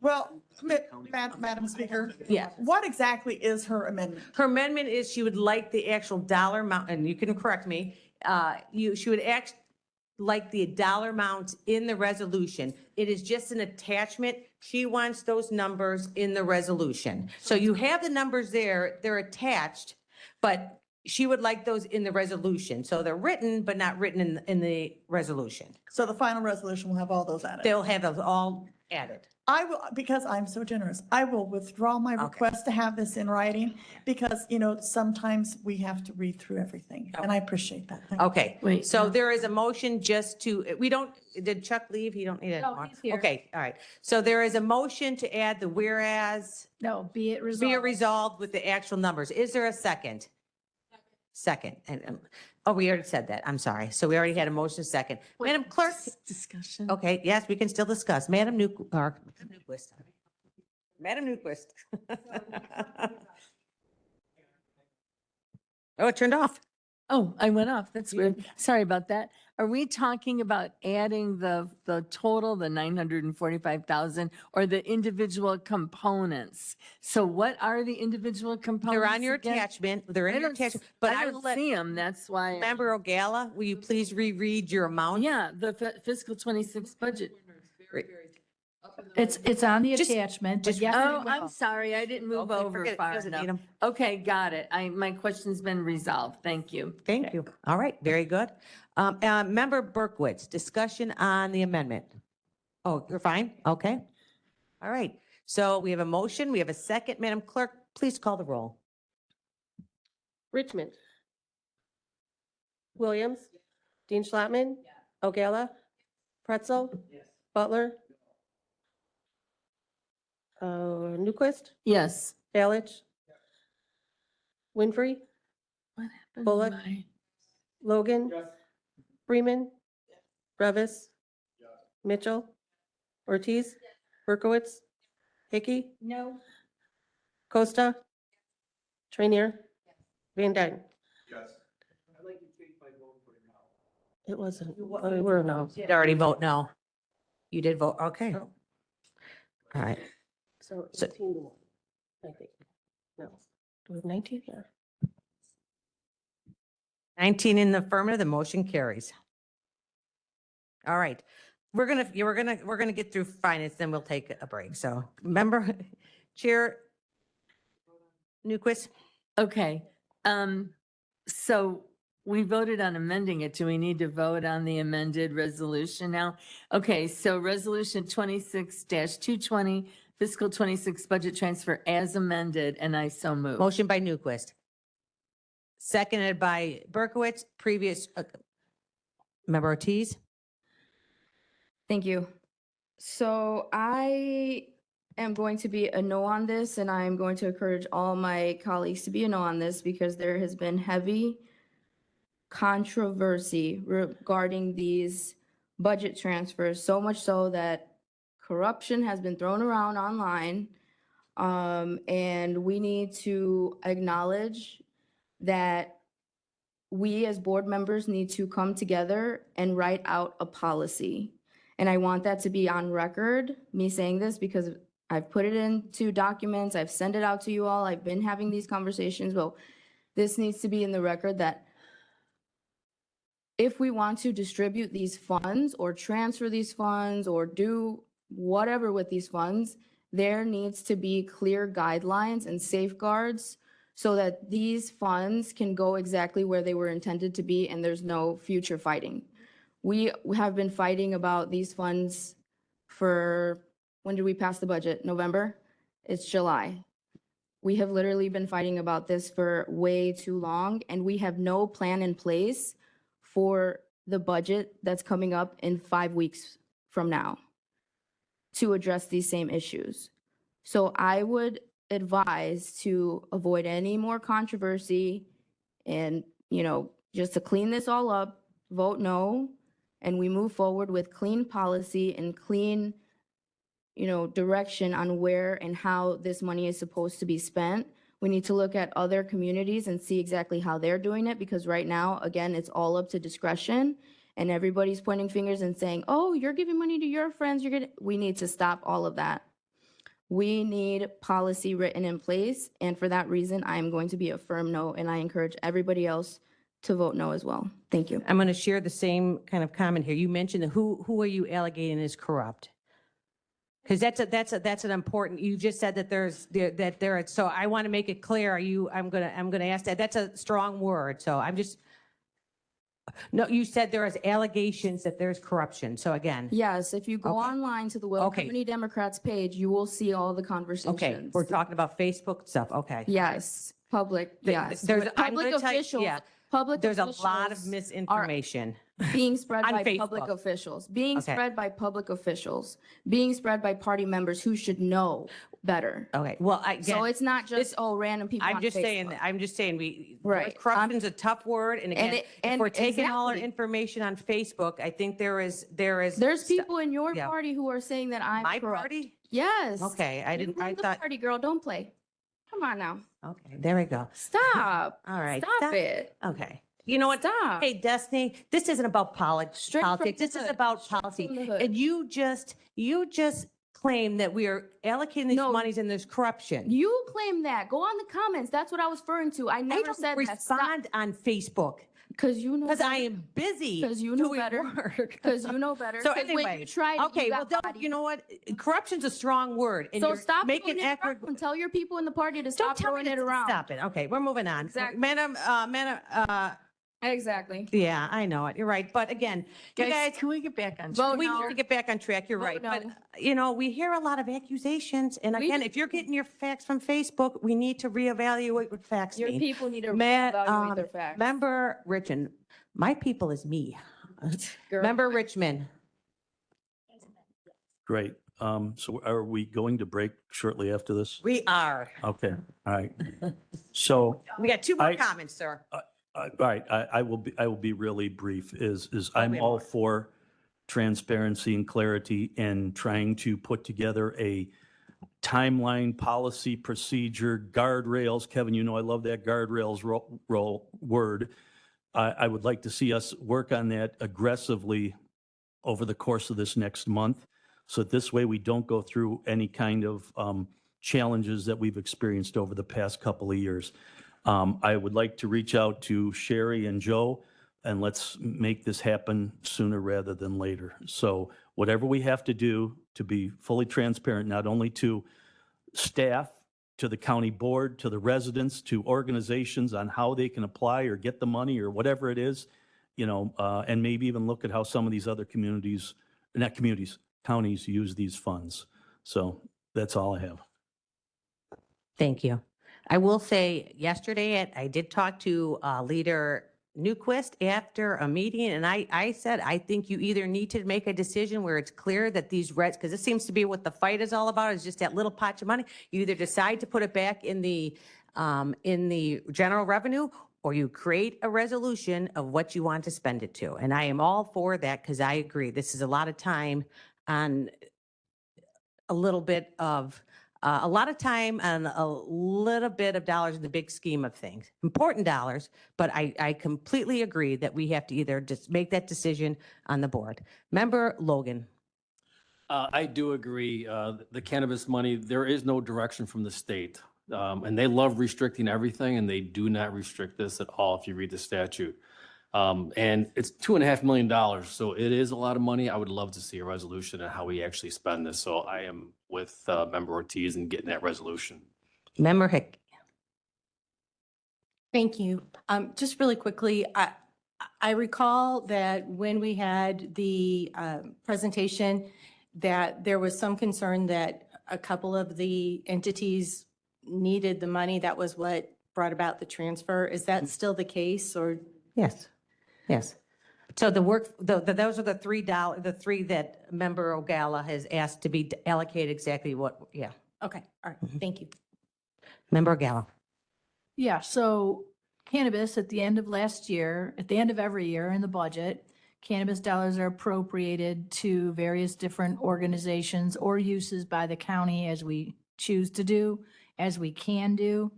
Well, Madam Speaker. Yeah. What exactly is her amendment? Her amendment is she would like the actual dollar amount, and you can correct me, she would like the dollar amount in the resolution. It is just an attachment. She wants those numbers in the resolution. So you have the numbers there, they're attached, but she would like those in the resolution. So they're written, but not written in the resolution. So the final resolution will have all those added. They'll have those all added. I will, because I'm so generous, I will withdraw my request to have this in writing because, you know, sometimes we have to read through everything and I appreciate that. Thank you. Okay, Wait, so no. there is a motion just to, we don't, did Chuck leave? You don't need it No, anymore? he's here. Okay, all right. So there is a motion to add the whereas, No, be it be resolved. it resolved with the actual numbers. Is there a second? Second, and, oh, we already said that. I'm sorry. So we already had a motion second. Madam Clerk? Discussion. Okay, yes, we can still discuss. Madam Newquist. Madam Newquist. Oh, it turned off. Oh, I went off. That's weird. Sorry about that. Are we talking about adding the total, the 945,000, or the individual components? So what are the individual components? They're on your again? attachment. They're in I your don't attachment, s- but I I will don't let see them. That's why. Member O'Gala, will you please reread your amount? Yeah, the fiscal 26 budget. It's on the Just- attachment, but just- yes. Oh, it I'm will. sorry. I didn't move Okay, over forget it. far Doesn't need enough. 'em. Okay, got it. My question's been resolved. Thank you. Thank you. All right, very good. Member Berkowitz, discussion on the amendment. Oh, you're fine? Okay. All right. So we have a motion, we have a second. Madam Clerk, please call the roll. Richmond. Williams. Dean Schlattman. O'Gala. Pretzel. Butler. Newquist. Yes. Balich. Winfrey. What happened? to Bullock. my- Logan. Freeman. Revis. Mitchell. Ortiz. Berkowitz. Hickey. No. Costa. Trainier. Van Dyne. It wasn't, we're no. Did already vote no. You did vote, okay. All right. So So- 18 to 1, I think. No. Do we have 19? Yeah. 19 in the affirmative, the motion carries. All right. We're gonna get through finance, then we'll take a break. So member, Chair Newquist? Okay. So we voted on amending it. Do we need to vote on the amended resolution now? Okay, so resolution 26-220, fiscal 26 budget transfer as amended, and I so move. Motion by Newquist. Seconded by Berkowitz, previous, Member Ortiz? Thank you. So I am going to be a no on this, and I'm going to encourage all my colleagues to be a no on this because there has been heavy controversy regarding these budget transfers, so much so that corruption has been thrown around online. And we need to acknowledge that we as board members need to come together and write out a policy. And I want that to be on record, me saying this, because I've put it into documents, I've sent it out to you all, I've been having these conversations. Well, this needs to be in the record that if we want to distribute these funds or transfer these funds or do whatever with these funds, there needs to be clear guidelines and safeguards so that these funds can go exactly where they were intended to be and there's no future fighting. We have been fighting about these funds for, when did we pass the budget? November? It's July. We have literally been fighting about this for way too long, and we have no plan in place for the budget that's coming up in 5 weeks from now to address these same issues. So I would advise to avoid any more controversy and, just to clean this all up, vote no, and we move forward with clean policy and clean, direction on where and how this money is supposed to be spent. We need to look at other communities and see exactly how they're doing it, because right now, again, it's all up to discretion, and everybody's pointing fingers and saying, oh, you're giving money to your friends, we need to stop all of that. We need policy written in place, and for that reason, I am going to be a firm no, and I encourage everybody else to vote no as well. Thank you. I'm going to share the same kind of comment here. You mentioned that who are you allocating is corrupt? Because that's an important, you just said that so I want to make it clear, I'm going to ask that. That's a strong word. So no, you said there is allegations that there's corruption. So again. Yes, if you go online to the Will Okay. County Democrats page, you will see all the conversations. Okay, we're talking about Facebook stuff. Okay. Yes, public, yes. There's, With I'm public gonna tell you, officials, yeah, public there's a lot of officials misinformation. being spread on by public Facebook. officials, being Okay. spread by public officials, being spread by party members who should know better. Okay, well, So it's not just, random people on I'm just saying, Facebook. Right. corruption's a tough word. And again, if and we're taking all our exactly. information on Facebook, I think there's. There's people in your yeah. party who are saying that I'm My corrupt. party? Yes. Okay, I didn't, I Leave the thought, party, girl, don't play. Come on now. okay, there we go. Stop. All right. Stop it. Okay. You know what? Stop. Hey, Destiny, this isn't about Straight from politics. the This is hood. about Straight policy. from the hood. And you just claim that we are allocating these No. monies and there's corruption. You claim that. Go on the comments. That's what I was referring to. I I never don't said that. respond on Facebook Because you know because I better. am busy. Because you know doing better. work. Because you know better. So 'Cause when anyway, you tried it, okay, you well, got don't, bodied. you know what? Corruption's a strong word. And So you're stop making throwing it effort. around. Tell your people in the party to Don't stop tell me throwing it to around. Stop it. Okay, we're moving on. Exactly. Madam, Exactly. yeah, I know it. You're right. But again, you guys, Can we get back on? Vote we no. need to get back on track. You're Vote right. But, no. we hear a lot of accusations. And We again, do. if you're getting your facts from Facebook, we need to reevaluate what facts Your mean. people need to Ma- evaluate their facts. Member Richmond, my people is me. Girl. Member Richmond. Great. So are we going to break shortly after this? We are. Okay, all right. So, We got two more I- comments, sir. all right, I will be really brief, is I'm we have all more. for transparency and clarity and trying to put together a timeline, policy, procedure, guardrails. Kevin, you know I love that guardrails word. I would like to see us work on that aggressively over the course of this next month. So that this way we don't go through any kind of challenges that we've experienced over the past couple of years. I would like to reach out to Sherry and Joe, and let's make this happen sooner rather than later. So whatever we have to do to be fully transparent, not only to staff, to the county board, to the residents, to organizations on how they can apply or get the money or whatever it is, and maybe even look at how some of these other counties use these funds. So that's all I have. Thank you. I will say yesterday, I did talk to Leader Newquist after a meeting, and I said, I think you either need to make a decision where it's clear that these because it seems to be what the fight is all about, is just that little pot of money. You either decide to put it back in the general revenue, or you create a resolution of what you want to spend it to. And I am all for that, because I agree, this is a lot of time on a little bit of time and a little bit of dollars in the big scheme of things. Important dollars, but I completely agree that we have to either just make that decision on the board. Member Logan. I do agree. The cannabis money, there is no direction from the state. And they love restricting everything, and they do not restrict this at all if you read the statute. And it's $2.5 million. So it is a lot of money. I would love to see a resolution on how we actually spend this. So I am with Member Ortiz in getting that resolution. Member Hick. Thank you. Just really quickly, I recall that when we had the presentation, that there was some concern that a couple of the entities needed the money. That was what brought about the transfer. Is that still the case or? Yes, yes. So those are the the three that Member Ogala has asked to be allocated exactly what, yeah. Okay, all right, thank you. Member Ogala. Yeah, so cannabis at the end of last year, at the end of every year in the budget, cannabis dollars are appropriated to various different organizations or uses by the county as we choose to do, as we can do.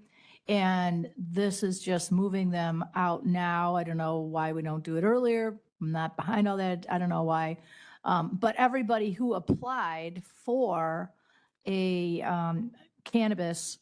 And this is just moving them out now. I don't know why we don't do it earlier. I'm not behind all that. I don't know why. But everybody who applied for a cannabis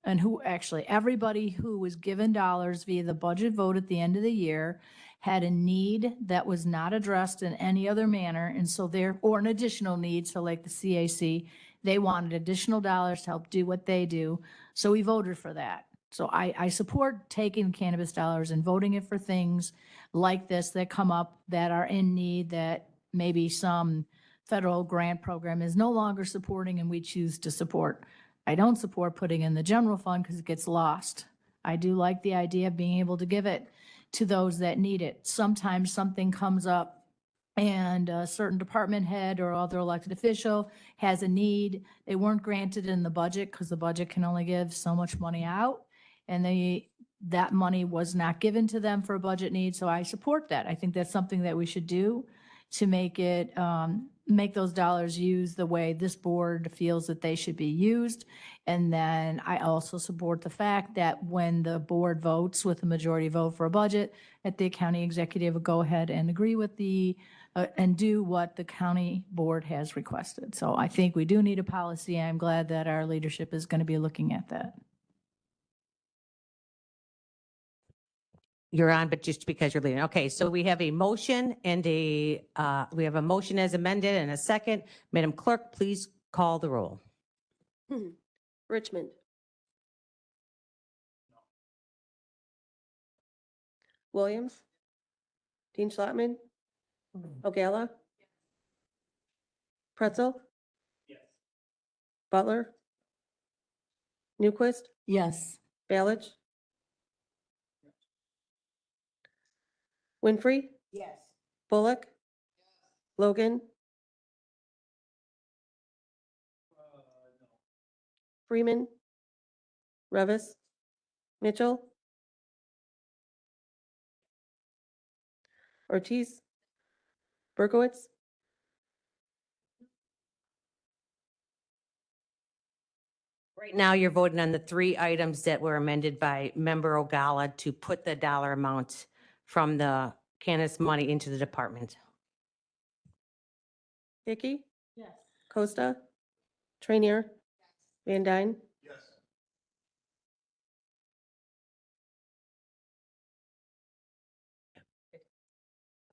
and who actually, everybody who was given dollars via the budget vote at the end of the year had a need that was not addressed in any other manner. And so or an additional need. So like the CAC, they wanted additional dollars to help do what they do. So we voted for that. So I support taking cannabis dollars and voting it for things like this that come up that are in need, that maybe some federal grant program is no longer supporting and we choose to support. I don't support putting in the general fund because it gets lost. I do like the idea of being able to give it to those that need it. Sometimes something comes up and a certain department head or other elected official has a need. They weren't granted in the budget because the budget can only give so much money out. And that money was not given to them for a budget need. So I support that. I think that's something that we should do to make it, make those dollars use the way this board feels that they should be used. And then I also support the fact that when the board votes with a majority vote for a budget, that the county executive will go ahead and agree with and do what the county board has requested. So I think we do need a policy. I'm glad that our leadership is going to be looking at that. You're on, but just because you're leading. Okay, so we have a motion and we have a motion as amended and a second. Madam Clerk, please call the roll. Richmond. Williams. Dean Schlottman. Ogala. Pretzel. Butler. Newquist. Yes. Balich. Winfrey. Yes. Bullock. Logan. Freeman. Revis. Mitchell. Ortiz. Berkowitz. Right now, you're voting on the three items that were amended by Member Ogala to put the dollar amount from the cannabis money into the department. Hickey. Yes. Costa. Trainier. Van Dyne.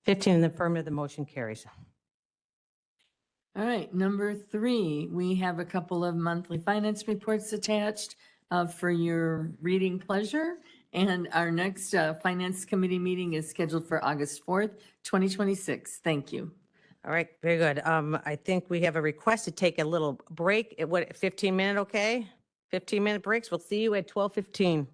15 in the affirmative, the motion carries. All right, number 3, we have a couple of monthly finance reports attached for your reading pleasure. And our next Finance Committee meeting is scheduled for August 4th, 2026. Thank you. All right, very good. I think we have a request to take a little break. 15-minute, okay? 15-minute breaks. We'll see you at 12:15.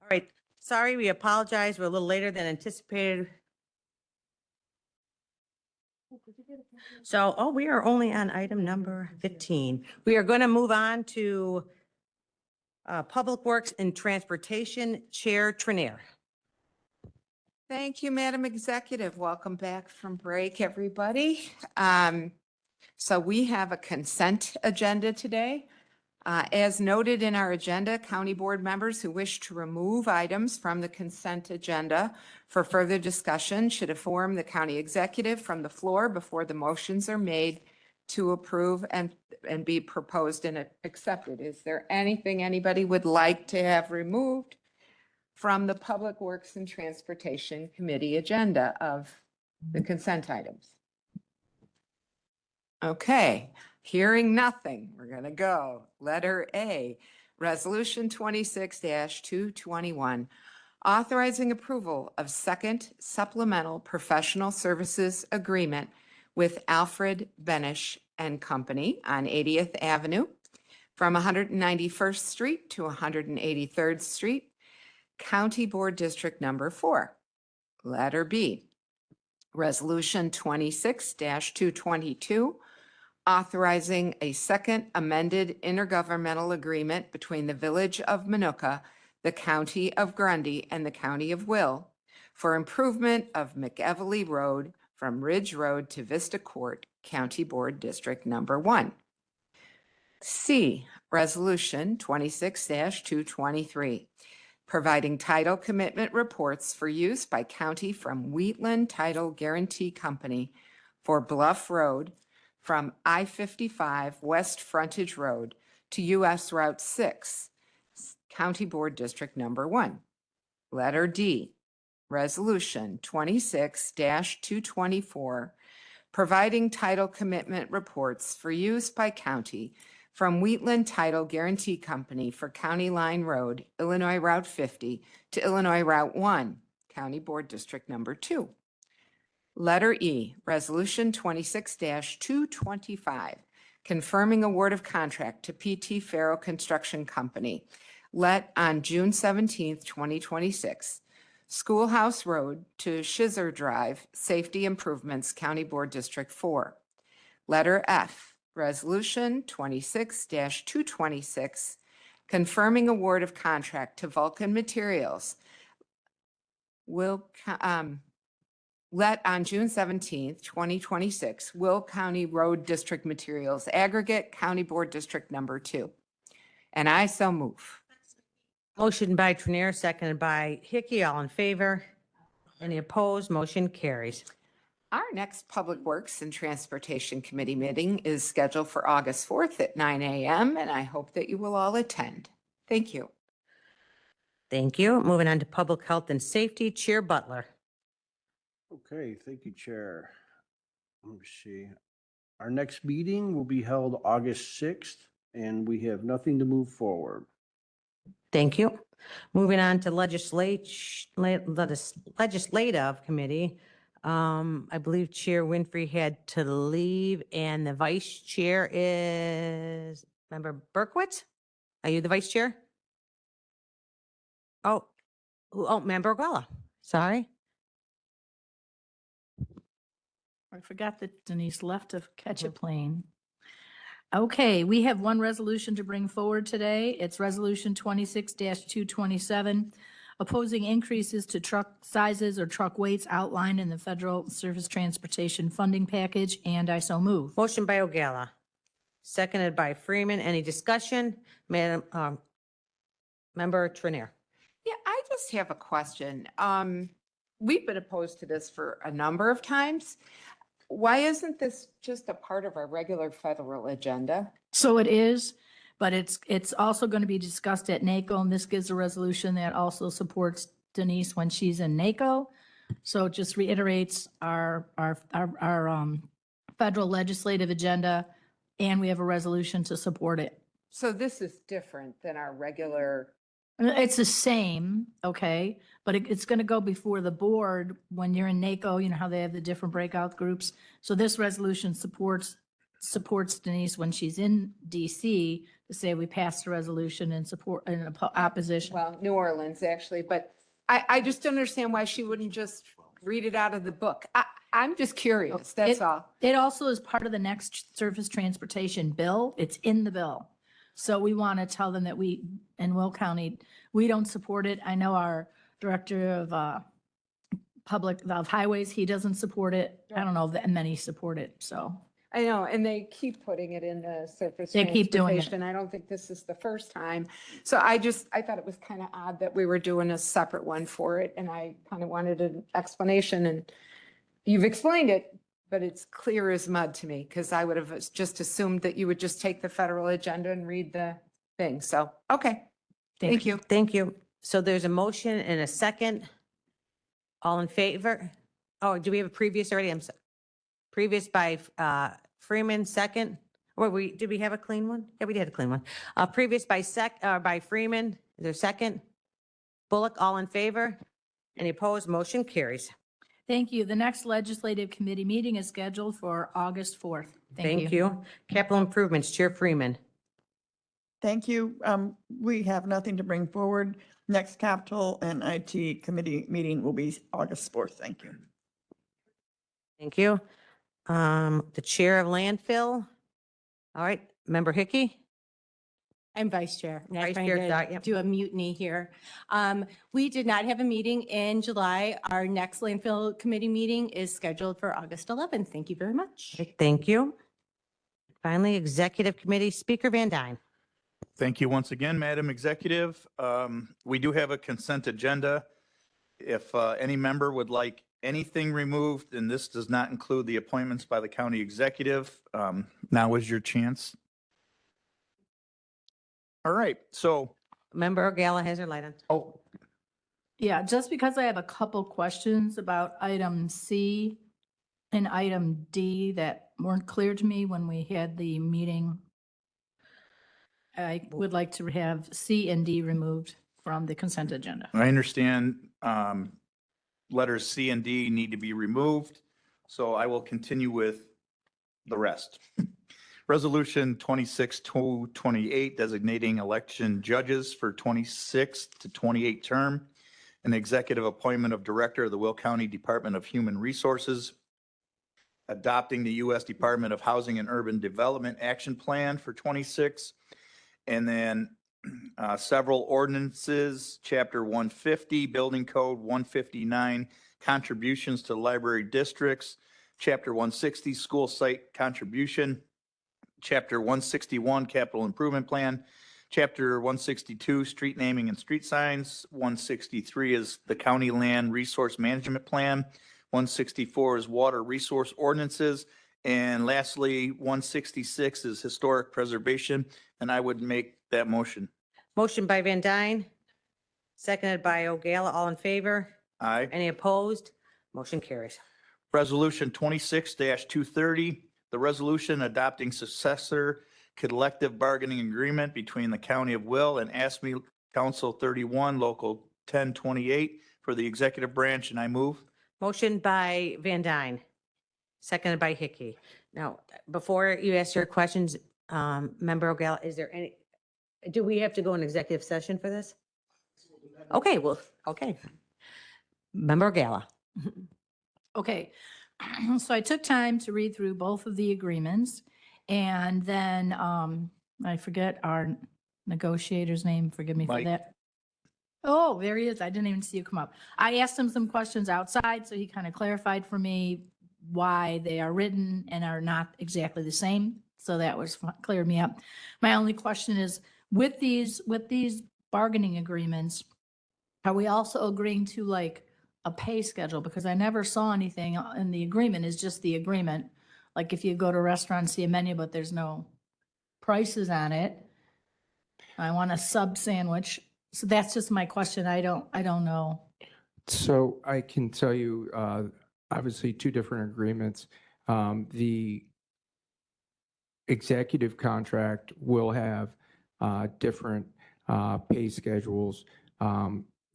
All right, sorry, we apologize. We're a little later than anticipated. So, we are only on item number 15. We are going to move on to Public Works and Transportation Chair Trinier. Thank you, Madam Executive. Welcome back from break, everybody. So we have a consent agenda today. As noted in our agenda, county board members who wish to remove items from the consent agenda for further discussion should inform the county executive from the floor before the motions are made to approve and be proposed and accepted. Is there anything anybody would like to have removed from the Public Works and Transportation Committee agenda of the consent items? Okay, hearing nothing, we're going to go. Letter A, Resolution 26-221, authorizing approval of second supplemental professional services agreement with Alfred Benish and Company on 80th Avenue from 191st Street to 183rd Street, County Board District Number 4. Letter B, Resolution 26-222, authorizing a second amended intergovernmental agreement between the Village of Minooka, the County of Grundy, and the County of Will for improvement of McEvely Road from Ridge Road to Vista Court, County Board District Number 1. C, Resolution 26-223, providing title commitment reports for use by county from Wheatland Title Guarantee Company for Bluff Road from I-55 West Frontage Road to US Route 6, County Board District Number 1. Letter D, Resolution 26-224, providing title commitment reports for use by county from Wheatland Title Guarantee Company for County Line Road, Illinois Route 50 to Illinois Route 1, County Board District Number 2. Letter E, Resolution 26-225, confirming award of contract to PT Farrow Construction Company, let on June 17th, 2026, Schoolhouse Road to Shizer Drive, Safety Improvements, County Board District 4. Letter F, Resolution 26-226, confirming award of contract to Vulcan Materials, let on June 17th, 2026, Will County Road District Materials Aggregate, County Board District Number 2. And I so move. Motion by Trinier, seconded by Hickey. All in favor? Any opposed? Motion carries. Our next Public Works and Transportation Committee meeting is scheduled for August 4th at 9 a.m., and I hope that you will all attend. Thank you. Thank you. Moving on to Public Health and Safety, Chair Butler. Okay, thank you, Chair. Let me see. Our next meeting will be held August 6th, and we have nothing to move forward. Thank you. Moving on to Legislative Committee. I believe Chair Winfrey had to leave, and the Vice Chair is Member Berkowitz. Are you the Vice Chair? Oh, Member Aguila. Sorry. I forgot that Denise left to catch a plane. Okay, we have one resolution to bring forward today. It's Resolution 26-227, opposing increases to truck sizes or truck weights outlined in the Federal Surface Transportation Funding Package, and I so move. Motion by O'Gala, seconded by Freeman. Any discussion? Member Trinier. Yeah, I just have a question. We've been opposed to this for a number of times. Why isn't this just a part of our regular federal agenda? So it is, but it's also going to be discussed at NACO, and this gives a resolution that also supports Denise when she's in NACO. So it just reiterates our federal legislative agenda, and we have a resolution to support it. So this is different than our regular. It's the same, okay, but it's going to go before the board when you're in NACO, you know how they have the different breakout groups. So this resolution supports Denise when she's in DC to say we passed a resolution in support, in opposition. Well, New Orleans, actually, but I just don't understand why she wouldn't just read it out of the book. I'm just curious, that's all. It also is part of the next surface transportation bill. It's in the bill. So we want to tell them that we, in Will County, we don't support it. I know our director of of highways, he doesn't support it. I don't know that many support it, so. I know, and they keep putting it in the surface They keep doing it. transportation. I don't think this is the first time. So I thought it was kind of odd that we were doing a separate one for it, and I kind of wanted an explanation, and you've explained it, but it's clear as mud to me, because I would have just assumed that you would just take the federal agenda and read the thing. So, okay, thank you. Thank you. So there's a motion and a second. All in favor? Oh, do we have a previous already? Previous by Freeman, second. Or did we have a clean one? Yeah, we did a clean one. Previous by by Freeman. Is there a second? Bullock, all in favor? Any opposed? Motion carries. Thank you. The next legislative committee meeting is scheduled for August 4th. Thank you. Capital improvements, Chair Freeman. Thank you. We have nothing to bring forward. Next capital and IT committee meeting will be August 4th. Thank you. Thank you. The Chair of Landfill. All right, Member Hickey? I'm vice chair. I'm not Vice trying Chair, to yep. do a mutiny here. We did not have a meeting in July. Our next landfill committee meeting is scheduled for August 11th. Thank you very much. Thank you. Finally, Executive Committee, Speaker Van Dyne. Thank you once again, Madam Executive. We do have a consent agenda. If any member would like anything removed, and this does not include the appointments by the county executive, now is your chance. All right, so. Member Gala has her light on. Oh. Yeah, just because I have a couple questions about item C and item D that weren't clear to me when we had the meeting. I would like to have C and D removed from the consent agenda. I understand letters C and D need to be removed, so I will continue with the rest. Resolution 26-228 designating election judges for 26 to 28 term, an executive appointment of Director of the Will County Department of Human Resources, adopting the U.S. Department of Housing and Urban Development Action Plan for 26, and then several ordinances, Chapter 150, Building Code 159, contributions to library districts, Chapter 160, school site contribution, Chapter 161, capital improvement plan, Chapter 162, street naming and street signs, 163 is the county land resource management plan, 164 is water resource ordinances, and lastly, 166 is historic preservation, and I would make that motion. Motion by Van Dyne, seconded by O'Gala. All in favor? Aye. Any opposed? Motion carries. Resolution 26-230, the resolution adopting successor collective bargaining agreement between the County of Will and ASME Council 31, Local 1028 for the executive branch, and I move. Motion by Van Dyne, seconded by Hickey. Now, before you ask your questions, Member O'Gala, is there any, do we have to go in executive session for this? Okay, well, okay. Member O'Gala. Okay, so I took time to read through both of the agreements, and then I forget our negotiator's name, forgive me for Mike. that. Oh, there he is. I didn't even see you come up. I asked him some questions outside, so he kind of clarified for me why they are written and are not exactly the same. So that was cleared me up. My only question is, with these bargaining agreements, are we also agreeing to like a pay schedule? Because I never saw anything in the agreement, is just the agreement. Like if you go to a restaurant and see a menu, but there's no prices on it. I want a sub sandwich. So that's just my question. I don't know. So I can tell you, obviously, two different agreements. The executive contract will have different pay schedules.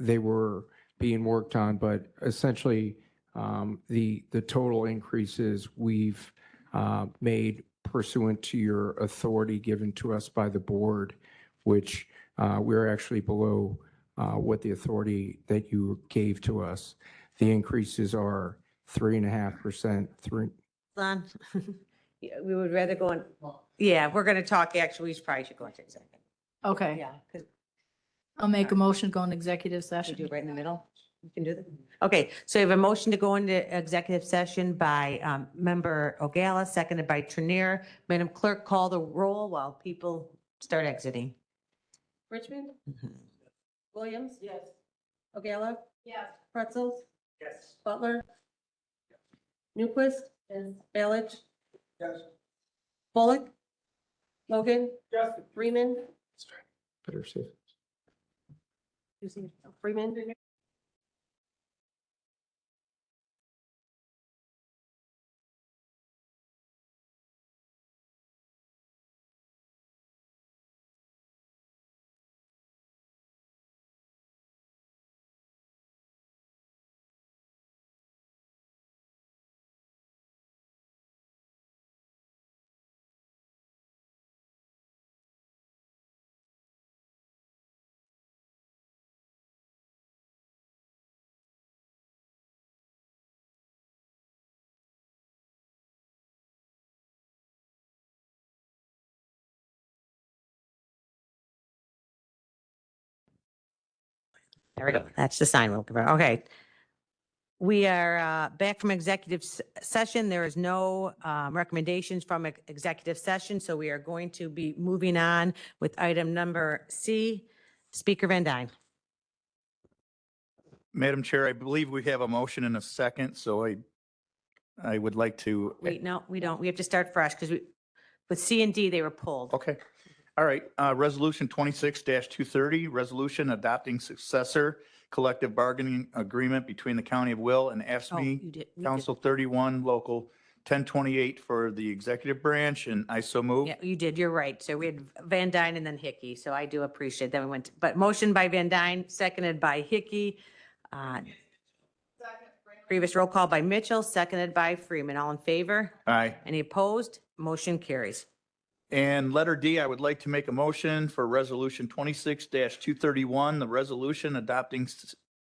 They were being worked on, but essentially, the total increases we've made pursuant to your authority given to us by the board, which we're actually below what the authority that you gave to us. The increases are 3.5%, Don? Yeah, we would rather go on, yeah, we're going to talk, actually, we probably should go into executive. Okay, Yeah, because I'll make a motion, go into executive we session. do it right in the middle. You can do that. Okay, so we have a motion to go into executive session by member Ogala, seconded by Trenier. Madam Clerk, call the roll while people start exiting. Richmond? Williams? Yes. Ogala? Yes. Pretzels? Yes. Butler? Newquist? Yes. Balich? Yes. Bullock? Logan? Yes. Freeman? better safe. Freeman? There we go. That's the sign we'll give. Okay. We are back from executive session. There is no recommendations from executive session, so we are going to be moving on with item number C. Speaker Van Dyne. Madam Chair, I believe we have a motion and a second, so I would like to. Wait, no, we don't. We have to start fresh because with C and D, they were pulled. Okay. All right. Resolution 26-230, resolution adopting successor collective bargaining agreement between the County of Will and Oh, AFSCME you did. Council 31, Local 1028 for the executive branch, and I so move. Yeah, you did. You're right. So we had Van Dyne and then Hickey. So I do appreciate that. We went, but motion by Van Dyne, seconded by Hickey. Previous roll call by Mitchell, seconded by Freeman. All in favor? Aye. Any opposed? Motion carries. And letter D, I would like to make a motion for resolution 26-231, the resolution adopting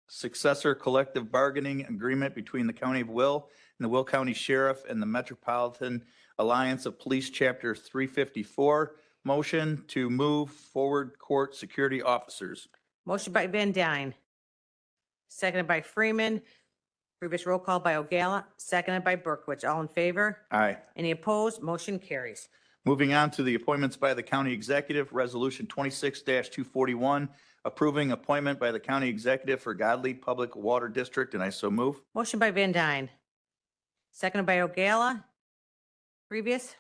successor collective bargaining agreement between the County of Will and the Will County Sheriff and the Metropolitan Alliance of Police Chapter 354. Motion to move forward court security officers. Motion by Van Dyne, seconded by Freeman. Previous roll call by Ogala, seconded by Berkowitz. All in favor? Aye. Any opposed? Motion carries. Moving on to the appointments by the county executive, resolution 26-241, approving appointment by the county executive for Godly Public Water District, and I so move. Motion by Van Dyne, seconded by Ogala. Previous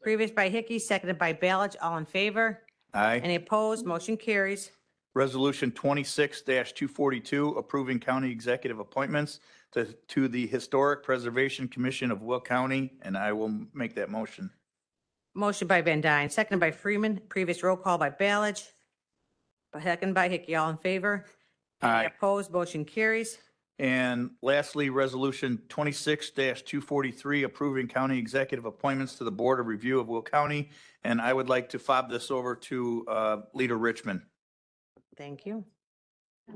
by Hickey, seconded by Balich. All in favor? Aye. Any opposed? Motion carries. Resolution 26-242, approving county executive appointments to the Historic Preservation Commission of Will County, and I will make that motion. Motion by Van Dyne, seconded by Freeman. Previous roll call by Balich. Seconded by Hickey. All in favor? Any Aye. opposed? Motion carries. And lastly, resolution 26-243, approving county executive appointments to the Board of Review of Will County, and I would like to fob this over to Leader Richmond. Thank you.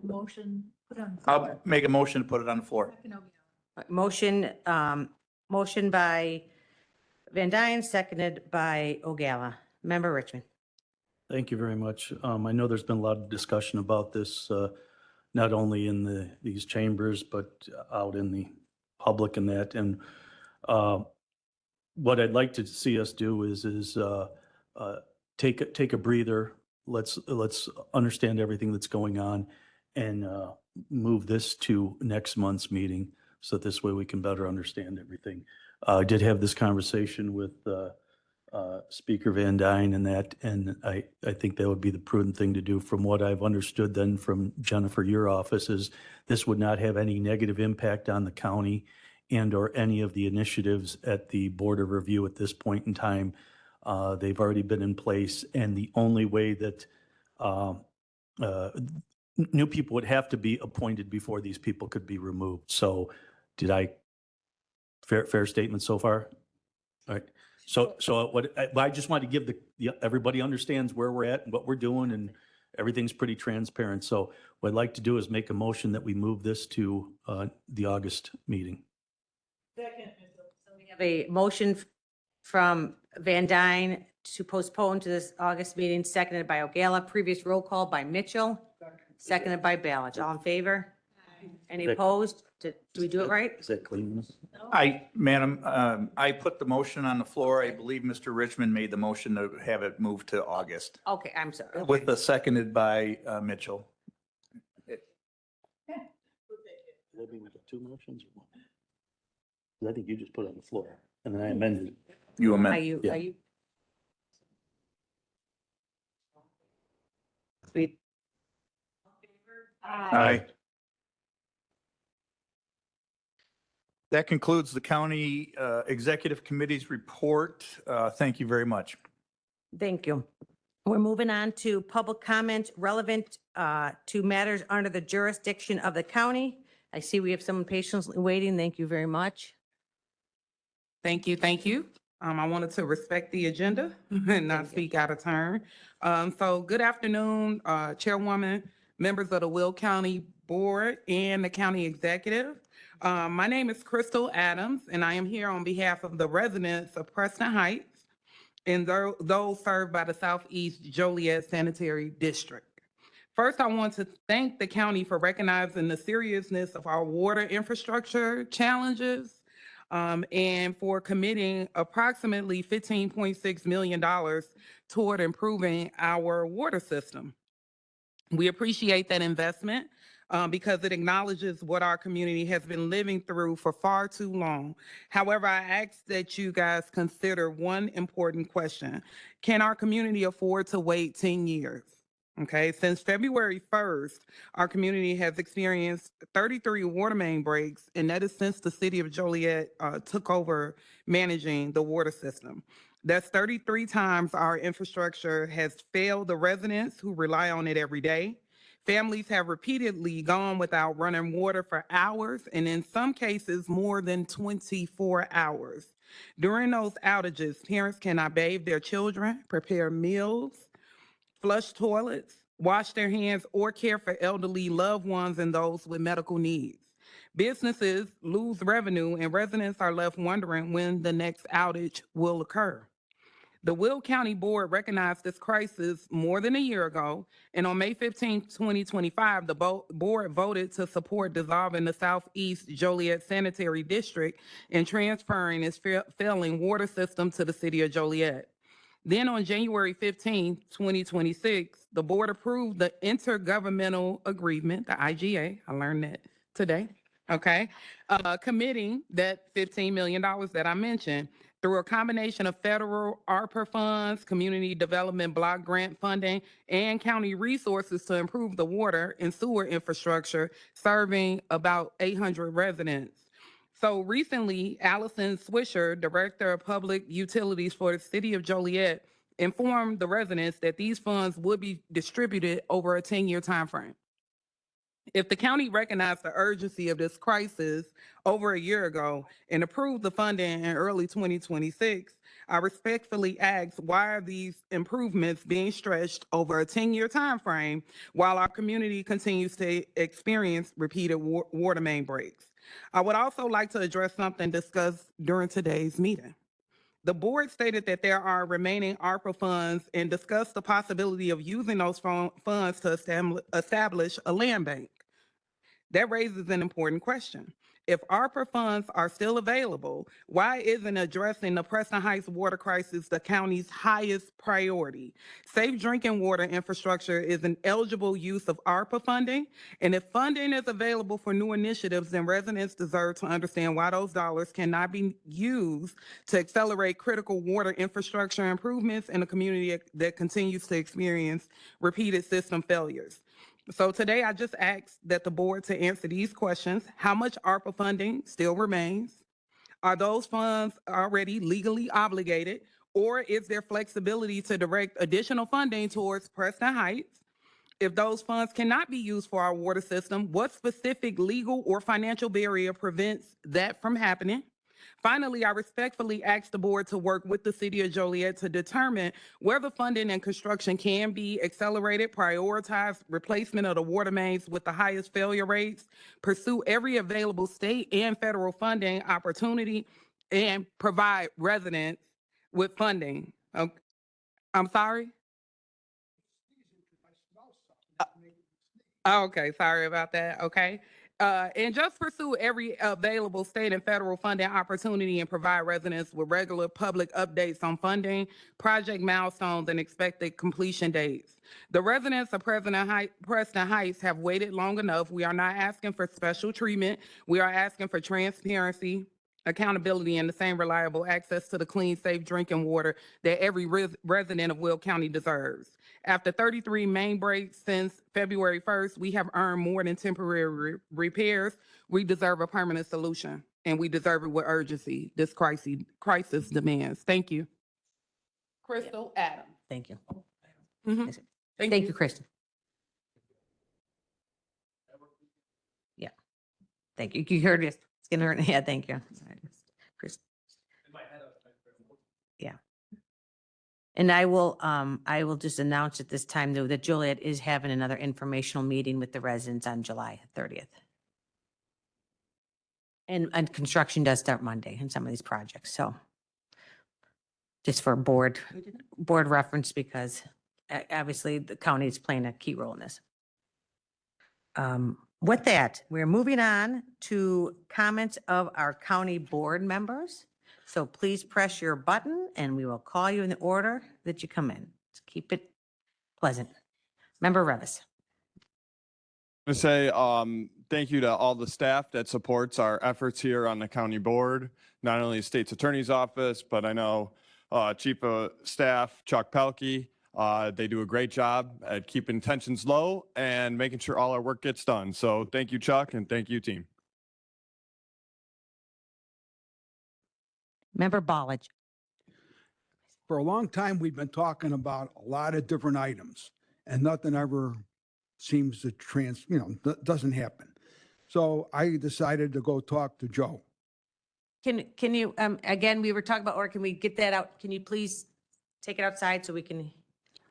Motion, put on. I'll make a motion to put it on the floor. Motion by Van Dyne, seconded by Ogala. Member Richmond. Thank you very much. I know there's been a lot of discussion about this, not only in these chambers, but out in the public and that. And what I'd like to see us do is take a breather. Let's understand everything that's going on and move this to next month's meeting so that this way we can better understand everything. I did have this conversation with Speaker Van Dyne and that, and I think that would be the prudent thing to do. From what I've understood then from Jennifer, your office, is this would not have any negative impact on the county and or any of the initiatives at the Board of Review at this point in time. They've already been in place, and the only way that new people would have to be appointed before these people could be removed. So fair statement so far? All right. So I just wanted to give everybody understands where we're at and what we're doing, and everything's pretty transparent. So what I'd like to do is make a motion that we move this to the August meeting. Second. So we have a motion from Van Dyne to postpone to this August meeting, seconded by O'Gala. Previous roll call by Mitchell, seconded by Ballich. All in favor? Any opposed? Do we do it right? Is that clean? Madam, I put the motion on the floor. I believe Mr. Richmond made the motion to have it moved to August, Okay, I'm sorry. with the seconded by Mitchell. Maybe we got two motions or one? I think you just put it on the floor and then I amended it. You Are amend. you, Yeah. are you? We- Aye. That concludes the county executive committee's report. Thank you very much. Thank you. We're moving on to public comment relevant to matters under the jurisdiction of the county. I see we have someone patiently waiting. Thank you very much. Thank you, thank you. I wanted to respect the agenda and not speak out of turn. So good afternoon, Chairwoman, members of the Will County Board and the County Executive. My name is Crystal Adams, and I am here on behalf of the residents of Preston Heights and those served by the Southeast Joliet Sanitary District. First, I want to thank the county for recognizing the seriousness of our water infrastructure challenges and for committing approximately $15.6 million toward improving our water system. We appreciate that investment because it acknowledges what our community has been living through for far too long. However, I ask that you guys consider one important question. Can our community afford to wait 10 years? Okay, since February 1st, our community has experienced 33 water main breaks, and that is since the city of Joliet took over managing the water system. That's 33 times our infrastructure has failed the residents who rely on it every day. Families have repeatedly gone without running water for hours, and in some cases, more than 24 hours. During those outages, parents cannot bathe their children, prepare meals, flush toilets, wash their hands, or care for elderly loved ones and those with medical needs. Businesses lose revenue, and residents are left wondering when the next outage will occur. The Will County Board recognized this crisis more than a year ago, and on May 15, 2025, the board voted to support dissolving the Southeast Joliet Sanitary District and transferring its failing water system to the city of Joliet. Then on January 15, 2026, the board approved the intergovernmental agreement, the IGA, I learned that today, okay, committing that $15 million that I mentioned through a combination of federal ARPA funds, community development block grant funding, and county resources to improve the water and sewer infrastructure serving about 800 residents. So recently, Allison Swisher, Director of Public Utilities for the City of Joliet, informed the residents that these funds would be distributed over a 10-year timeframe. If the county recognized the urgency of this crisis over a year ago and approved the funding in early 2026, I respectfully ask, why are these improvements being stretched over a 10-year timeframe while our community continues to experience repeated water main breaks? I would also like to address something discussed during today's meeting. The board stated that there are remaining ARPA funds and discussed the possibility of using those funds to establish a land bank. That raises an important question. If ARPA funds are still available, why isn't addressing the Preston Heights water crisis the county's highest priority? Safe drinking water infrastructure is an eligible use of ARPA funding, and if funding is available for new initiatives, then residents deserve to understand why those dollars cannot be used to accelerate critical water infrastructure improvements in a community that continues to experience repeated system failures. So today, I just asked that the board to answer these questions. How much ARPA funding still remains? Are those funds already legally obligated? Or is there flexibility to direct additional funding towards Preston Heights? If those funds cannot be used for our water system, what specific legal or financial barrier prevents that from happening? Finally, I respectfully ask the board to work with the city of Joliet to determine where the funding and construction can be accelerated, prioritize replacement of the water mains with the highest failure rates, pursue every available state and federal funding opportunity, and provide residents with funding. I'm sorry? Okay, sorry about that. Okay. And just pursue every available state and federal funding opportunity and provide residents with regular public updates on funding, project milestones, and expected completion dates. The residents of Preston Heights have waited long enough. We are not asking for special treatment. We are asking for transparency, accountability, and the same reliable access to the clean, safe drinking water that every resident of Will County deserves. After 33 main breaks since February 1st, we have earned more than temporary repairs. We deserve a permanent solution, and we deserve it with urgency. This crisis demands. Thank you. Crystal Adams. Thank you. Mhm. Thank you, Kristen. Yeah. Thank you. You heard it. Skinner. Yeah, thank you. Chris. Yeah. And I will just announce at this time though that Joliet is having another informational meeting with the residents on July 30th. And construction does start Monday in some of these projects, so just for board reference, because obviously the county is playing a key role in this. With that, we're moving on to comments of our county board members. So please press your button and we will call you in the order that you come in. Let's keep it pleasant. Member Revis. To say thank you to all the staff that supports our efforts here on the county board, not only the state's attorney's office, but I know Chief of Staff Chuck Pelkey. They do a great job at keeping tensions low and making sure all our work gets done. So thank you, Chuck, and thank you, team. Member Ballage. For a long time, we've been talking about a lot of different items and nothing ever seems to doesn't happen. So I decided to go talk to Joe. Can you, again, we were talking about, or can we get that out? Can you please take it outside so we can?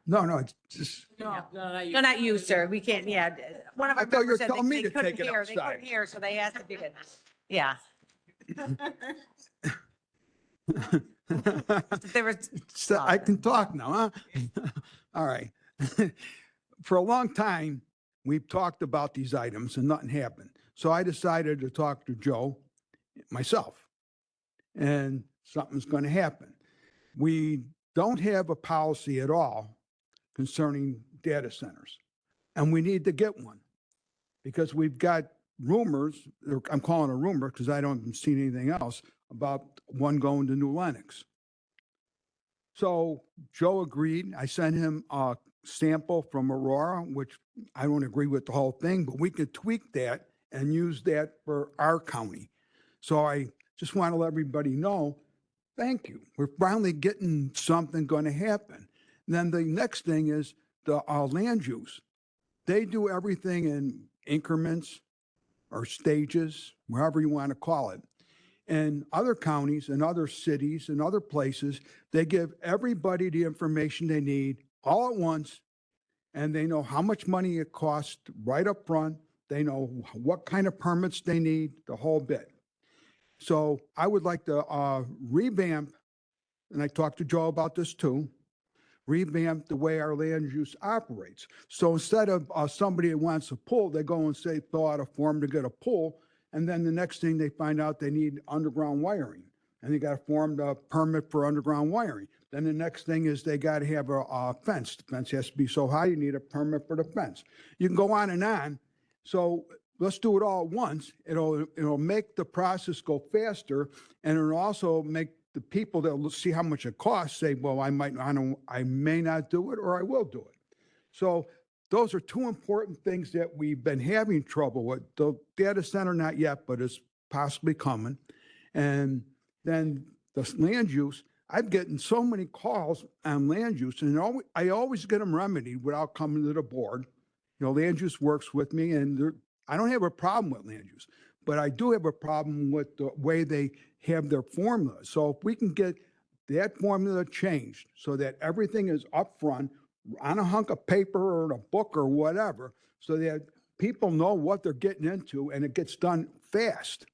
No, it's just. No, not you, sir. We can't, yeah. One of our I thought you were members said telling they me to couldn't take it hear. They outside. couldn't hear, so they asked if you could. Yeah. There was. So I can talk now, huh? All right. For a long time, we've talked about these items and nothing happened. So I decided to talk to Joe myself, and something's going to happen. We don't have a policy at all concerning data centers, and we need to get one because we've got rumors, I'm calling it a rumor because I don't see anything else, about one going to New Lenox. So Joe agreed. I sent him a sample from Aurora, which I don't agree with the whole thing, but we could tweak that and use that for our county. So I just want to let everybody know, thank you. We're finally getting something going to happen. And then the next thing is the land use. They do everything in increments or stages, wherever you want to call it. And other counties and other cities and other places, they give everybody the information they need all at once, and they know how much money it costs right up front. They know what kind of permits they need, the whole bit. So I would like to revamp, and I talked to Joe about this too, revamp the way our land use operates. So instead of somebody that wants a pool, they go and say, fill out a form to get a pool. And then the next thing they find out they need underground wiring. And they got to form a permit for underground wiring. Then the next thing is they got to have a fence. The fence has to be so high, you need a permit for the fence. You can go on and on. So let's do it all at once. It'll make the process go faster, and it'll also make the people that will see how much it costs say, well, I may not do it, or I will do it. So those are two important things that we've been having trouble with. The data center, not yet, but it's possibly coming. And then the land use, I'm getting so many calls on land use, and I always get them remedied without coming to the board. Land use works with me, and I don't have a problem with land use. but I do have a problem with the way they have their formula. So if we can get that formula changed so that everything is upfront on a hunk of paper or in a book or whatever, so that people know what they're getting into and it gets done fast.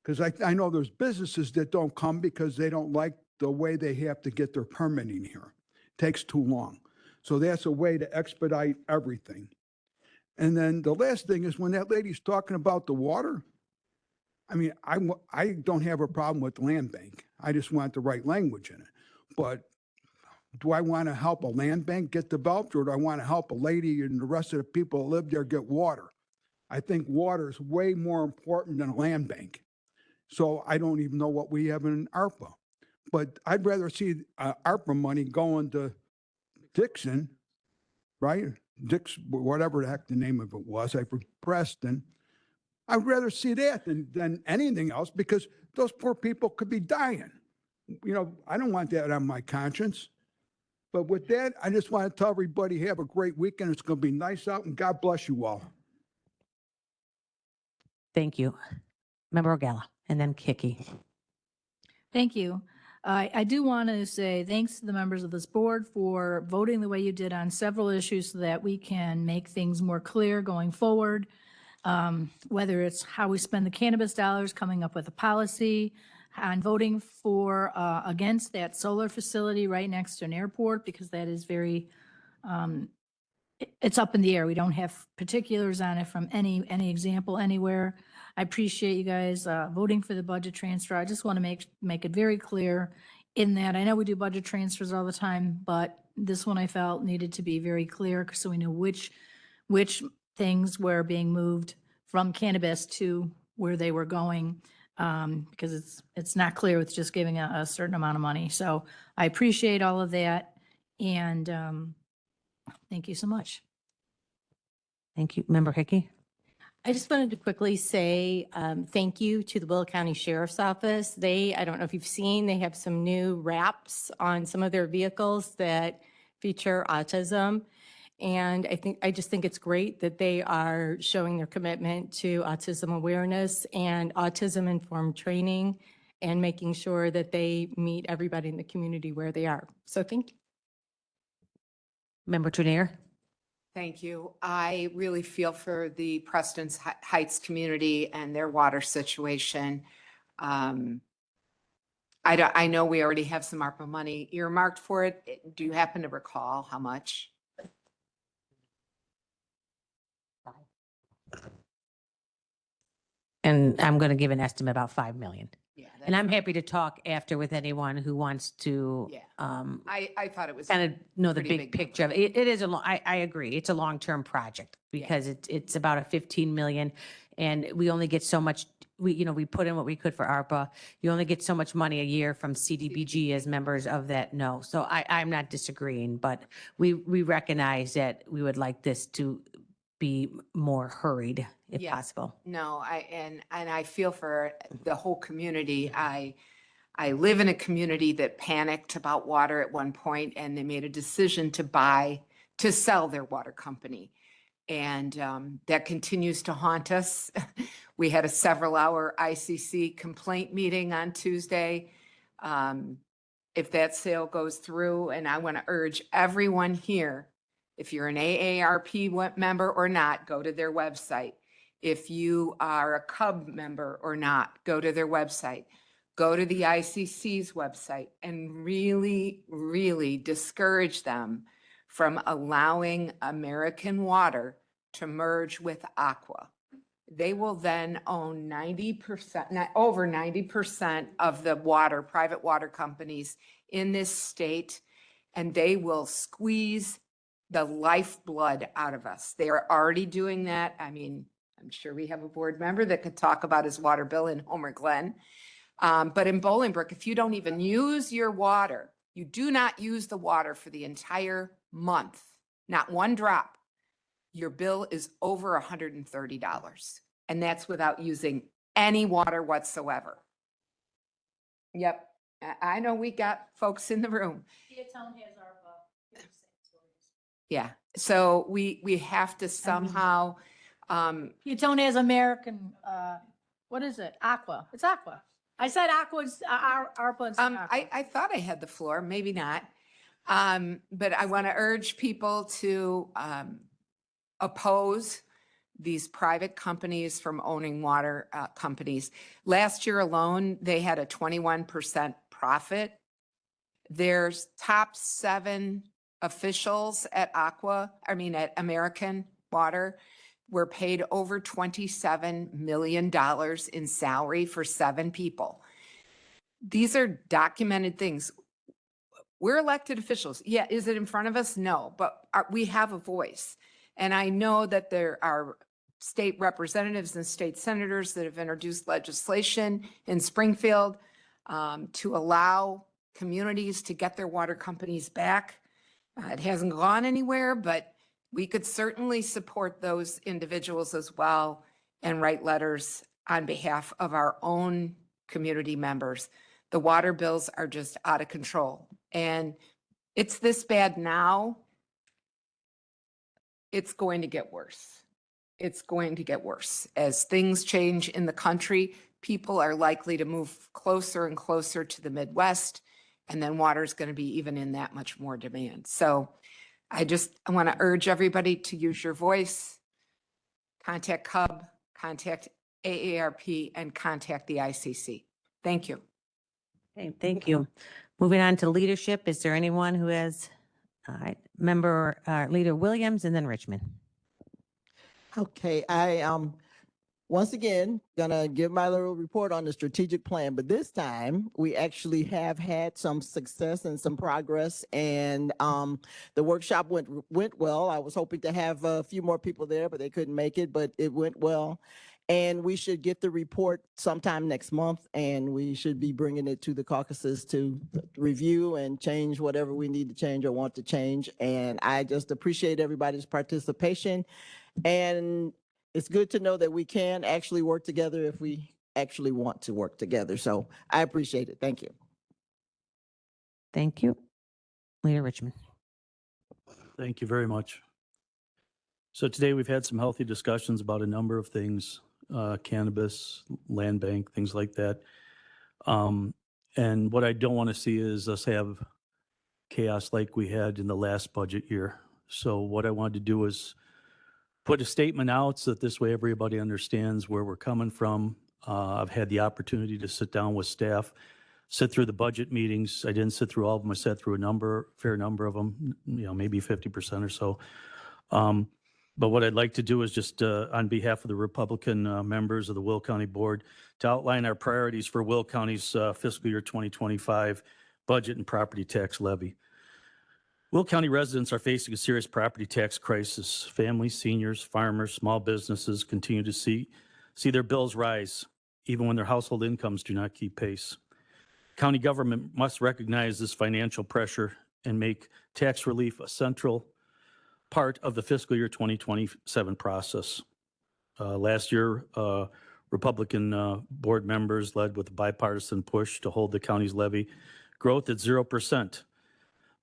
Because I know there's businesses that don't come because they don't like the way they have to get their permitting here. Takes too long. So that's a way to expedite everything. And then the last thing is when that lady's talking about the water, I mean, I don't have a problem with the land bank. I just want the right language in it. But do I want to help a land bank get developed, or do I want to help a lady and the rest of the people that live there get water? I think water is way more important than a land bank. So I don't even know what we have in ARPA. But I'd rather see ARPA money going to Dixon, right? Whatever the heck the name of it was, Preston. I'd rather see that than anything else, because those poor people could be dying. You know, I don't want that on my conscience. But with that, I just want to tell everybody, have a great weekend. It's going to be nice out, and God bless you all. Thank you. Member Ogala, and then Kiki. Thank you. I do want to say thanks to the members of this board for voting the way you did on several issues so that we can make things more clear going forward. Whether it's how we spend the cannabis dollars, coming up with a policy, on voting for, against that solar facility right next to an airport, because that is very, it's up in the air. We don't have particulars on it from any example anywhere. I appreciate you guys voting for the budget transfer. I just want to make it very clear in that I know we do budget transfers all the time, but this one I felt needed to be very clear so we know which things were being moved from cannabis to where they were going, because it's not clear with just giving a certain amount of money. So I appreciate all of that, and thank you so much. Thank you. Member Hickey? I just wanted to quickly say thank you to the Will County Sheriff's Office. I don't know if you've seen, they have some new wraps on some of their vehicles that feature autism. And I just think it's great that they are showing their commitment to autism awareness and autism-informed training and making sure that they meet everybody in the community where they are. So thank you. Member Trunier? Thank you. I really feel for the Preston Heights community and their water situation. I know we already have some ARPA money earmarked for it. Do you happen to recall how much? And I'm going to give an estimate about 5 million. Yeah. And I'm happy to talk after with anyone who wants to I thought it was kind of know the pretty big big picture of it. It is I agree. It's a long-term project because it's about a 15 million, and we only get so much. We put in what we could for ARPA. You only get so much money a year from CDBG, as members of that know. So I'm not disagreeing, but we recognize that we would like this to be more hurried if possible. No, I feel for the whole community. I live in a community that panicked about water at one point, and they made a decision to sell their water company. And that continues to haunt us. We had a several-hour ICC complaint meeting on Tuesday. If that sale goes through, and I want to urge everyone here, if you're an AARP member or not, go to their website. If you are a CUB member or not, go to their website. Go to the ICC's website and really, really discourage them from allowing American Water to merge with Aqua. They will then own 90%, over 90% of the private water companies in this state, and they will squeeze the lifeblood out of us. They are already doing that. I mean, I'm sure we have a board member that could talk about his water bill in Homer Glen. But in Bolingbrook, if you don't even use your water, you do not use the water for the entire month, not one drop, your bill is over $130. And that's without using any water whatsoever. Yep. I know we got folks in the room. Yeah. So we have to somehow, Peatone has American What is it? Aqua. It's Aqua. I said Aqua's, ARPA and Aqua. I thought I had the floor, maybe not. But I want to urge people to oppose these private companies from owning water companies. Last year alone, they had a 21% profit. Their top 7 officials at at American Water were paid over $27 million in salary for 7 people. These are documented things. We're elected officials. Yeah, is it in front of us? No, but we have a voice. And I know that there are state representatives and state senators that have introduced legislation in Springfield to allow communities to get their water companies back. It hasn't gone anywhere, but we could certainly support those individuals as well and write letters on behalf of our own community members. The water bills are just out of control. And it's this bad now. It's going to get worse. It's going to get worse. As things change in the country, people are likely to move closer and closer to the Midwest, and then water is going to be even in that much more demand. So I want to urge everybody to use your voice, contact CUB, contact AARP, and contact the ICC. Thank you. Okay, thank you. Moving on to leadership, is there anyone who has, Leader Williams and then Richmond? Okay, I once again gonna give my little report on the strategic plan, but this time we actually have had some success and some progress, and the workshop went well. I was hoping to have a few more people there, but they couldn't make it, but it went well. And we should get the report sometime next month, and we should be bringing it to the caucuses to review and change whatever we need to change or want to change. And I just appreciate everybody's participation. And it's good to know that we can actually work together if we actually want to work together. So I appreciate it. Thank you. Thank you. Leader Richmond. Thank you very much. So today we've had some healthy discussions about a number of things, cannabis, land bank, things like that. And what I don't want to see is us have chaos like we had in the last budget year. So what I wanted to do is put a statement out so that this way everybody understands where we're coming from. I've had the opportunity to sit down with staff, sit through the budget meetings. I didn't sit through all of them. I sat through fair number of them, maybe 50% or so. But what I'd like to do is just on behalf of the Republican members of the Will County Board to outline our priorities for Will County's fiscal year 2025 budget and property tax levy. Will County residents are facing a serious property tax crisis. Families, seniors, farmers, small businesses continue to see their bills rise, even when their household incomes do not keep pace. County government must recognize this financial pressure and make tax relief a central part of the fiscal year 2027 process. Last year, Republican board members led with a bipartisan push to hold the county's levy growth at 0%.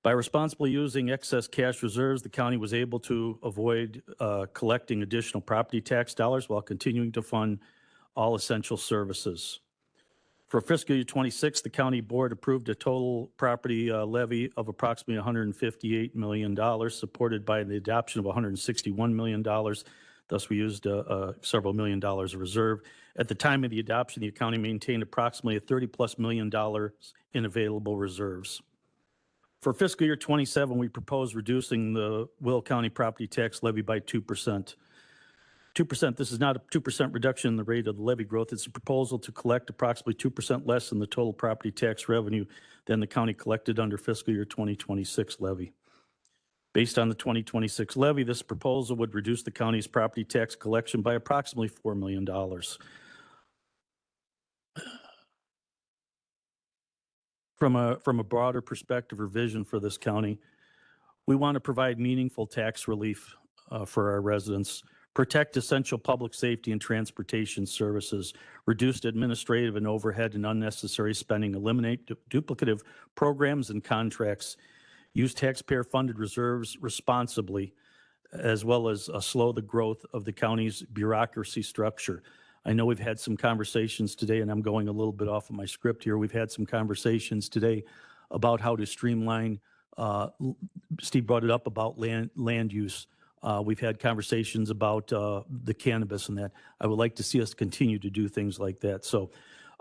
By responsibly using excess cash reserves, the county was able to avoid collecting additional property tax dollars while continuing to fund all essential services. For fiscal year 26, the county board approved a total property levy of approximately $158 million, supported by the adoption of $161 million. Thus, we used several million dollars of reserve. At the time of the adoption, the county maintained approximately $30+ million in available reserves. For fiscal year 27, we propose reducing the Will County property tax levy by 2%. 2%, this is not a 2% reduction in the rate of the levy growth. It's a proposal to collect approximately 2% less in the total property tax revenue than the county collected under fiscal year 2026 levy. Based on the 2026 levy, this proposal would reduce the county's property tax collection by approximately $4 million. From a broader perspective or vision for this county, we want to provide meaningful tax relief for our residents, protect essential public safety and transportation services, reduce administrative and overhead and unnecessary spending, eliminate duplicative programs and contracts, use taxpayer-funded reserves responsibly, as well as slow the growth of the county's bureaucracy structure. I know we've had some conversations today, and I'm going a little bit off of my script here. We've had some conversations today about how to streamline, Steve brought it up about land use. We've had conversations about the cannabis and that. I would like to see us continue to do things like that. So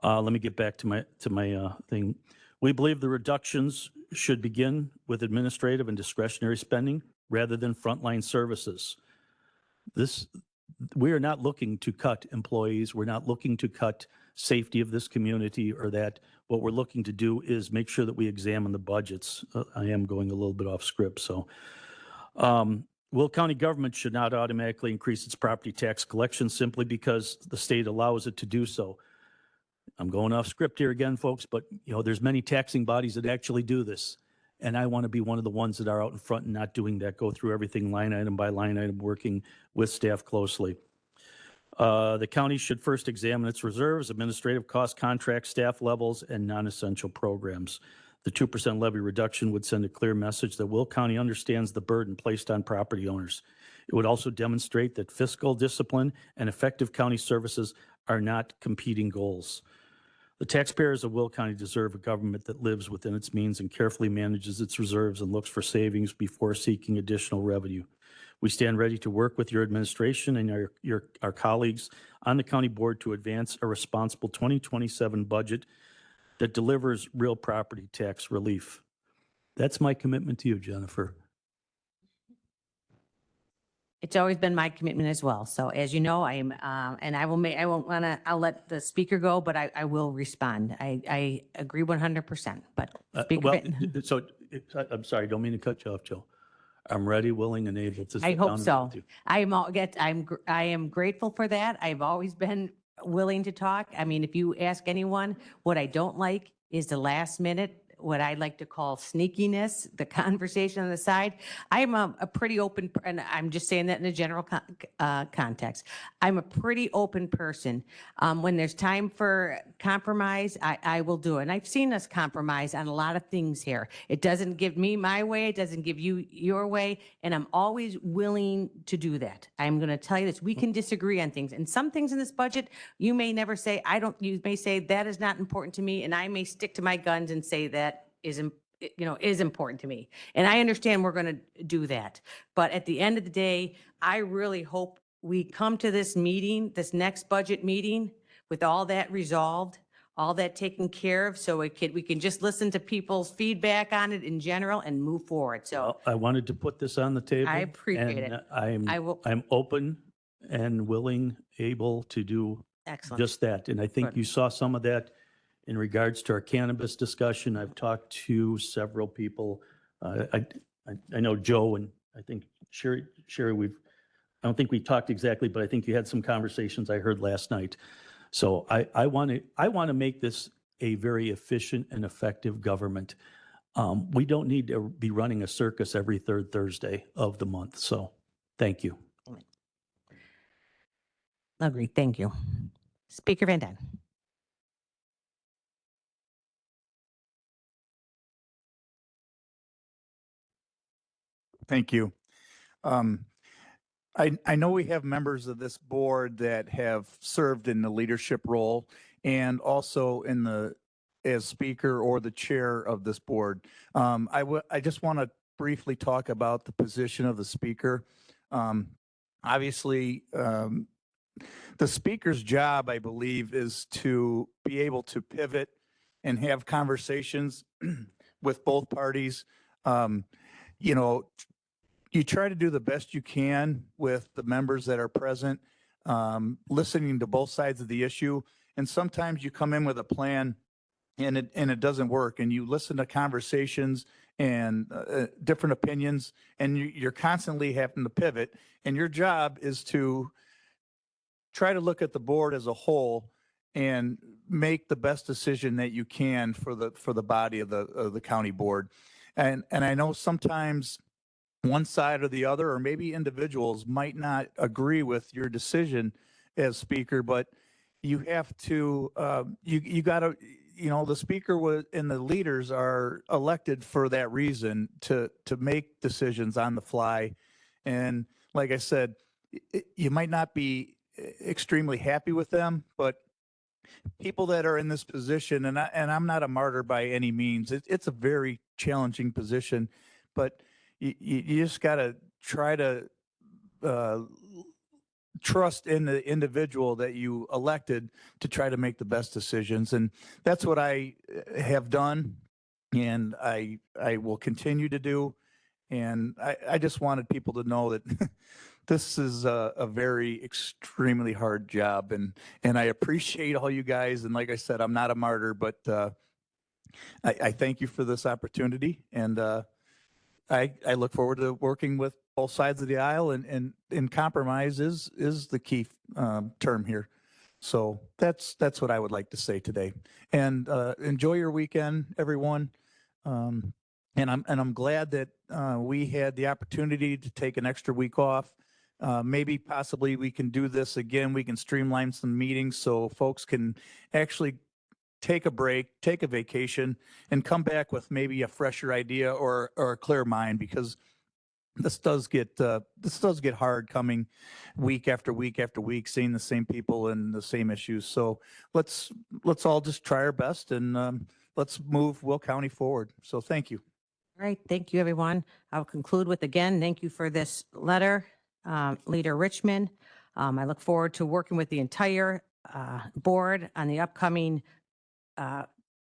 let me get back to my thing. We believe the reductions should begin with administrative and discretionary spending rather than frontline services. We are not looking to cut employees. We're not looking to cut safety of this community or that. What we're looking to do is make sure that we examine the budgets. I am going a little bit off script, so. Will County government should not automatically increase its property tax collection simply because the state allows it to do so. I'm going off script here again, folks, but there's many taxing bodies that actually do this. And I want to be one of the ones that are out in front and not doing that, go through everything line item by line item, working with staff closely. The county should first examine its reserves, administrative cost, contract, staff levels, and non-essential programs. The 2% levy reduction would send a clear message that Will County understands the burden placed on property owners. It would also demonstrate that fiscal discipline and effective county services are not competing goals. The taxpayers of Will County deserve a government that lives within its means and carefully manages its reserves and looks for savings before seeking additional revenue. We stand ready to work with your administration and our colleagues on the county board to advance a responsible 2027 budget that delivers real property tax relief. That's my commitment to you, Jennifer. It's always been my commitment as well. So as you know, and I'll let the speaker go, but I will respond. I agree 100%, but Speaker I'm sorry, don't mean to cut you off, Joe. I'm ready, willing, and able to. I sit hope down and so. with you. I am grateful for that. I've always been willing to talk. I mean, if you ask anyone, what I don't like is the last minute, what I like to call sneakiness, the conversation on the side. I'm a pretty open, and I'm just saying that in a general context. I'm a pretty open person. When there's time for compromise, I will do it. And I've seen us compromise on a lot of things here. It doesn't give me my way. It doesn't give you your way. And I'm always willing to do that. I'm going to tell you this. We can disagree on things. And some things in this budget, you may never say, you may say that is not important to me. And I may stick to my guns and say that is important to me. And I understand we're going to do that. But at the end of the day, I really hope we come to this meeting, this next budget meeting, with all that resolved, all that taken care of, so we can just listen to people's feedback on it in general and move forward. So I wanted to put this on the table. I appreciate and it. I'm open and willing, able to do Excellent. just that. And I think Good. you saw some of that in regards to our cannabis discussion. I've talked to several people. I know Joe and I think Sherry, I don't think we talked exactly, but I think you had some conversations I heard last night. So I want to make this a very efficient and effective government. We don't need to be running a circus every third Thursday of the month. So thank you. Agreed. Thank you. Speaker Van Daan. Thank you. I know we have members of this board that have served in the leadership role and also as speaker or the chair of this board. I just want to briefly talk about the position of the speaker. Obviously, the speaker's job, I believe, is to be able to pivot and have conversations with both parties. You try to do the best you can with the members that are present, listening to both sides of the issue. And sometimes you come in with a plan and it doesn't work. And you listen to conversations and different opinions, and you're constantly having to pivot. And your job is to try to look at the board as a whole and make the best decision that you can for the body of the county board. And I know sometimes one side or the other, or maybe individuals might not agree with your decision as speaker, but you have to, you got to, the speaker and the leaders are elected for that reason, to make decisions on the fly. And like I said, you might not be extremely happy with them, but people that are in this position, and I'm not a martyr by any means. It's a very challenging position, but you just got to try to trust in the individual that you elected to try to make the best decisions. And that's what I have done, and I will continue to do. And I just wanted people to know that this is a very extremely hard job, and I appreciate all you guys. And like I said, I'm not a martyr, but I thank you for this opportunity, and I look forward to working with both sides of the aisle, and compromise is the key term here. So that's what I would like to say today. And enjoy your weekend, everyone. And I'm glad that we had the opportunity to take an extra week off. Maybe possibly we can do this again. We can streamline some meetings so folks can actually take a break, take a vacation, and come back with maybe a fresher idea or a clear mind, because this does get hard coming week after week after week, seeing the same people and the same issues. So let's all just try our best, and let's move Will County forward. So thank you. All right, thank you, everyone. I'll conclude with, again, thank you for this letter, Leader Richmond. I look forward to working with the entire board on the upcoming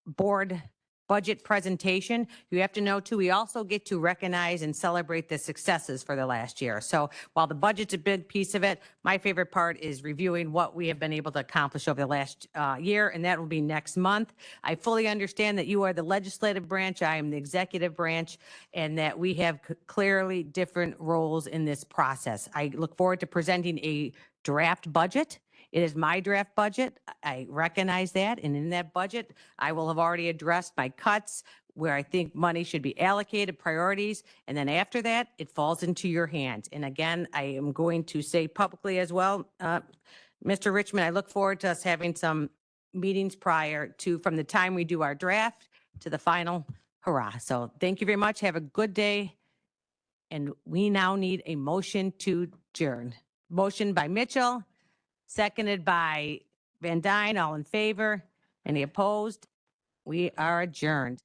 board budget presentation. You have to know too, we also get to recognize and celebrate the successes for the last year. So while the budget's a big piece of it, my favorite part is reviewing what we have been able to accomplish over the last year, and that will be next month. I fully understand that you are the legislative branch, I am the executive branch, and that we have clearly different roles in this process. I look forward to presenting a draft budget. It is my draft budget. I recognize that. And in that budget, I will have already addressed my cuts, where I think money should be allocated, priorities. And then after that, it falls into your hands. And again, I am going to say publicly as well, Mr. Richmond, I look forward to us having some meetings prior to, from the time we do our draft to the final hurrah. So thank you very much. Have a good day. And we now need a motion to adjourn. Motion by Mitchell. Seconded by Van Dyne. All in favor? Any opposed? We are adjourned.